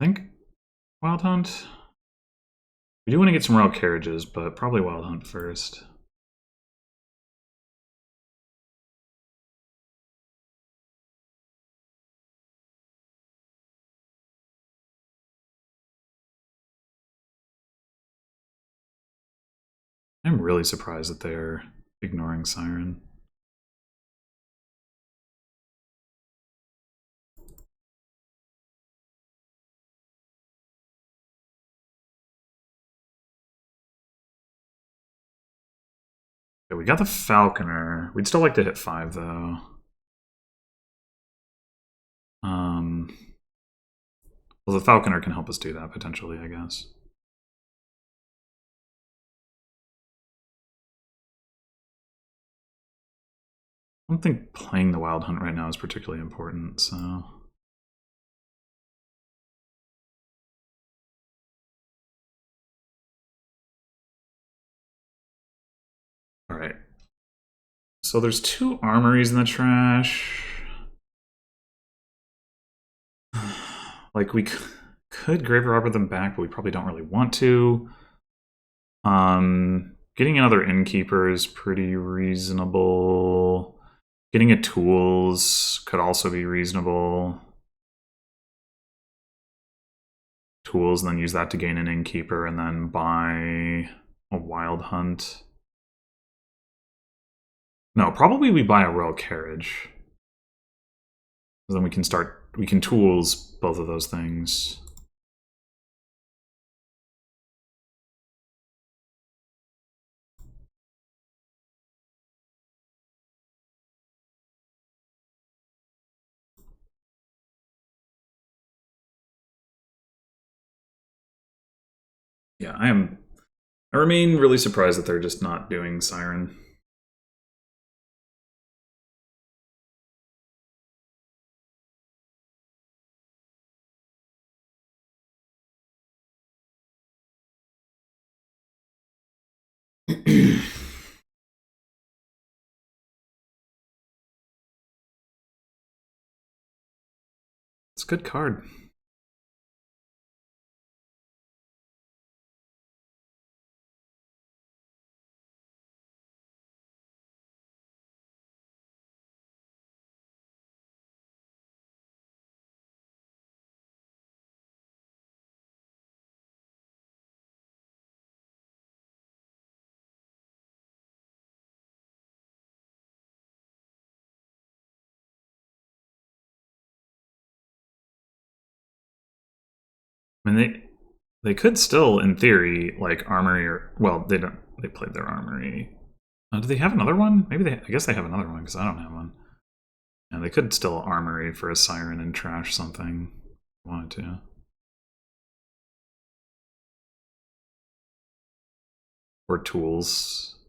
I think Wild Hunt. We do want to get some Royal Carriages, but probably Wild Hunt first. I'm really surprised that they're ignoring Siren. Okay, we got the Falconer. We'd still like to hit 5, though. Well, the Falconer can help us do that, potentially, I guess. I don't think playing the Wild Hunt right now is particularly important, so... Alright. So there's 2 armories in the trash. Like, we could grave robber them back, but we probably don't really want to. Getting another Innkeeper is pretty reasonable. Getting a Tools could also be reasonable. Tools, and then use that to gain an Innkeeper, and then buy a Wild Hunt. No, probably we buy a Royal Carriage. Then we can Tools both of those things. Yeah, I remain really surprised that they're just not doing Siren. It's a good card. I mean, they could still, in theory, like Armory or well, they don't. They played their Armory. Do they have another one? Maybe they. I guess they have another one because I don't have one. Yeah, they could still Armory for a Siren and trash something. If they wanted to. Or Tools.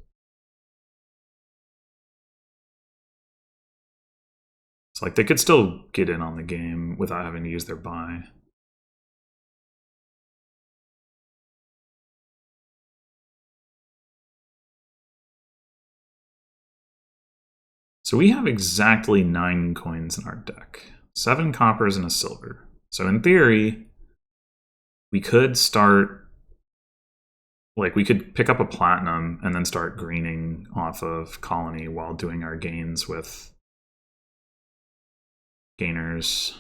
It's like they could still get in on the game without having to use their buy. So we have exactly 9 coins in our deck. 7 coppers and a silver. So in theory, we could start... Like, we could pick up a platinum and then start greening off of Colony while doing our gains with gainers.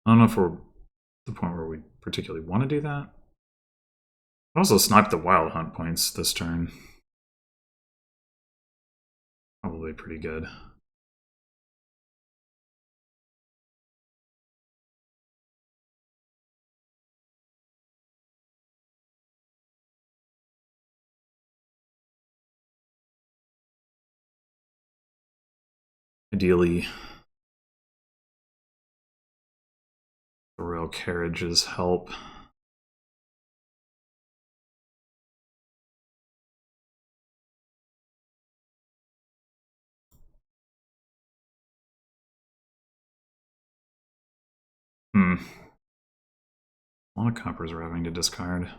I don't know if we're at the point where we particularly want to do that. I also sniped the Wild Hunt points this turn. Probably pretty good. Ideally, the Royal Carriages help. A lot of coppers are having to discard.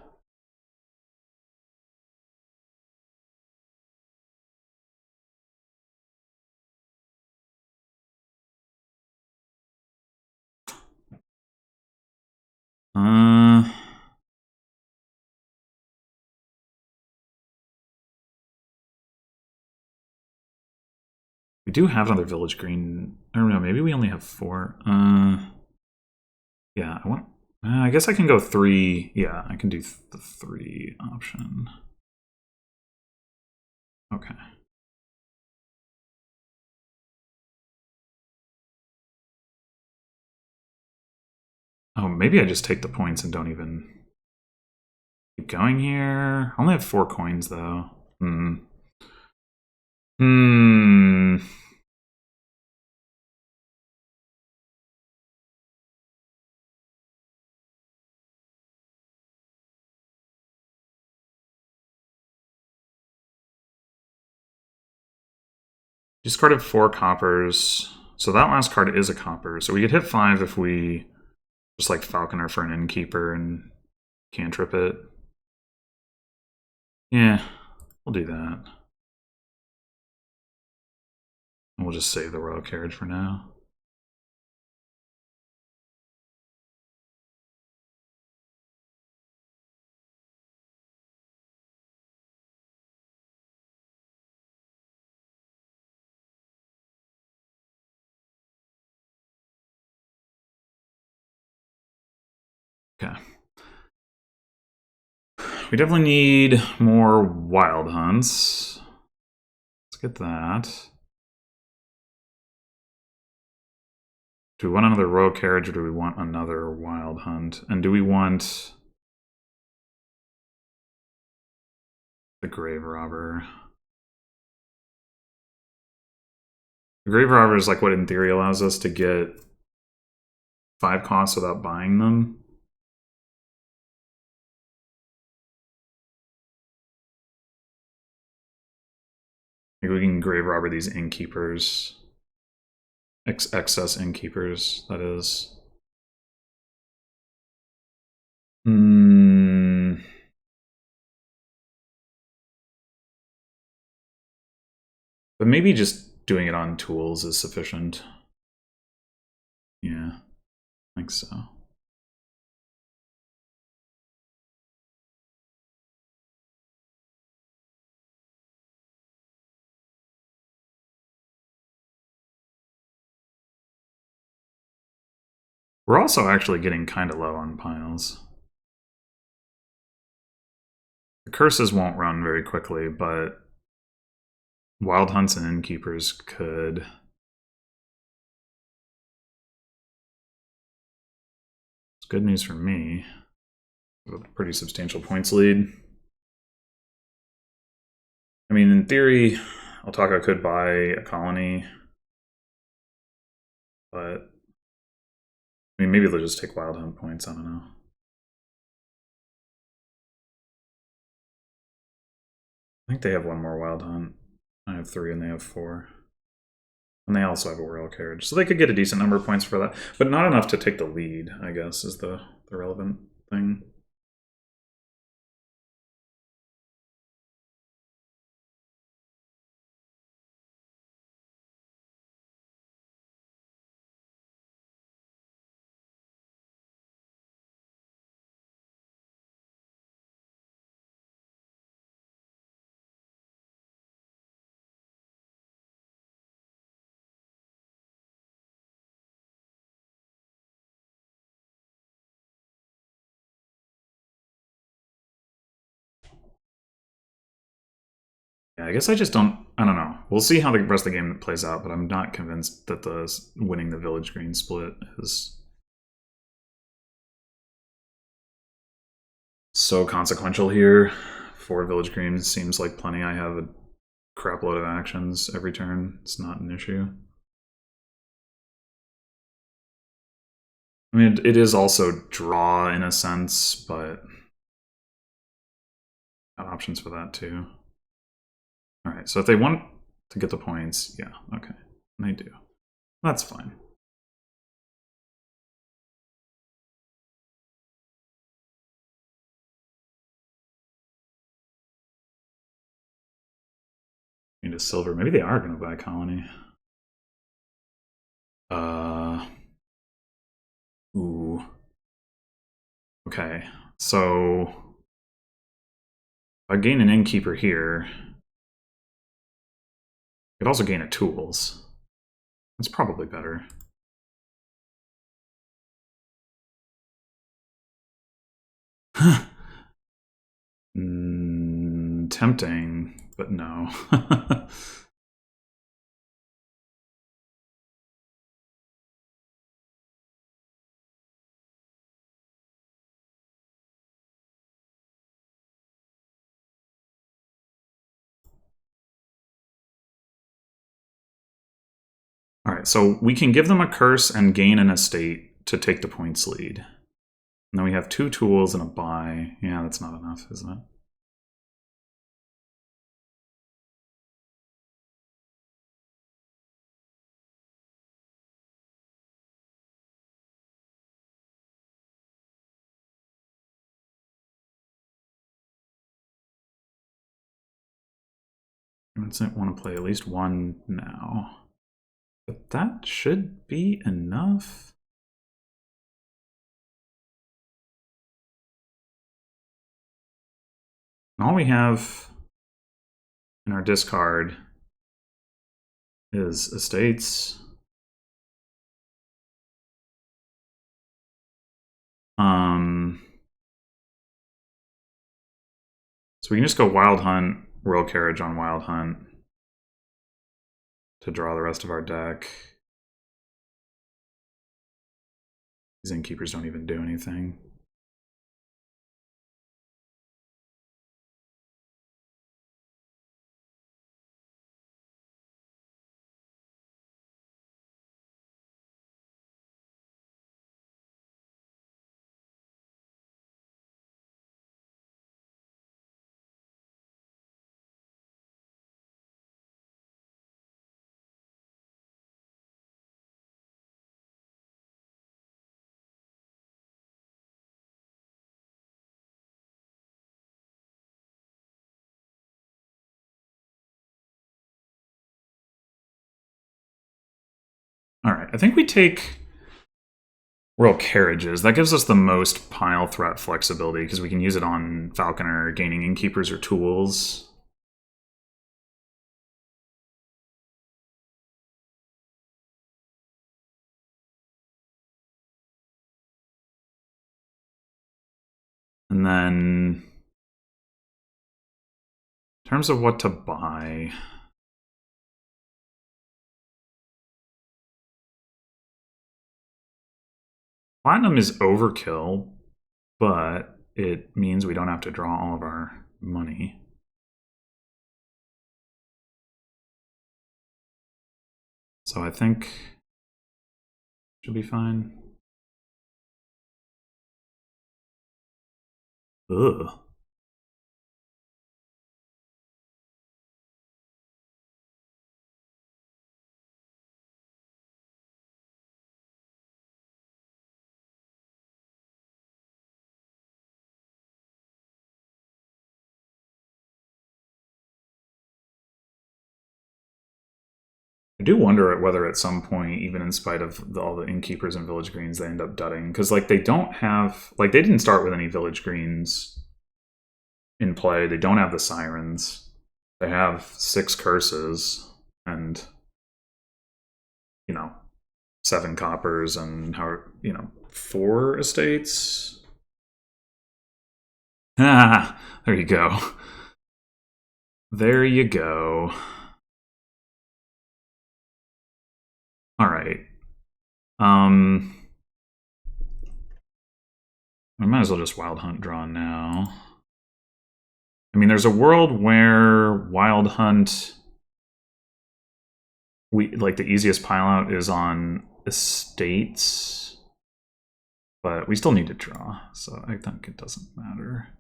We do have another village green. I don't know, maybe we only have 4. Yeah, I want... I guess I can go 3. Yeah, I can do the 3 option. Okay. Oh, maybe I just take the points and don't even keep going here. I only have 4 coins, though. Discarded 4 coppers. So that last card is a copper. So we could hit 5 if we just like Falconer for an Innkeeper and cantrip it. Yeah, we'll do that. And we'll just save the Royal Carriage for now. Okay. We definitely need more wild hunts. Let's get that. Do we want another Royal Carriage or do we want another wild hunt? And do we want the Grave Robber? The Grave Robber is like what in theory allows us to get 5 costs without buying them. Maybe we can Grave Robber these Innkeepers. Excess Innkeepers, that is. But maybe just doing it on tools is sufficient. Yeah, I think so. We're also actually getting kind of low on piles. The curses won't run very quickly, but wild hunts and Innkeepers could. It's good news for me. A pretty substantial points lead. I mean, in theory, LTaco could buy a colony, but I mean, maybe they'll just take wild hunt points. I don't know. I think they have 1 more wild hunt. I have 3 and they have 4. And they also have a Royal Carriage. So they could get a decent number of points for that. But not enough to take the lead, I guess, is the relevant thing. Yeah, I guess I just don't... I don't know. We'll see how the rest of the game plays out, but I'm not convinced that the winning the Village Green split is so consequential here. 4 Village Greens seems like plenty. I have a crap load of actions every turn. It's not an issue. I mean, it is also draw in a sense, but I have options for that too. All right, so if they want to get the points, yeah, okay, they do. That's fine. Need a silver. Maybe they are going to buy a colony. Ooh. Okay, so I gain an Innkeeper here. I could could also gain a tools. That's probably better. Tempting, but no. All right, so we can give them a curse and gain an estate to take the points lead. And then we have 2 tools and a buy. Yeah, that's not enough, isn't it? I want to play at least 1 now. But that should be enough. And all we have in our discard is estates. So we can just go Wild Hunt, Royal Carriage on Wild Hunt to draw the rest of our deck. These Innkeepers don't even do anything. All right, I think we take Royal Carriages. That gives us the most pile threat flexibility because we can use it on Falconer, gaining Innkeepers or tools. And then in terms of what to buy, Platinum is overkill, but it means we don't have to draw all of our money. So I think should be fine. Ugh. I do wonder whether at some point, even in spite of all the Innkeepers and Village Greens, they end up dudding. Because, like, they don't have... Like, they didn't start with any Village Greens in play. They don't have the Sirens. They have 6 Curses and, you know, 7 Coppers and, 4 Estates. Ah, there you go. There you go. All right. I might as well just Wild Hunt draw now. I mean, there's a world where Wild Hunt, the easiest pile out is on estates, but we still need to draw, so I think it doesn't matter.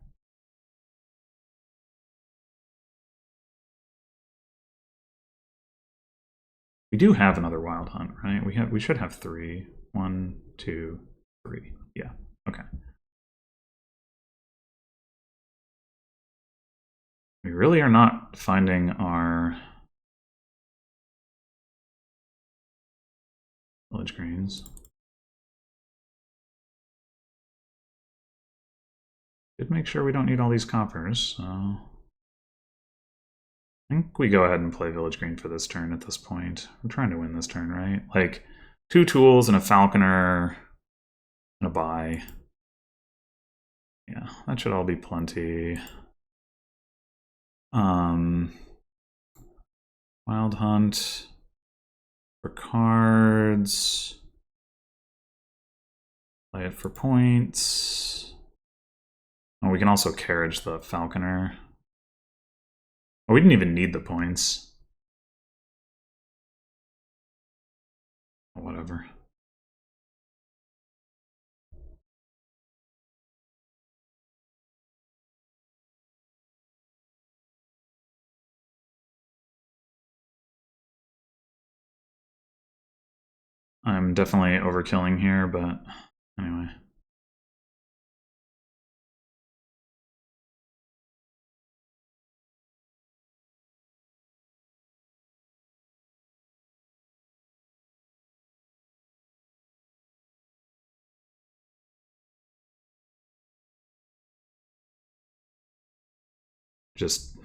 We do have another Wild Hunt, right? We should have 3. 1, 2, 3. Yeah. Okay. We really are not finding our Village Greens. Did make sure we don't need all these coppers, so I think we go ahead and play Village Green for this turn at this point. We're trying to win this turn, right? Like 2 tools and a Falconer and a buy. Yeah, that should all be plenty. Wild Hunt for cards. Play it for points. Oh, we can also carriage the Falconer. Oh, we didn't even need the points. Oh, whatever. I'm definitely overkilling here, but anyway. Just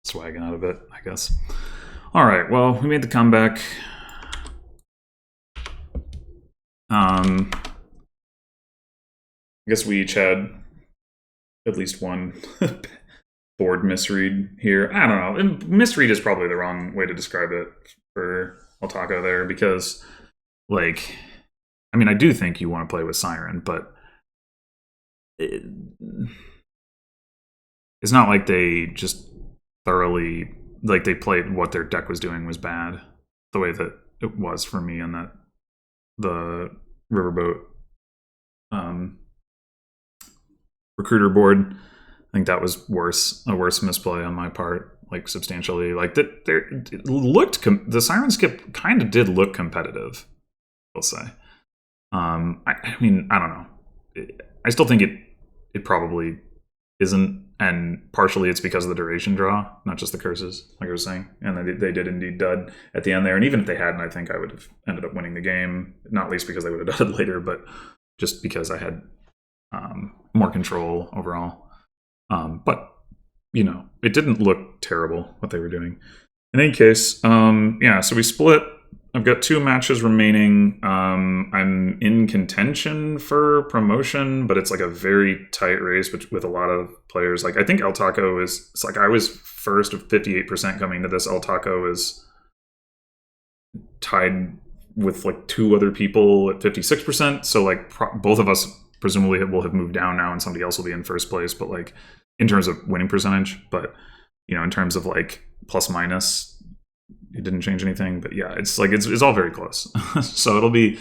swagging out of it, I guess. All right, well, we made the comeback. I guess we each had at least one board misread here. I don't know. And misread is probably the wrong way to describe it for LTaco there, because, like, I mean, I do think you want to play with Siren, but it's not like they just thoroughly, like, they played what their deck was doing was bad, the way that it was for me on that the Riverboat recruiter board. I think that was a worse misplay on my part, like substantially. Like that, it looked the Siren Skip kind of did look competitive, I'll say. I mean, I don't know. I still think it probably isn't, and partially it's because of the duration draw, not just the curses, like I was saying. And they did indeed dud at the end there. And even if they hadn't, I think I would have ended up winning the game, not least because they would have done it later, but just because I had more control overall. But, you know, it didn't look terrible what they were doing. In any case, yeah, so we split. I've got 2 matches remaining. I'm in contention for promotion, but it's like a very tight race with a lot of players. Like, I think LTaco is, it's like I was first of 58% coming to this. LTaco is tied with like 2 other people at 56%. So like both of us presumably will have moved down now and somebody else will be in first place. But like in terms of winning percentage, but you know, in terms of like plus minus, it didn't change anything. But yeah, it's like it's all very close. So it'll be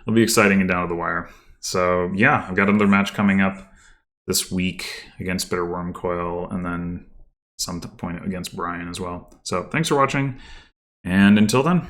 exciting and down to the wire. So yeah, I've got another match coming up this week against Bitter Worm Coil, and then some point against Brian as well. So thanks for watching, and until then.